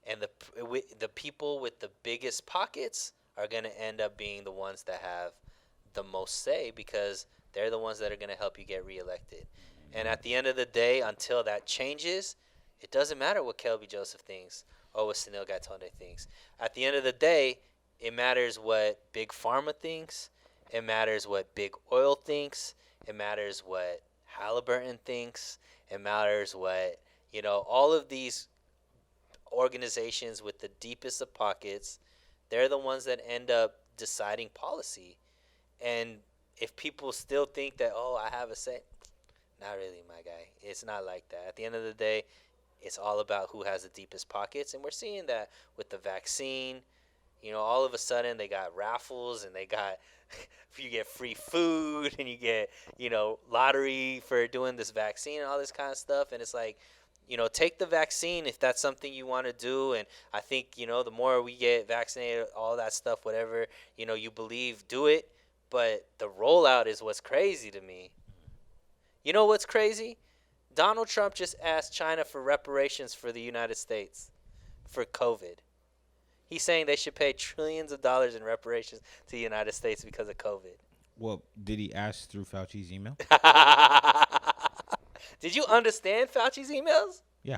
and the people with the biggest pockets are going to end up being the ones that have the most say, because they're the ones that are going to help you get reelected. And at the end of the day, until that changes, it doesn't matter what Kelby Joseph thinks or what Sunil Gatonde thinks. At the end of the day, it matters what Big Pharma thinks. It matters what Big Oil thinks. It matters what Halliburton thinks. It matters what, all of these organizations with the deepest of pockets, they're the ones that end up deciding policy. And if people still think that, oh, I have a say, not really, my guy. It's not like that. At the end of the day, it's all about who has the deepest pockets. And we're seeing that with the vaccine. All of a sudden they got raffles, and they got, you get free food, and you get, lottery for doing this vaccine and all this kind of stuff. And it's like, take the vaccine if that's something you want to do. And I think, the more we get vaccinated, all that stuff, whatever, you believe, do it. But the rollout is what's crazy to me. You know what's crazy? Donald Trump just asked China for reparations for the United States for COVID. He's saying they should pay trillions of dollars in reparations to the United States because of COVID. Well, did he ask through Fauci's email? Did you understand Fauci's emails? Yeah.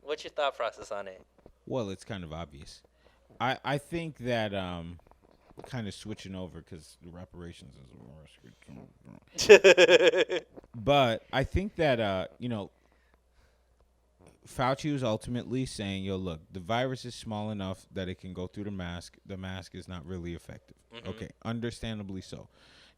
What's your thought process on it? Well, it's kind of obvious. I think that kind of switching over, because the reparations is the worst. But I think that Fauci was ultimately saying, "Yo, look, the virus is small enough that it can go through the mask. The mask is not really effective." Mm-hmm. Okay, understandably so.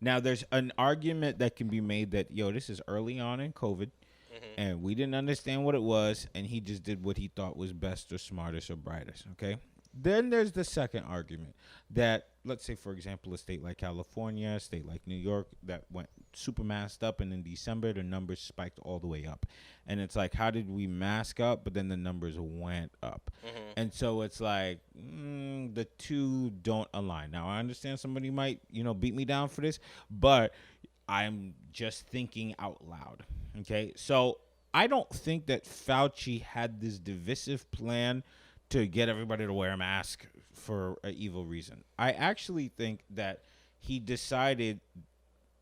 Now, there's an argument that can be made that, this is early on in COVID, Mm-hmm. and we didn't understand what it was, and he just did what he thought was best or smartest or brightest. Okay, Then there's the second argument that, let's say, for example, a state like California, a state like New York, that went super masked up, and in December, the numbers spiked all the way up. And it's like, how did we mask up, but then the numbers went up? Hmm. And so it's like, the two don't align. Now, I understand somebody might, beat me down for this, but I'm just thinking out loud. Okay. So I don't think that Fauci had this divisive plan to get everybody to wear a mask for an evil reason. I actually think that he decided,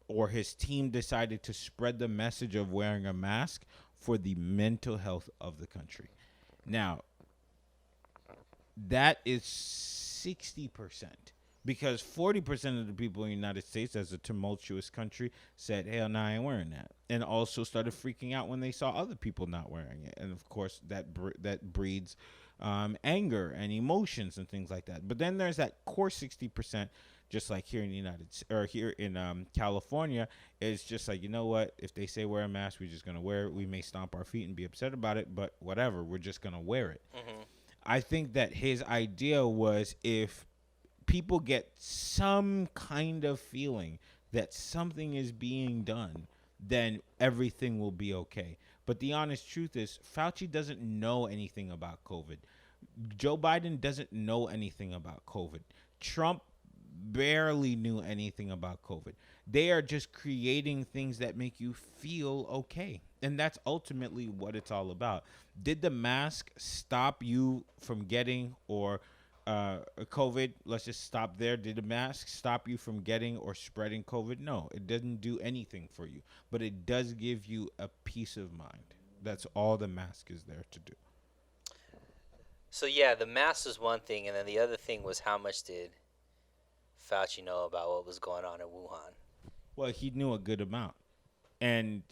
or his team decided, to spread the message of wearing a mask for the mental health of the country. Now, that is 60%. Because 40% of the people in the United States, as a tumultuous country, said, hell no, I ain't wearing that. And also started freaking out when they saw other people not wearing it. And, of course, that breeds anger and emotions and things like that. But then there's that core 60%, just like here in the here in California, is just like, you know what? If they say wear a mask, we're just going to wear it. We may stomp our feet and be upset about it, but whatever, we're just going to wear it. Hmm. I think that his idea was, if people get some kind of feeling that something is being done, then everything will be okay. But the honest truth is, Fauci doesn't know anything about COVID. Joe Biden doesn't know anything about COVID. Trump barely knew anything about COVID. They are just creating things that make you feel okay. And that's ultimately what it's all about. Did the mask stop you from getting or COVID? Let's just stop there. Did the mask stop you from getting or spreading COVID? No, it doesn't do anything for you, but it does give you a peace of mind. That's all the mask is there to do. So yeah, the mask was one thing, and then the other thing was how much did Fauci know about what was going on in Wuhan? Well, he knew a good amount. And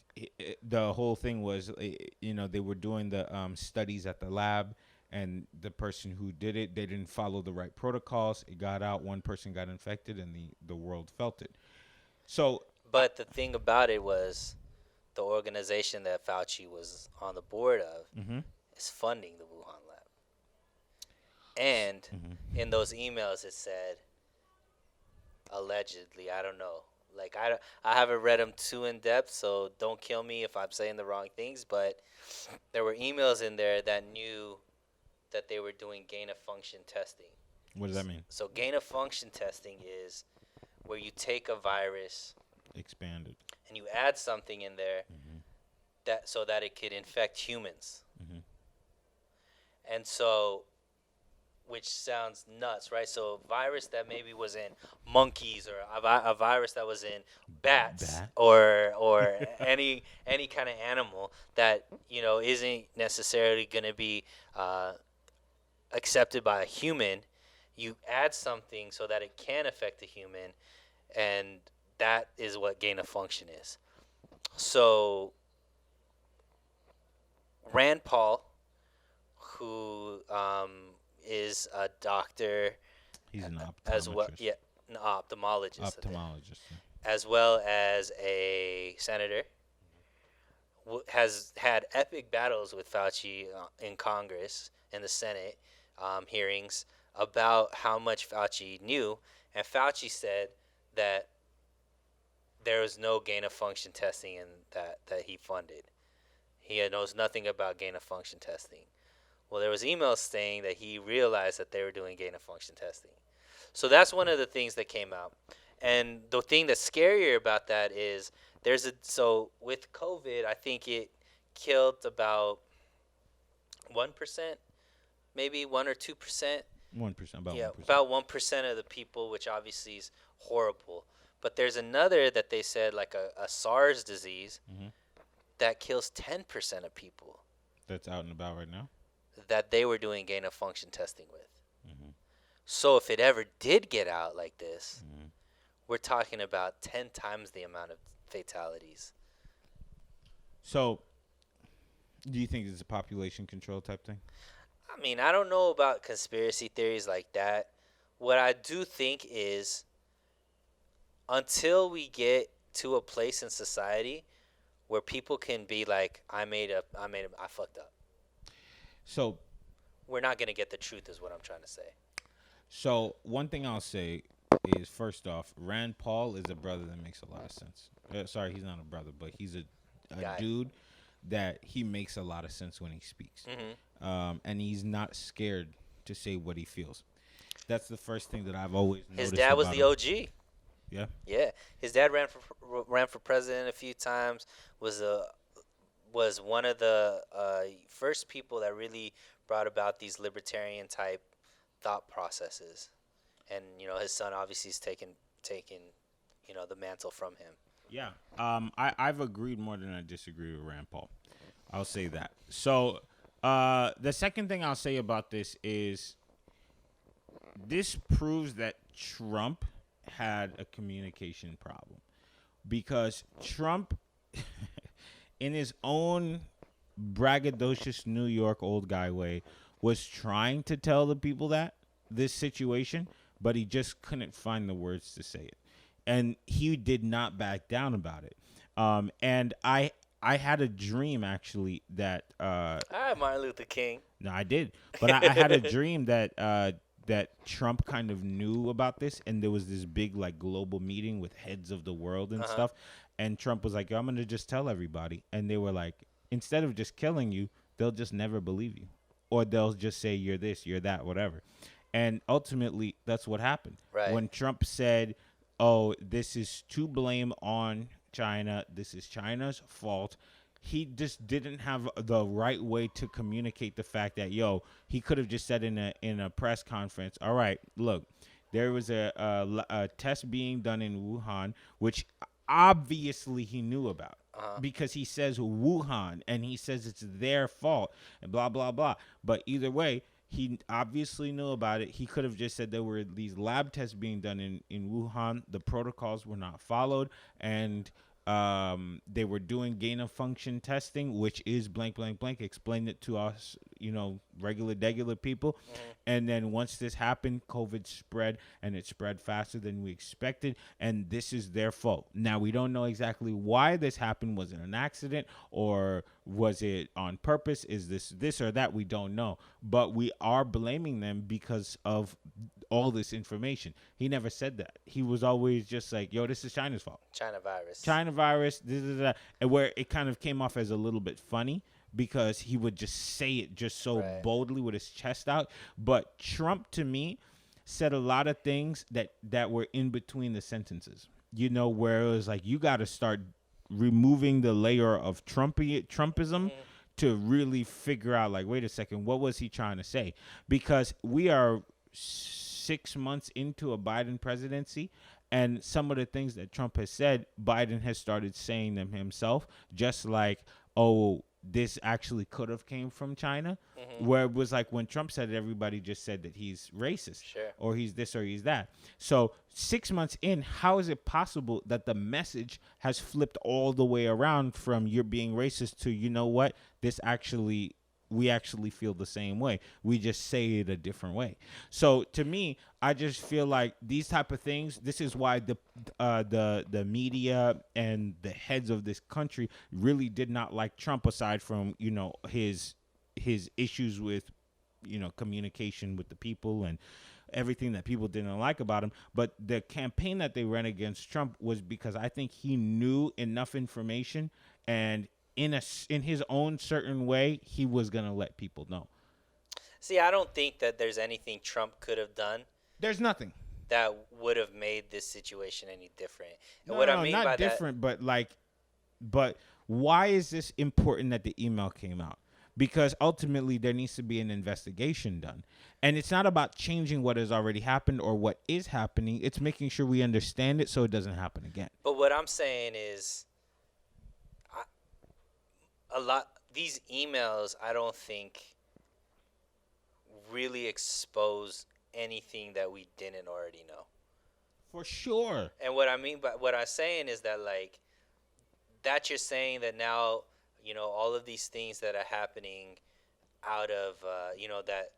the whole thing was, they were doing the studies at the lab, and the person who did it, they didn't follow the right protocols. It got out. One person got infected, and the world felt it. So, But the thing about it was the organization that Fauci was on the board of mm-hmm, is funding the Wuhan lab. And mm-hmm. in those emails, it said allegedly. I don't know. Like I haven't read them too in depth, so don't kill me if I'm saying the wrong things. But there were emails in there that knew that they were doing gain of function testing. What does that mean? So gain of function testing is where you take a virus Expanded. and you add something in there Mm-hmm, that so that it could infect humans. mm-hmm. And so, which sounds nuts, right? So a virus that maybe was in monkeys, or a virus that was in bats, Bat. or any kind of animal that isn't necessarily going to be accepted by a human. You add something so that it can affect a human, and that is what gain of function is. So Rand Paul, who is a doctor He's an as well, optometrist. yeah, an ophthalmologist, Ophthalmologist. as well as a senator, has had epic battles with Fauci in Congress, in the Senate hearings, about how much Fauci knew. And Fauci said that there was no gain of function testing in that he funded. He knows nothing about gain of function testing. Well, there was emails saying that he realized that they were doing gain of function testing. So that's one of the things that came out. And the thing that's scarier about that is so with COVID, I think it killed about 1%, maybe 1 or 2%. 1%, about Yeah, 1%. about 1% of the people, which obviously is horrible. But there's another that they said, like a SARS disease, Mm-hmm. that kills 10% of people That's out and about right now. that they were doing gain of function testing with. Mm-hmm. So if it ever did get out like this, Mm-hmm. we're talking about 10 times the amount of fatalities. So, do you think it's a population control type thing? I mean, I don't know about conspiracy theories like that. What I do think is, until we get to a place in society where people can be like, I fucked up. So, We're not going to get the truth, is what I'm trying to say. So one thing I'll say is, first off, Rand Paul is a brother that makes a lot of sense. Sorry, he's not a brother, but he's a Guy. dude that he makes a lot of sense when he speaks, Hmm. and he's not scared to say what he feels. That's the first thing that I've always His noticed dad was about the him. OG. Yeah. Yeah, his dad ran for president a few times. Was a was one of the first people that really brought about these libertarian type thought processes. And his son obviously is taking the mantle from him. Yeah. I've agreed more than I disagree with Rand Paul. I'll say that. So, the second thing I'll say about this is this proves that Trump had a communication problem because Trump, in his own braggadocious New York old guy way, was trying to tell the people that this situation, but he just couldn't find the words to say it, and he did not back down about it. And I had a dream actually that All right, Martin Luther King. no, I did, but I had a dream that that Trump kind of knew about this, and there was this big like global meeting with heads of the world and Uh-huh. stuff, and Trump was like, "I'm gonna just tell everybody," and they were like, "Instead of just killing you, they'll just never believe you, or they'll just say you're this, you're that, whatever," and ultimately that's what happened Right. when Trump said, "Oh, this is to blame on China. This is China's fault." He just didn't have the right way to communicate the fact that he could have just said in a press conference, all right, look, there was a test being done in Wuhan, which obviously he knew about Uh-huh. because he says Wuhan and he says it's their fault and blah blah blah. But either way, he obviously knew about it. He could have just said there were these lab tests being done in Wuhan. The protocols were not followed, and they were doing gain of function testing, which is blank blank blank. Explain it to us, regular people. Hmm. And then once this happened, COVID spread, and it spread faster than we expected, and this is their fault. Now we don't know exactly why this happened. Was it an accident or was it on purpose? Is this or that? We don't know, but we are blaming them because of all this information. He never said that. He was always just like, "Yo, this is China's fault. China virus. China virus." And where it kind of came off as a little bit funny because he would just say it just so Right. boldly with his chest out. But Trump, to me, said a lot of things that were in between the sentences. Where it was like you got to start removing the layer of Trumpism Hmm. to really figure out, like, wait a second, what was he trying to say? Because we are 6 months into a Biden presidency, and some of the things that Trump has said, Biden has started saying them himself, just like, oh, this actually could have came from China. Hmm. Where it was like when Trump said it, everybody just said that he's racist Sure. or he's this or he's that. So 6 months in, how is it possible that the message has flipped all the way around from you're being racist to, you know what, this actually, we actually feel the same way. We just say it a different way. So to me, I just feel like these type of things. This is why the media and the heads of this country really did not like Trump. Aside from his issues with communication with the people and everything that people didn't like about him, but the campaign that they ran against Trump was because I think he knew enough information, and in his own certain way, he was gonna let people know. See, I don't think that there's anything Trump could have done There's nothing. that would have made this situation any different. And No, what I no, mean not by that, different, but why is this important that the email came out? Because ultimately there needs to be an investigation done. And it's not about changing what has already happened or what is happening. It's making sure we understand it so it doesn't happen again. but what I'm saying is, I, a lot these emails, I don't think really expose anything that we didn't already know. For sure. And what I mean by what I'm saying is that, like, that you're saying that now, all of these things that are happening out of, that,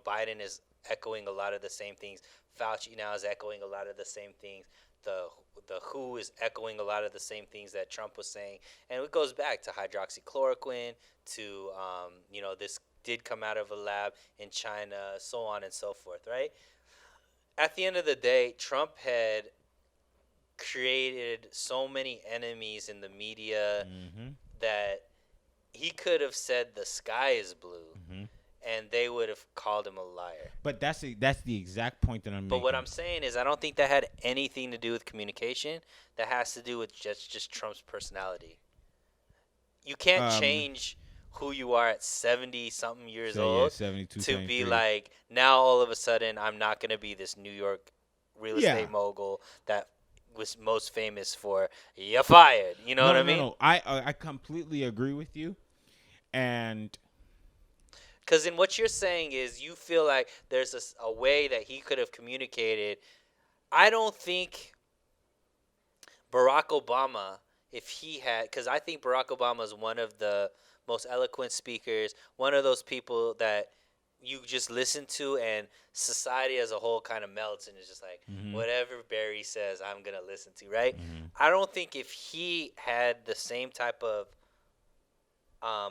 Biden is echoing a lot of the same things. Fauci now is echoing a lot of the same things. The the WHO is echoing a lot of the same things that Trump was saying, and it goes back to hydroxychloroquine, to this did come out of a lab in China, so on and so forth, right? at the end of the day, Trump had created so many enemies in the media Mm-hmm. that he could have said the sky is blue Mm-hmm. and they would have called him a liar. But that's the exact point that I'm But what making. I'm saying is I don't think that had anything to do with communication. That has to do with just Trump's personality. You can't Um, change who you are at 70 something years so yeah, old 72, to be 73. like now all of a sudden I'm not going to be this New York real Yeah. estate mogul that was most famous for you're fired. You know what No, I no, mean? no. I completely agree with you. And Because in what you're saying is you feel like there's a way that he could have communicated. I don't think Barack Obama, if he had, because I think Barack Obama is one of the most eloquent speakers, one of those people that you just listen to and society as a whole kind of melts and it's just like hmm whatever Barry says, I'm gonna listen to, right? hmm I don't think if he had the same type of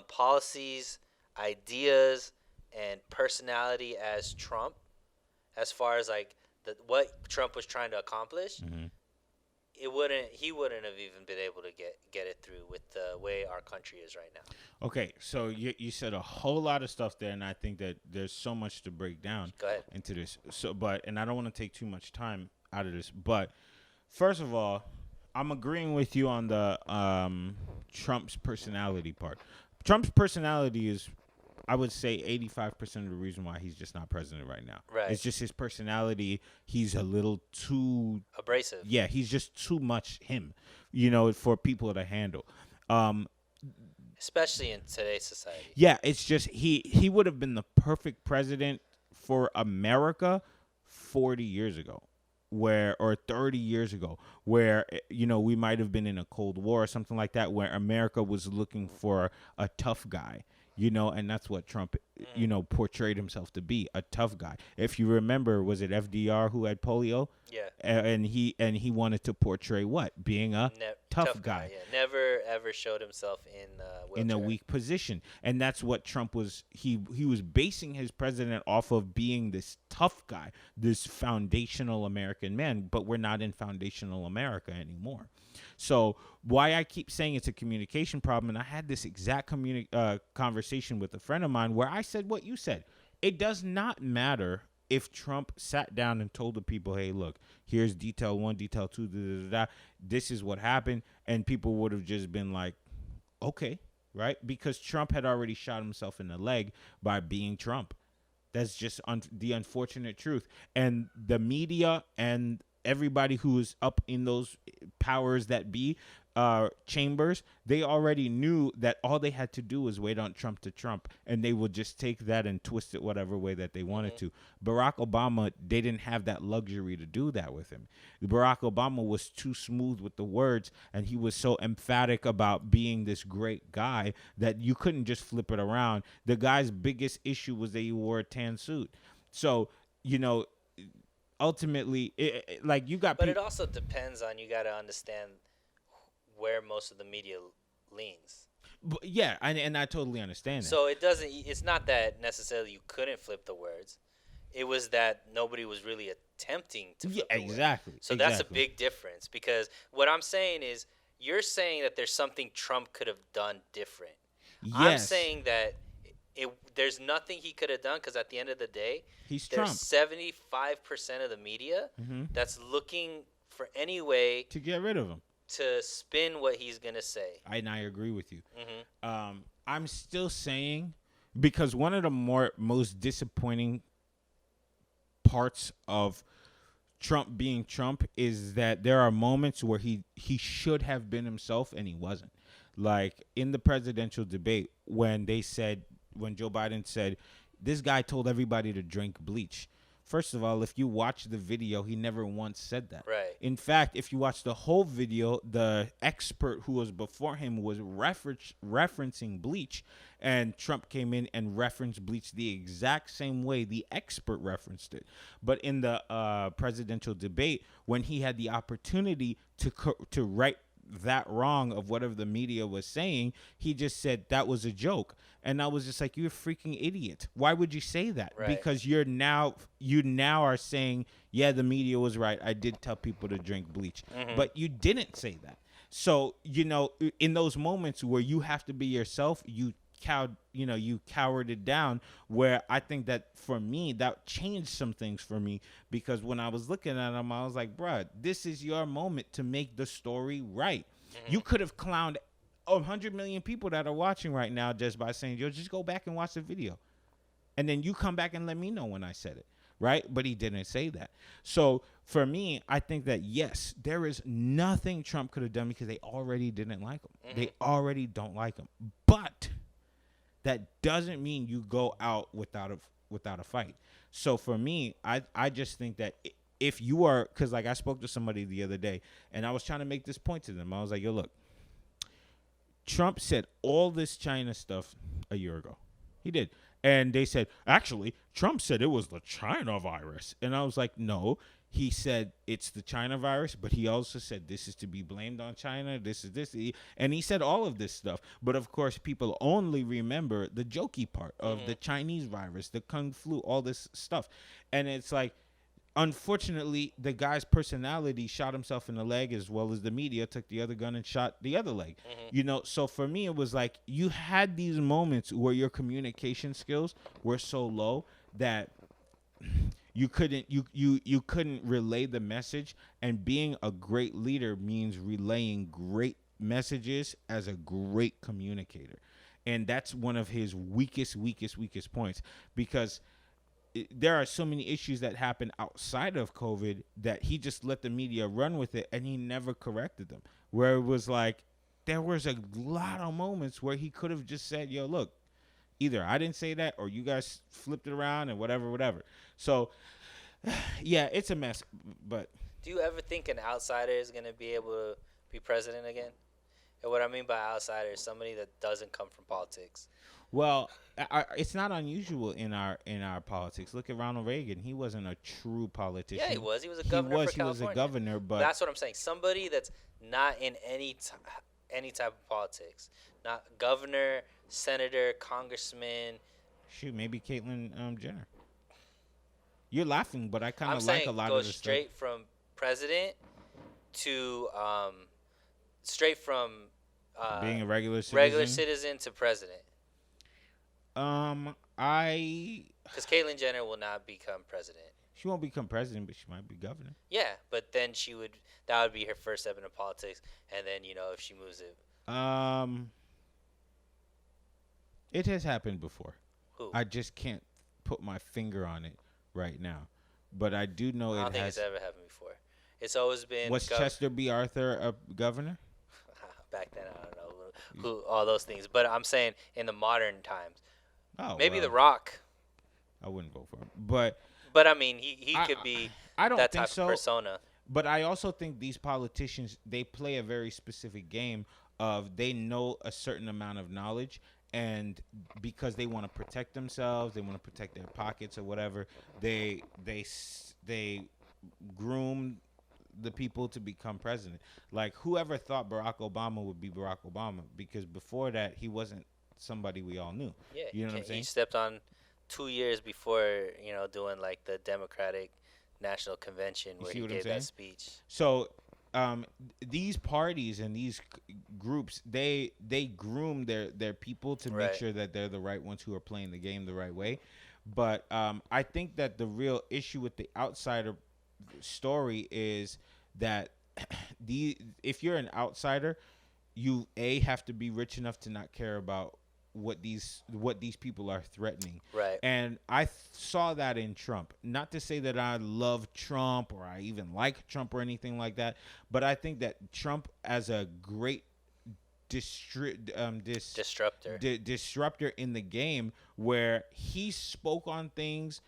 policies, ideas, and personality as Trump, as far as like what Trump was trying to accomplish, hmm he wouldn't have even been able to get it through with the way our country is right now. okay, so you said a whole lot of stuff there, and I think that there's so much to break down Go ahead. into this. So, but and I don't want to take too much time out of this. But first of all, I'm agreeing with you on the Trump's personality part. Trump's personality is, I would say, 85% of the reason why he's just not president right now. Right. It's just his personality. He's a little too, Abrasive. yeah, he's just too much him, for people to handle. Um, Especially in today's society. yeah, it's just he would have been the perfect president for America 40 years ago, or 30 years ago, where we might have been in a Cold War or something like that, where America was looking for a tough guy. And that's what Trump, portrayed himself to be, a tough guy. If you remember, was it FDR who had polio? Yeah. And he wanted to portray what? Being a tough guy. Yeah. Never ever showed himself in a wheelchair. In a weak position, and that's what Trump was. He was basing his president off of being this tough guy, this foundational American man. But we're not in foundational America anymore. So why I keep saying it's a communication problem, and I had this exact conversation with a friend of mine where I said what you said. It does not matter if Trump sat down and told the people, hey, look, here's detail 1, detail 2, da, da, da, da. This is what happened, and people would have just been like, okay, right? Because Trump had already shot himself in the leg by being Trump. That's just the unfortunate truth. And the media and everybody who is up in those powers that be chambers, they already knew that all they had to do was wait on Trump to Trump, and they would just take that and twist it whatever way that they wanted to. Barack Obama, they didn't have that luxury to do that with him. Barack Obama was too smooth with the words, and he was so emphatic about being this great guy that you couldn't just flip it around. The guy's biggest issue was that he wore a tan suit. So, ultimately, like you got But it also depends on, you got to understand where most of the media leans. yeah, and I totally understand that. So it's not that necessarily you couldn't flip the words. It was that nobody was really attempting to flip the words. Exactly. So that's a big difference, because what I'm saying is you're saying that there's something Trump could have done different. Yes. I'm saying that there's nothing he could have done, because at the end of the day, he's there's Trump. 75% of the media Mm-hmm. that's looking for any way To get rid of him. to spin what he's going to say. And I agree with you. Mm-hmm. I'm still saying, because one of the most disappointing parts of Trump being Trump is that there are moments where he should have been himself and he wasn't. Like in the presidential debate when Joe Biden said, this guy told everybody to drink bleach. First of all, if you watch the video, he never once said that. Right. In fact, if you watch the whole video, the expert who was before him was referencing bleach, and Trump came in and referenced bleach the exact same way the expert referenced it. But in the presidential debate, when he had the opportunity to that wrong of whatever the media was saying. He just said that was a joke. And I was just like, you're a freaking idiot. Why would you say that? Right. Because you now are saying, yeah, the media was right. I did tell people to drink bleach. Mm-hmm. But you didn't say that. So, in those moments where you have to be yourself, you cowered it down, where I think that for me, that changed some things for me, because when I was looking at him, I was like, bruh, this is your moment to make the story right. Mm-hmm. You could have clowned 100 million people that are watching right now just by saying, yo, just go back and watch the video. And then you come back and let me know when I said it. Right? But he didn't say that. So for me, I think that, yes, there is nothing Trump could have done because they already didn't like him. Mm-hmm. They already don't like him. But that doesn't mean you go out without a fight. So for me, I just think that if you are, because like I spoke to somebody the other day and I was trying to make this point to them. I was like, yo, look, Trump said all this China stuff a year ago. He did. And they said, actually, Trump said it was the China virus. And I was like, no. He said it's the China virus, but he also said this is to be blamed on China. This is this. And he said all of this stuff. But, of course, people only remember the jokey part of Mm-hmm. the Chinese virus, the Kung Flu, all this stuff. And it's like, unfortunately, the guy's personality shot himself in the leg, as well as the media took the other gun and shot the other leg. Mm-hmm. So for me, it was like you had these moments where your communication skills were so low that you couldn't relay the message. And being a great leader means relaying great messages as a great communicator. And that's one of his weakest points, because there are so many issues that happen outside of COVID that he just let the media run with it, and he never corrected them. Where it was like, there was a lot of moments where he could have just said, yo, look, either I didn't say that or you guys flipped it around and whatever. So, yeah, it's a mess. But Do you ever think an outsider is going to be able to be president again? And what I mean by outsider is somebody that doesn't come from politics. well, it's not unusual in our politics. Look at Ronald Reagan. He wasn't a true politician. Yeah, he was. He was a governor for He was California. a governor, but That's what I'm saying. Somebody that's not in any type of politics. Not governor, senator, congressman. shoot, maybe Caitlyn Jenner. You're laughing, but I kind I'm of like saying a lot go of the straight from president to straight from stuff. Being a regular citizen. regular citizen to president. I Because Caitlyn Jenner will not become president. she won't become president, but she might be governor. Yeah, but then that would be her first step into politics, and then if she moves it, It has happened before. who? I just can't put my finger on it right now, but I do know I don't it think has. it's ever happened before. It's always been Was Chester B. Arthur a governor? back then. I don't know who all those things, but I'm saying in the modern times, Oh, maybe well, The Rock. I wouldn't vote for him, but But I mean, he I- could be I don't that think type so. of persona. But I also think these politicians, they play a very specific game of they know a certain amount of knowledge, and because they want to protect themselves, they want to protect their pockets or whatever, they groom the people to become president. Like, whoever thought Barack Obama would be Barack Obama? Because before that, he wasn't somebody we all knew. Yeah, You know what I'm he saying? stepped on 2 years before doing like the Democratic National Convention You where see he what I'm gave saying? that speech. So, these parties and these groups, they groom their people to make Right. sure that they're the right ones who are playing the game the right way. But I think that the real issue with the outsider story is that if you're an outsider, you have to be rich enough to not care about what these people are threatening. Right. And I saw that in Trump. Not to say that I love Trump or I even like Trump or anything like that, but I think that Trump, as a great Disruptor. disruptor in the game, where he spoke on things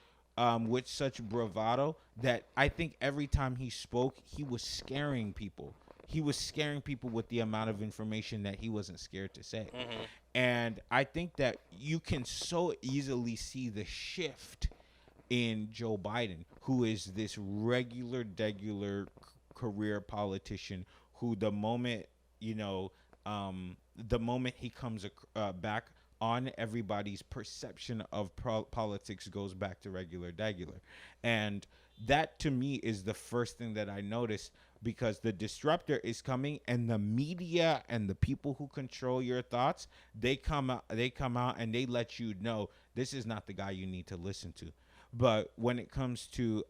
with such bravado that I think every time he spoke, he was scaring people. He was scaring people with the amount of information that he wasn't scared to say. Mhm. And I think that you can so easily see the shift in Joe Biden, who is this regular career politician who, the moment the moment he comes back on, everybody's perception of politics goes back to regular. And that to me is the first thing that I noticed, because the disruptor is coming, and the media and the people who control your thoughts, they come out and they let you know this is not the guy you need to listen to. But when it comes to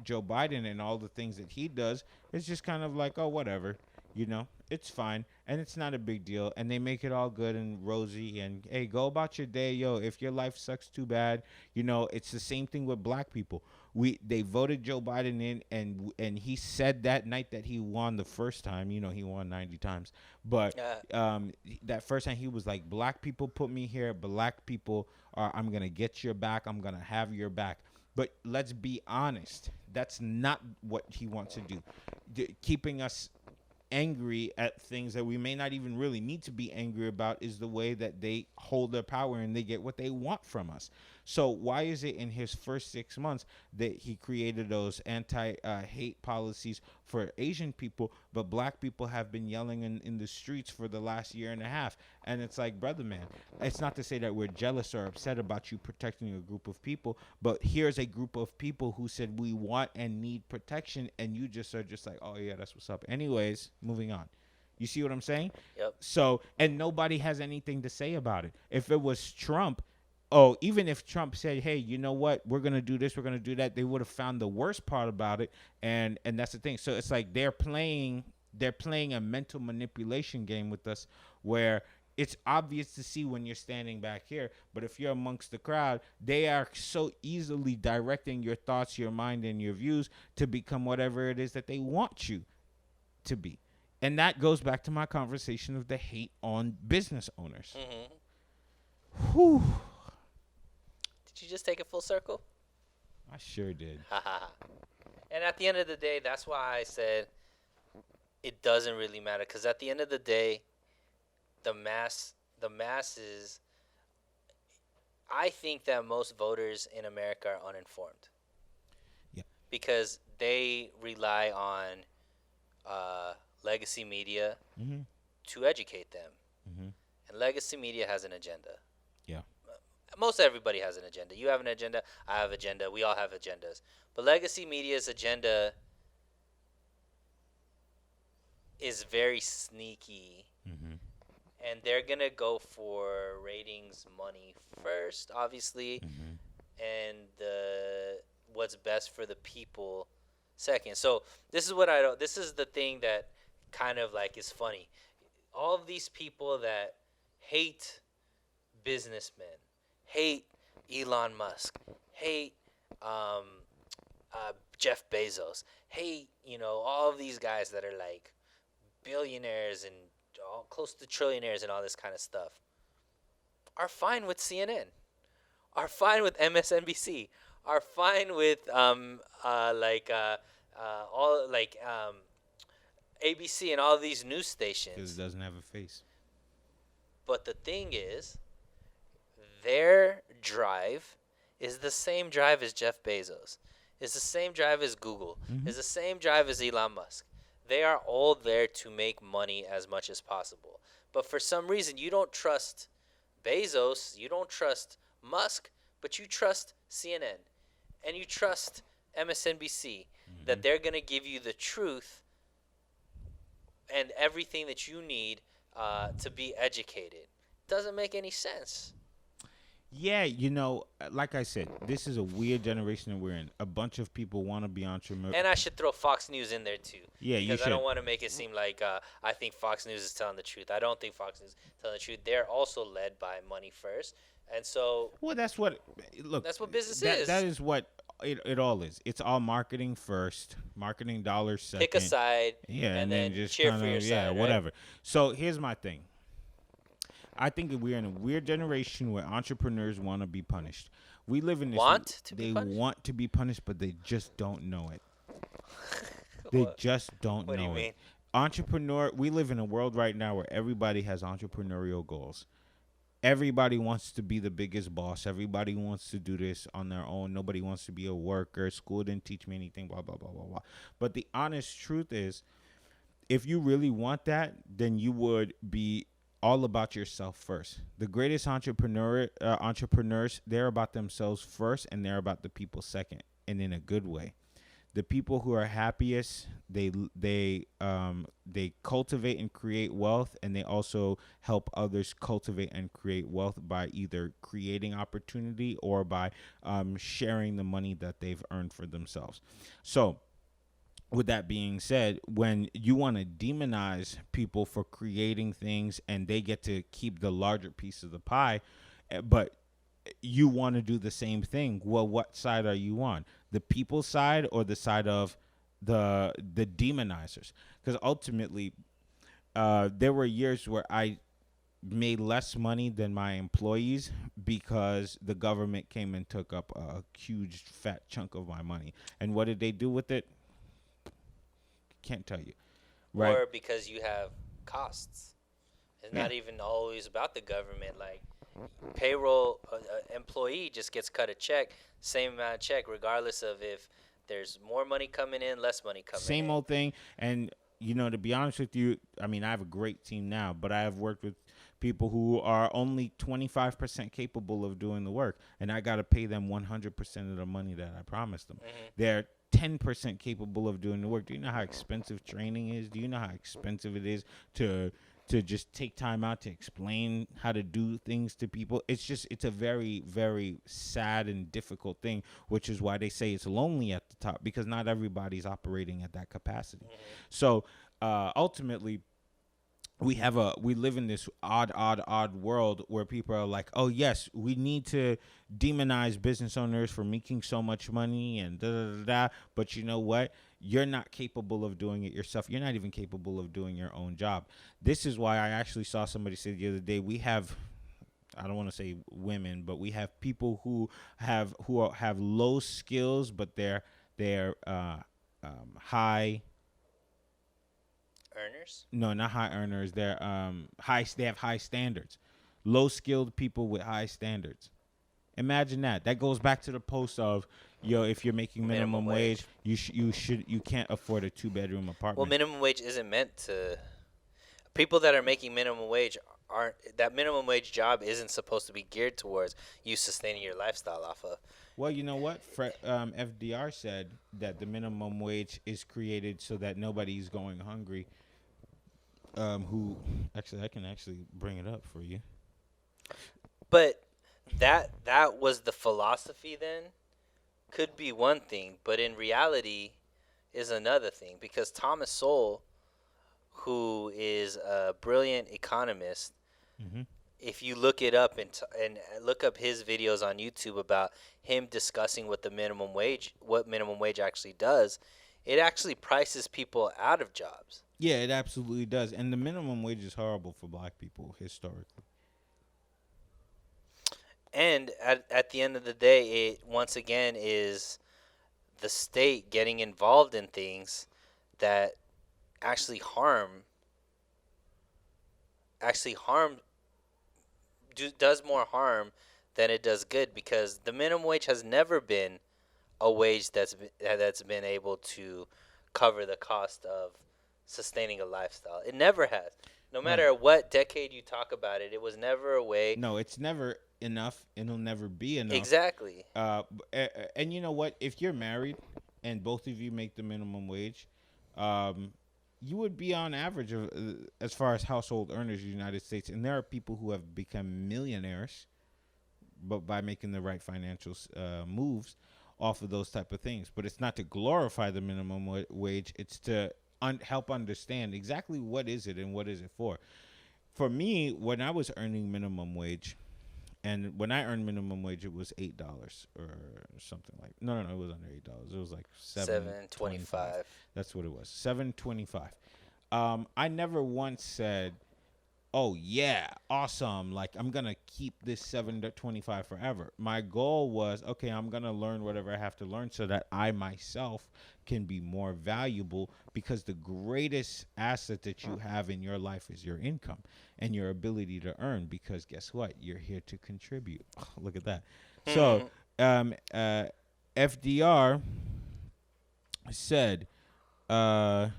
Joe Biden and all the things that he does, it's just kind of like, oh, whatever. It's fine. And it's not a big deal. And they make it all good and rosy. And, hey, go about your day. Yo, if your life sucks too bad, it's the same thing with black people. They voted Joe Biden in, and he said that night that he won the first time. He won 90 times. But that first time he was like, black people put me here. Black people I'm going to get your back. I'm going to have your back. But let's be honest. That's not what he wants to do. Keeping us angry at things that we may not even really need to be angry about is the way that they hold their power and they get what they want from us. So why is it in his first 6 months that he created those anti-hate policies for Asian people, but black people have been yelling in the streets for the last year and a half? And it's like, brother, man, it's not to say that we're jealous or upset about you protecting a group of people, but here's a group of people who said we want and need protection, and you just are just like, oh yeah, that's what's up. Anyways, moving on. You see what I'm saying? Yep. So, and nobody has anything to say about it. If it was Trump, oh, even if Trump said, hey, you know what, we're going to do this, we're going to do that, they would have found the worst part about it. And that's the thing. So it's like they're playing a mental manipulation game with us, where it's obvious to see when you're standing back here, but if you're amongst the crowd, they are so easily directing your thoughts, your mind, and your views to become whatever it is that they want you to be. And that goes back to my conversation of the hate on business owners. Mm-hmm. Whew. Did you just take it full circle? I sure did. And at the end of the day, that's why I said it doesn't really matter. Because at the end of the day, the masses, I think that most voters in America are uninformed. Yeah. Because they rely on legacy media to educate them. Mm-hmm. And legacy media has an agenda. Yeah. Most everybody has an agenda. You have an agenda. I have an agenda. We all have agendas. But legacy media's agenda is very sneaky. Mm-hmm. And they're going to go for ratings money first, obviously. Mm-hmm. And what's best for the people second. So this is what I don't. This is the thing that kind of like is funny. All of these people that hate businessmen, hate Elon Musk, hate Jeff Bezos, hate all of these guys that are like billionaires and all close to trillionaires and all this kind of stuff, are fine with CNN, are fine with MSNBC, are fine with ABC and all these news stations. Because it doesn't have a face. But the thing is, their drive is the same drive as Jeff Bezos. It's the same drive as Google. Mm-hmm. It's the same drive as Elon Musk. They are all there to make money as much as possible. But for some reason, you don't trust Bezos, you don't trust Musk, but you trust CNN and you trust MSNBC that they're going to give you the truth and everything that you need to be educated. Doesn't make any sense. Yeah, like I said, this is a weird generation that we're in. A bunch of people want to be entrepreneurs. And I should throw Fox News in there too. Yeah, you should. Because I don't want to make it seem like I think Fox News is telling the truth. I don't think Fox News is telling the truth. They're also led by money first. And so... Well, that's what... Look, that's what business is. That is what it all is. It's all marketing first, marketing dollars second. Pick a side, yeah, and then just cheer kinda, for your yeah, side, whatever. So here's my thing. I think that we're in a weird generation where entrepreneurs want to be punished. We live in this... They want to be punished, but they just don't know it. They just don't know it. What do you mean? We live in a world right now where everybody has entrepreneurial goals. Everybody wants to be the biggest boss. Everybody wants to do this on their own. Nobody wants to be a worker. School didn't teach me anything, blah, blah, blah, blah, blah. But the honest truth is, if you really want that, then you would be all about yourself first. The greatest entrepreneurs, they're about themselves first, and they're about the people second, and in a good way. The people who are happiest, they cultivate and create wealth, and they also help others cultivate and create wealth by either creating opportunity or by sharing the money that they've earned for themselves. So with that being said, when you want to demonize people for creating things and they get to keep the larger piece of the pie, but you want to do the same thing, well, what side are you on? The people's side or the side of the demonizers? Because ultimately, there were years where I made less money than my employees because the government came and took up a huge fat chunk of my money. And what did they do with it? Can't tell you. Right? Or because you have costs. It's Yeah. not even always about the government. Like payroll, employee just gets cut a check, same amount of check, regardless of if there's more money coming in, less money coming Same in. old thing. And to be honest with you, I mean, I have a great team now, but I have worked with people who are only 25% capable of doing the work, and I got to pay them 100% of the money that I promised them. Mm-hmm. They're 10% capable of doing the work. Do you know how expensive training is? Do you know how expensive it is to just take time out to explain how to do things to people? It's a very, very sad and difficult thing, which is why they say it's lonely at the top, because not everybody's operating at that capacity. Mm-hmm. So ultimately, we live in this odd world where people are like, oh yes, we need to demonize business owners for making so much money and da da da da. But you know what? You're not capable of doing it yourself. You're not even capable of doing your own job. This is why I actually saw somebody say the other day, we have, I don't want to say women, but we have people who have low skills, but they're high. Earners. No, not high earners. They're high. They have high standards. Low skilled people with high standards. Imagine that. That goes back to the post of, yo, if you're making minimum wage, you can't afford a 2-bedroom Well, apartment. minimum wage isn't meant to. People that are making minimum wage aren't. That minimum wage job isn't supposed to be geared towards you sustaining your lifestyle off of. Well, you know what? FDR said that the minimum wage is created so that nobody's going hungry. Who actually, I can actually bring it up for you. But that was the philosophy then. Could be one thing, but in reality is another thing, because Thomas Sowell, who is a brilliant economist, Mm-hmm. if you look it up and look up his videos on YouTube about him discussing what minimum wage actually does, it actually prices people out of jobs. Yeah, it absolutely does. And the minimum wage is horrible for black people historically. And at the end of the day, it once again is the state getting involved in things that actually harm does more harm than it does good, because the minimum wage has never been a wage that's been able to cover the cost of sustaining a lifestyle. It never has. No Right. matter what decade you talk about it, it was never a way. No, it's never enough. It'll never be enough. Exactly. And you know what? If you're married and both of you make the minimum wage, um, you would be on average of as far as household earners in the United States. And there are people who have become millionaires, but by making the right financial moves off of those type of things. But it's not to glorify the minimum wage. It's to help understand exactly what is it and what is it for. For me, when I was earning minimum wage, and when I earned minimum wage, it was $8 or something like. No, it was under $8. It was like 7.25. 7.25. That's what it was. 7.25. I never once said, "Oh yeah, awesome! Like I'm gonna keep this 7.25 forever." My goal was, okay, I'm gonna learn whatever I have to learn so that I myself can be more valuable, because the greatest asset that you have in your life is your income and your ability to earn, because guess what? You're here to contribute. Oh, look at that. So um, uh, FDR said, uh,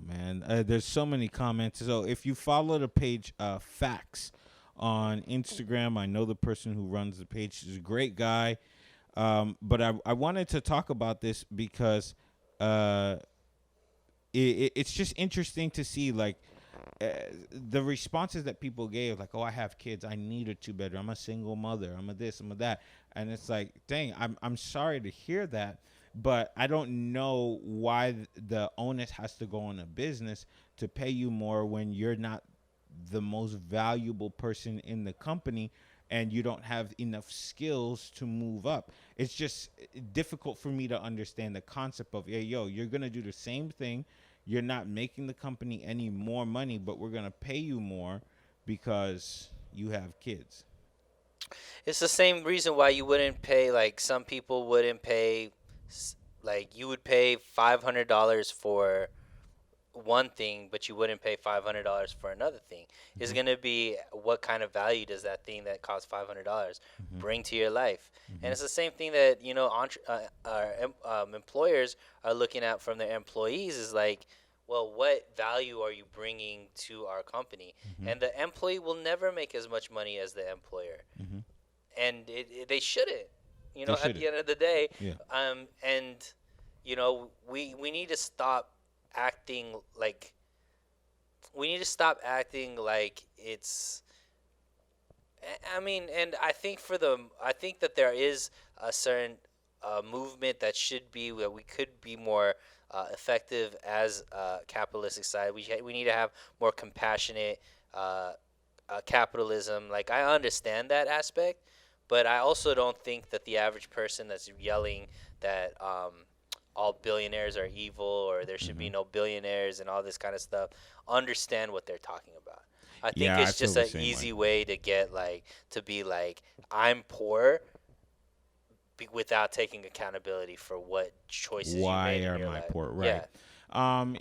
man. There's so many comments. So if you follow the page Facts on Instagram, I know the person who runs the page. He's a great guy. But I wanted to talk about this because uh, it's just interesting to see like uh, the responses that people gave, like, oh, I have kids, I need a two-bedroom, I'm a single mother, I'm a this, I'm a that. And it's like, dang, I'm sorry to hear that, but I don't know why the onus has to go on a business to pay you more when you're not the most valuable person in the company and you don't have enough skills to move up. It's just difficult for me to understand the concept of, hey, yo, you're going to do the same thing. You're not making the company any more money, but we're going to pay you more because you have kids. It's the same reason why you wouldn't pay, like some people wouldn't pay, like you would pay $500 for one thing, but you wouldn't pay $500 for another thing. Is Mm-hmm. going to be what kind of value does that thing that costs $500 Mm-hmm. bring to your life? And Mm-hmm. it's the same thing that employers are looking at from their employees is like, well, what value are you bringing to our company? Mm-hmm. And the employee will never make as much money as the employer, Mm-hmm. and they shouldn't. They At the shouldn't. end of the day, Yeah. and we need to stop acting like it's. I mean, and I think that there is a certain movement that should be that we could be more effective as a capitalistic side. We need to have more compassionate uh, capitalism. Like I understand that aspect, but I also don't think that the average person that's yelling that all billionaires are evil or there should Mm-hmm. be no billionaires and all this kind of stuff understand what they're talking about. I think Yeah, I it's feel just the an same way. easy way to get like to be like I'm poor without taking accountability for what choices you Why made in are your my life. poor? Right. Yeah, Um,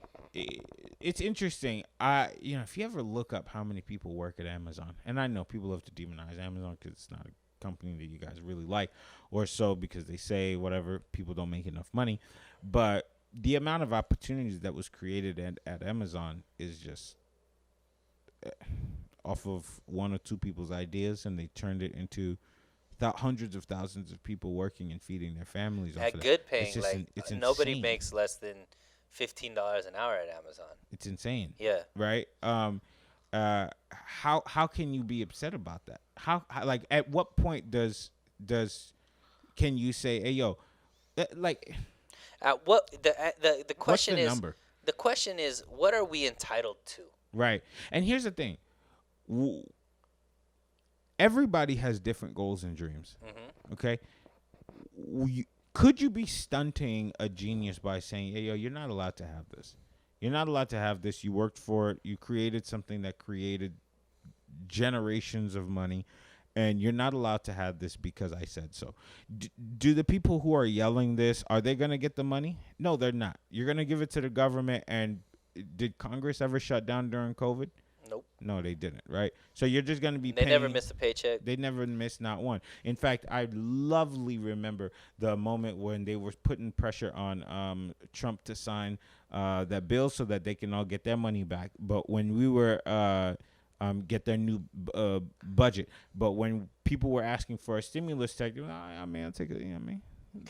it's interesting. If you ever look up how many people work at Amazon, and I know people love to demonize Amazon because it's not a company that you guys really like, or so because they say whatever people don't make enough money, but the amount of opportunities that was created at Amazon is just off of one or two people's ideas, and they turned it into hundreds of thousands of people working and feeding their families off at of that. good It's paying, just like it's nobody insane. makes less than $15 an hour at Amazon. It's insane, Yeah. right? How can you be upset about that? Like at what point does can you say, hey yo, like At what the what's question the is, number, what are we entitled to? right? And here's the thing, W- everybody has different goals and dreams. Hmm. Okay, could you be stunting a genius by saying, hey yo, you're not allowed to have this. You're not allowed to have this. You worked for it. You created something that created generations of money, and you're not allowed to have this because I said so. Do the people who are yelling this, are they going to get the money? No, they're not. You're going to give it to the government. And did Congress ever shut down during COVID? Nope. No, they didn't, right? So you're just going to be They never paying. missed a paycheck. They never missed not one. In fact, I lovely remember the moment when they were putting pressure on Trump to sign that bill so that they can all get their money back. But when we were get their new budget, but when people were asking for a stimulus check, I mean, I'll take it. You know what I mean?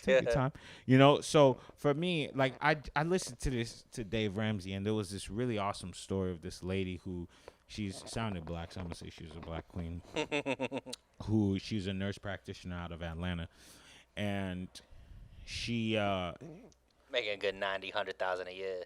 Take your time, So for me, like I listened to this to Dave Ramsey, and there was this really awesome story of this lady who she's sounded black, so I'm gonna say she was a black queen. Who she's a nurse practitioner out of Atlanta, and she Making a good 90, 100,000 a year.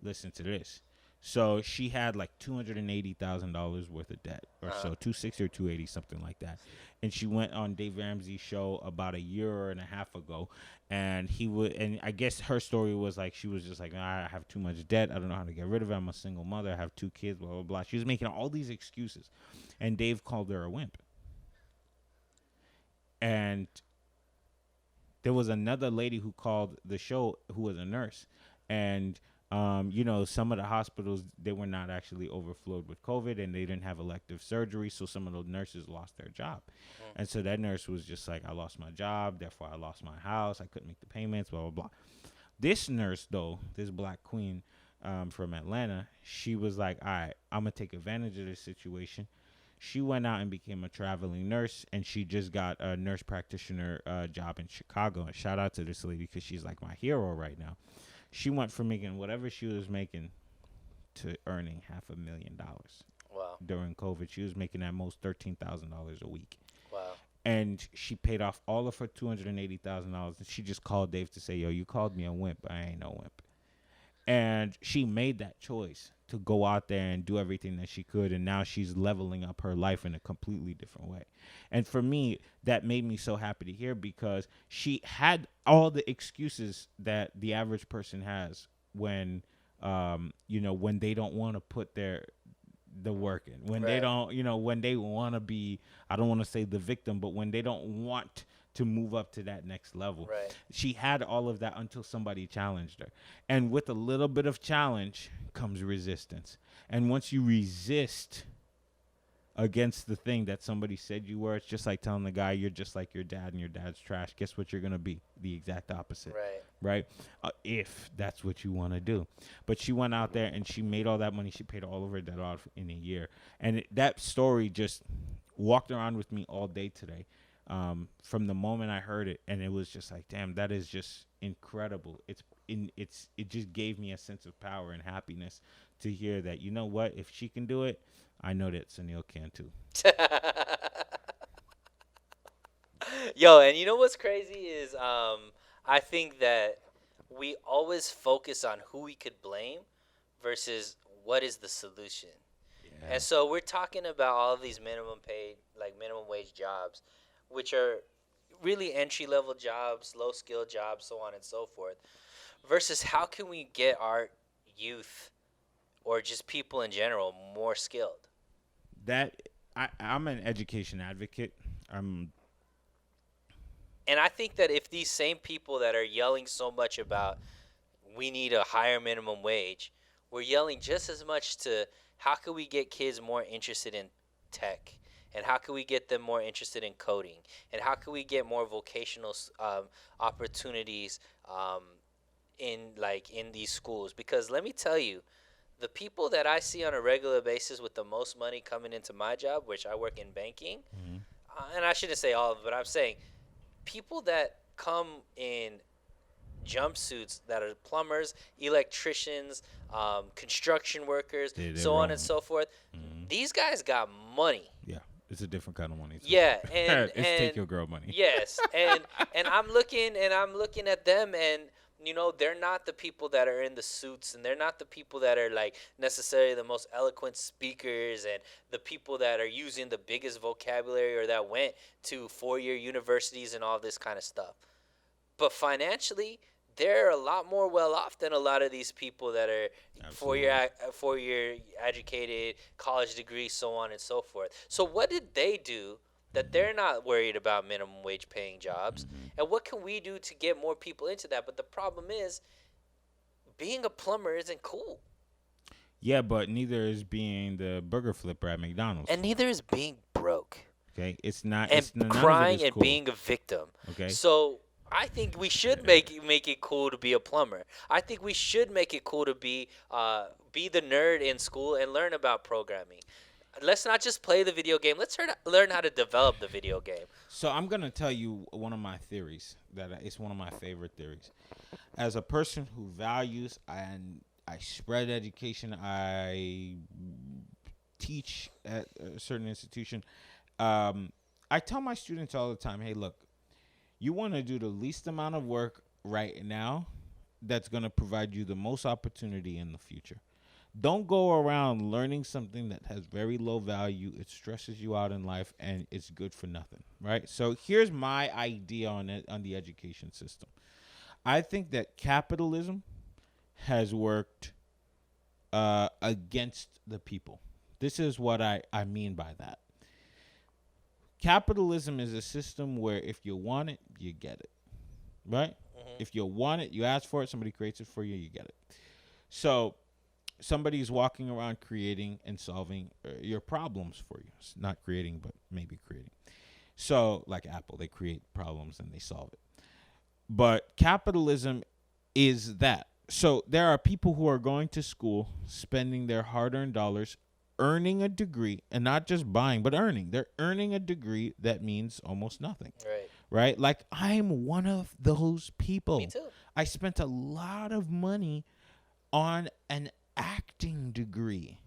listen to this. So she had like $280,000 worth of debt, or Uh-huh. so 260 or 280, something like that. And she went on Dave Ramsey's show about a year and a half ago, and and I guess her story was like she was just like, I have too much debt, I don't know how to get rid of it. I'm a single mother, I have two kids, blah blah blah. She was making all these excuses, and Dave called her a wimp. And there was another lady who called the show who was a nurse, and some of the hospitals, they were not actually overflowed with COVID, and they didn't have elective surgery, so some of those nurses lost their job. Mm. And so that nurse was just like, I lost my job, therefore I lost my house, I couldn't make the payments, blah blah blah. This nurse, though, this black queen, from Atlanta, she was like, all right, I'm going to take advantage of this situation. She went out and became a traveling nurse, and she just got a nurse practitioner job in Chicago. And shout out to this lady because she's like my hero right now. She went from making whatever she was making to earning $500,000 Wow. during COVID. She was making at most $13,000 a week. Wow. And she paid off all of her $280,000. And she just called Dave to say, yo, you called me a wimp. I ain't no wimp. And she made that choice to go out there and do everything that she could. And now she's leveling up her life in a completely different way. And for me, that made me so happy to hear because she had all the excuses that the average person has when, when they don't want to put the work in, when they Right. don't, when they want to be, I don't want to say the victim, but when they don't want to move up to that next level. Right. She had all of that until somebody challenged her. And with a little bit of challenge comes resistance. And once you resist against the thing that somebody said you were, it's just like telling the guy you're just like your dad and your dad's trash. Guess what you're going to be? The exact opposite. Right. Right? If that's what you want to do. But she went out there and she made all that money. She paid all of her debt off in a year. And that story just walked around with me all day today. From the moment I heard it, and it was just like, damn, that is just incredible. It just gave me a sense of power and happiness to hear that, you know what, if she can do it, I know that Sunil can too. Yo, and you know what's crazy is I think that we always focus on who we could blame versus what is the solution. Yeah. And so we're talking about all of these minimum paid, like minimum wage jobs, which are really entry level jobs, low skill jobs, so on and so forth, versus how can we get our youth or just people in general more skilled? That I'm an education advocate. I'm And I think that if these same people that are yelling so much about we need a higher minimum wage, we're yelling just as much to how can we get kids more interested in tech, and how can we get them more interested in coding, and how can we get more vocational opportunities in these schools? Because let me tell you, the people that I see on a regular basis with the most money coming into my job, which I work in banking, Mhm. and I shouldn't say all of it, but I'm saying people that come in jumpsuits that are plumbers, electricians, construction workers, They're so on and wrong. so forth. Mhm. These guys got money. Yeah, it's a different kind of money too. Yeah, and It's take your girl money. yes, and I'm looking at them, and they're not the people that are in the suits, and they're not the people that are like necessarily the most eloquent speakers, and the people that are using the biggest vocabulary or that went to 4-year universities and all this kind of stuff. But financially, they're a lot more well off than a lot of these people that are Absolutely. 4-year educated, college degree, so on and so forth. So what did they do that they're not worried about minimum wage paying jobs? Mhm. And what can we do to get more people into that? But the problem is, being a plumber isn't cool, Yeah, but neither is being the burger flipper at McDonald's. and neither is being broke Okay, it's not. and None of it crying is and cool. being a victim. Okay. So I think we should make it cool to be a plumber. I think we should make it cool to be the nerd in school and learn about programming. Let's not just play the video game. Let's learn how to develop the video game. So I'm gonna tell you one of my theories it's one of my favorite theories. As a person who values and I spread education, I teach at a certain institution. I tell my students all the time, hey, look, you want to do the least amount of work right now that's going to provide you the most opportunity in the future. Don't go around learning something that has very low value. It stresses you out in life and it's good for nothing, right? So here's my idea on the education system. I think that capitalism has worked against the people. This is what I mean by that. Capitalism is a system where if you want it, you get it, right? Hmm. If you want it, you ask for it, somebody creates it for you, you get it. So somebody's walking around creating and solving your problems for you. It's not creating, but maybe creating. So, like Apple, they create problems and they solve it. But capitalism is that. So there are people who are going to school, spending their hard-earned dollars, earning a degree, and not just buying, but earning. They're earning a degree that means almost nothing, Right. right? Like I'm one of those Me people. too. I spent a lot of money on an acting degree.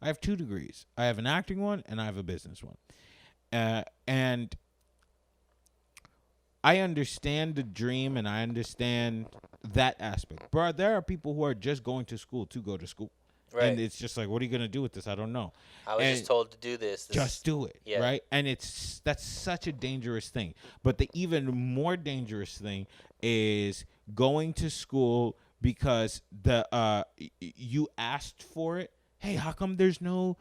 I have 2 degrees. I have an acting one and I have a business one. And I understand the dream and I understand that aspect. But there are people who are just going to school to go to school. And Right. it's just like, what are you going to do with this? I don't know. I was just And told to do this. just do it, Yeah. right? And that's such a dangerous thing. But the even more dangerous thing is going to school because you asked for it. Hey, how come there's no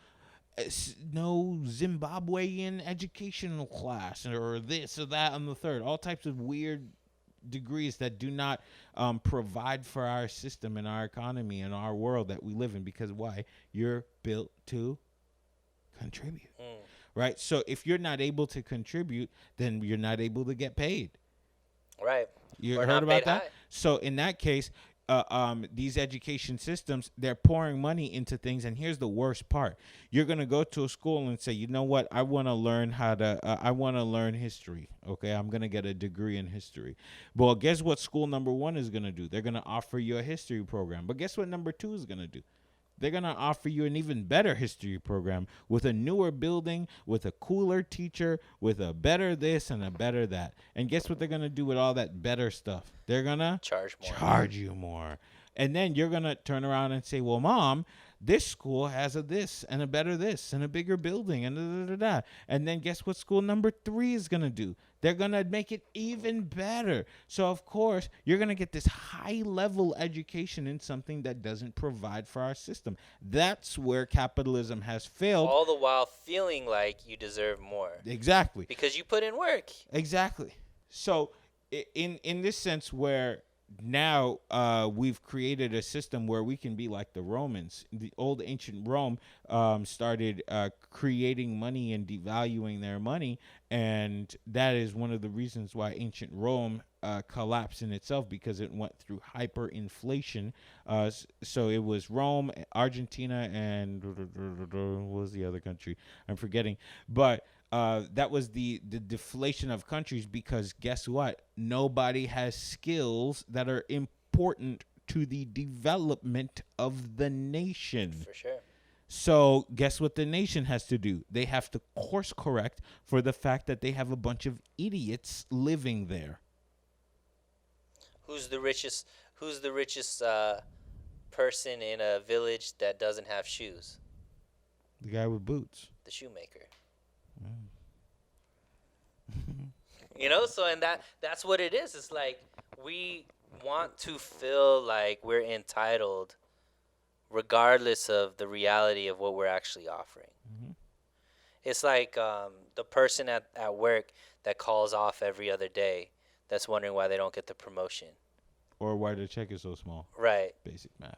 Zimbabwean educational class or this or that and the third? All types of weird degrees that do not provide for our system and our economy and our world that we live in. Because why? You're built to contribute, right? So if you're not able to contribute, then you're not able to get paid. Right. You Or heard not about paid that? high. So in that case, these education systems, they're pouring money into things. And here's the worst part: you're gonna go to a school and say, you know what? I want to learn I want to learn history. Okay, I'm gonna get a degree in history. Well, guess what? School number one is gonna do? They're gonna offer you a history program. But guess what? Number two is gonna do? They're going to offer you an even better history program with a newer building, with a cooler teacher, with a better this and a better that. And guess what they're going to do with all that better stuff? They're going to Charge more. charge you more. And then you're going to turn around and say, well, Mom, this school has a this and a better this and a bigger building and da, da, da, da. And then guess what school number 3 is going to do? They're going to make it even better. So, of course, you're going to get this high-level education in something that doesn't provide for our system. That's where capitalism has failed. All the while feeling like you deserve more. Exactly. Because you put in work. Exactly. So, in this sense where now we've created a system where we can be like the Romans. The old ancient Rome started creating money and devaluing their money, and that is one of the reasons why ancient Rome collapsed in itself, because it went through hyperinflation. So it was Rome, Argentina, and what was the other country? I'm forgetting, but that was the deflation of countries, because guess what? Nobody has skills that are important to the development of the nation. For sure. So guess what the nation has to do? They have to course correct for the fact that they have a bunch of idiots living there. Who's the richest? Who's the richest person in a village that doesn't have shoes? The guy with boots. The shoemaker. You know, so and that's what it is. It's like we want to feel like we're entitled regardless of the reality of what we're actually offering. Mm-hmm. It's like the person at work that calls off every other day that's wondering why they don't get the promotion. Or why the check is so small. Right. Basic math.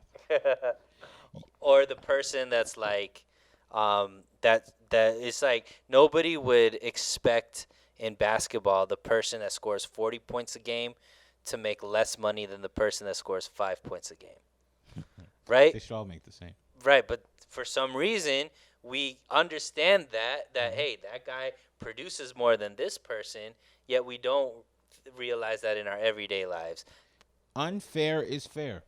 Or the person that's like that it's like nobody would expect in basketball the person that scores 40 points a game to make less money than the person that scores 5 points a game. Right? They should all make the same. Right, but for some reason we understand that hey, that guy produces more than this person, yet we don't realize that in our everyday lives. Unfair is fair.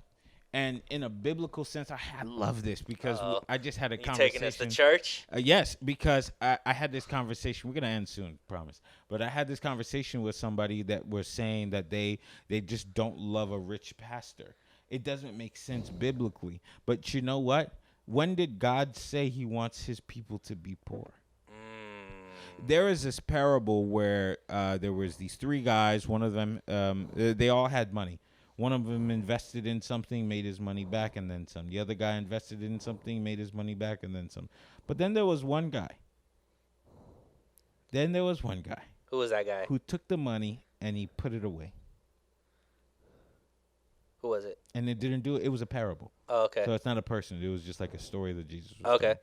And in a biblical sense, I love this because I just had a You conversation. taking us to church? Yes, because I had this conversation. We're going to end soon, promise. But I had this conversation with somebody that was saying that they just don't love a rich pastor. It doesn't make sense biblically. But you know what? When did God say he wants his people to be poor? There is this parable where there was these 3 guys. One of them, they all had money. One of them invested in something, made his money back, and then some. The other guy invested in something, made his money back, and then some. But then there was one guy. Who was that guy? Who took the money and he put it away. Who was it? And it didn't do it. It was a parable. Oh, okay. So it's not a person. It was just like a story that Jesus was Okay. telling.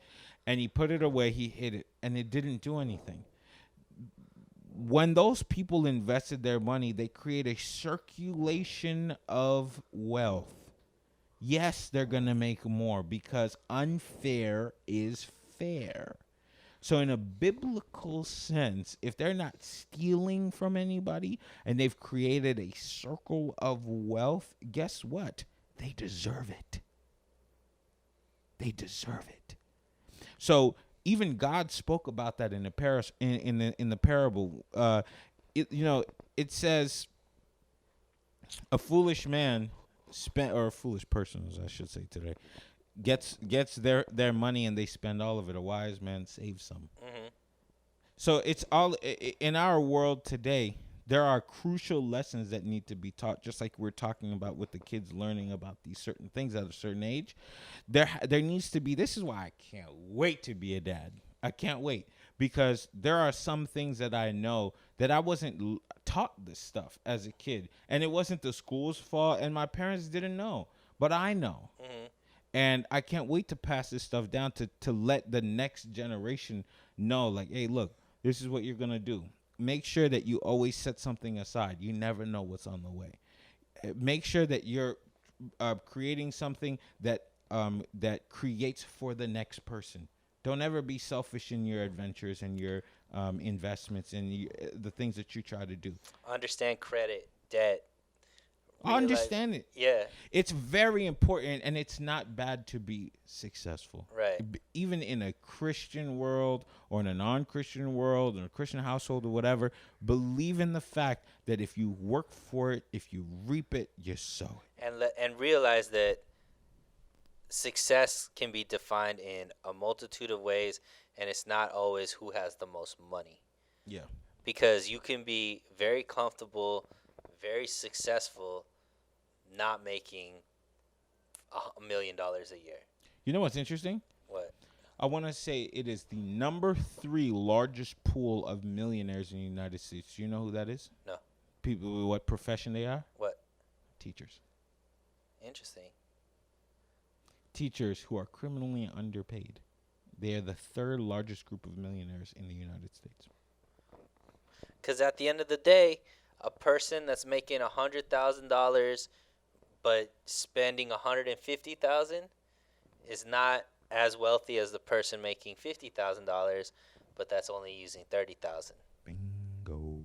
And he put it away. He hid it. And it didn't do anything. when those people invested their money, they create a circulation of wealth. Yes, they're going to make more because unfair is fair. So, in a biblical sense, if they're not stealing from anybody and they've created a circle of wealth, guess what? They deserve it. They deserve it. So, even God spoke about that in the parable. It says a foolish man or a foolish person, as I should say today, gets their money and they spend all of it. A wise man saves some. Mm-hmm. So it's all in our world today. There are crucial lessons that need to be taught, just like we're talking about with the kids learning about these certain things at a certain age. There needs to be. This is why I can't wait to be a dad. I can't wait because there are some things that I know that I wasn't taught this stuff as a kid, and it wasn't the school's fault, and my parents didn't know, but I know. Mm-hmm. And I can't wait to pass this stuff down to let the next generation know, like, hey, look, this is what you're going to do. Make sure that you always set something aside. You never know what's on the way. Make sure that you're creating something that creates for the next person. Don't ever be selfish in your adventures and your investments and the things that you try to do. Understand credit, debt. I understand it. Yeah. It's very important, and it's not bad to be successful. Right. Even in a Christian world or in a non-Christian world, in a Christian household or whatever, believe in the fact that if you work for it, if you reap it, you sow it. And realize that success can be defined in a multitude of ways, and it's not always who has the most money. Yeah. Because you can be very comfortable, very successful, not making $1 million a year. You know what's interesting? What? I want to say it is the number 3 largest pool of millionaires in the United States. Do you know who that is? No. People, what profession they are? What? Teachers. Interesting. Teachers who are criminally underpaid. They are the 3rd largest group of millionaires in the United States. Because at the end of the day, a person that's making $100,000 but spending $150,000 is not as wealthy as the person making $50,000 but that's only using $30,000. Bingo.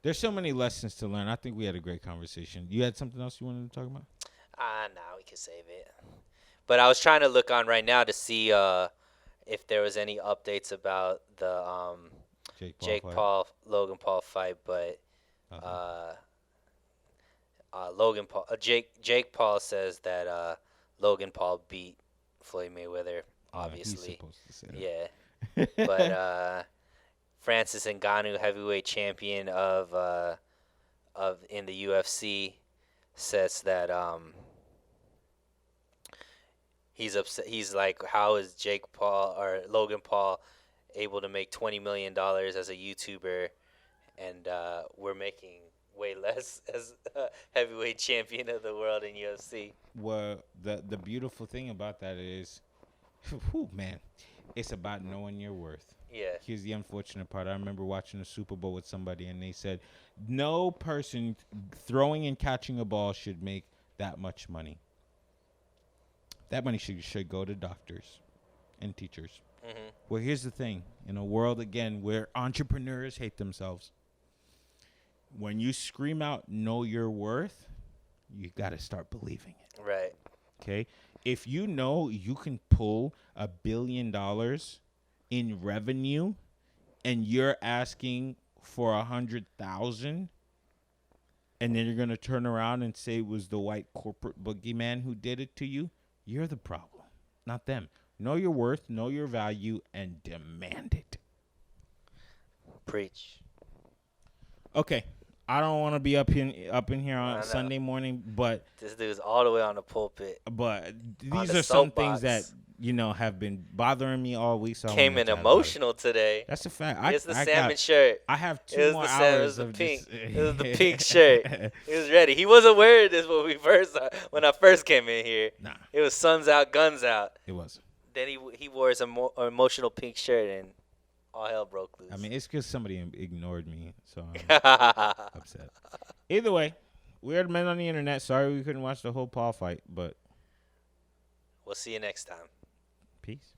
There's so many lessons to learn. I think we had a great conversation. You had something else you wanted to talk about? Nah, we can save it. But I was trying to look on right now to see if there was any updates about the Logan Paul fight, but Jake Paul says that Logan Paul beat Floyd Mayweather, obviously. He's supposed to say that. Yeah. But Francis Ngannou, heavyweight champion of in the UFC, says that he's upset. He's like, how is Jake Paul or Logan Paul able to make $20 million as a YouTuber, and we're making way less as heavyweight champion of the world in UFC? Well, the beautiful thing about that is, man, it's about knowing your worth. Yeah. Here's the unfortunate part. I remember watching the Super Bowl with somebody, and they said no person throwing and catching a ball should make that much money. That money should go to doctors and teachers. Mm-hmm. Well, here's the thing. In a world, again, where entrepreneurs hate themselves, when you scream out, know your worth, you got to start believing it. Right. Okay? If you know you can pull $1 billion in revenue and you're asking for 100,000, and then you're going to turn around and say it was the white corporate boogeyman who did it to you, you're the problem, not them. Know your worth, know your value, and demand it. Preach. Okay, I don't want to be up in here on Sunday morning, but this dude's all the way on the pulpit. But these are some things that have been bothering me all week. So came in emotional today. That's a fact. It's the salmon shirt. I have 2 more hours of pink. this. It was the pink shirt. He was ready. He wasn't wearing this when I first came in here. Nah, it was suns out, guns out. It was. Then he wore his emotional pink shirt, and All hell broke I loose. mean, it's because somebody ignored me, so I'm upset. Either way, weird men on the internet. Sorry we couldn't watch the whole Paul fight, but We'll see you next time. peace.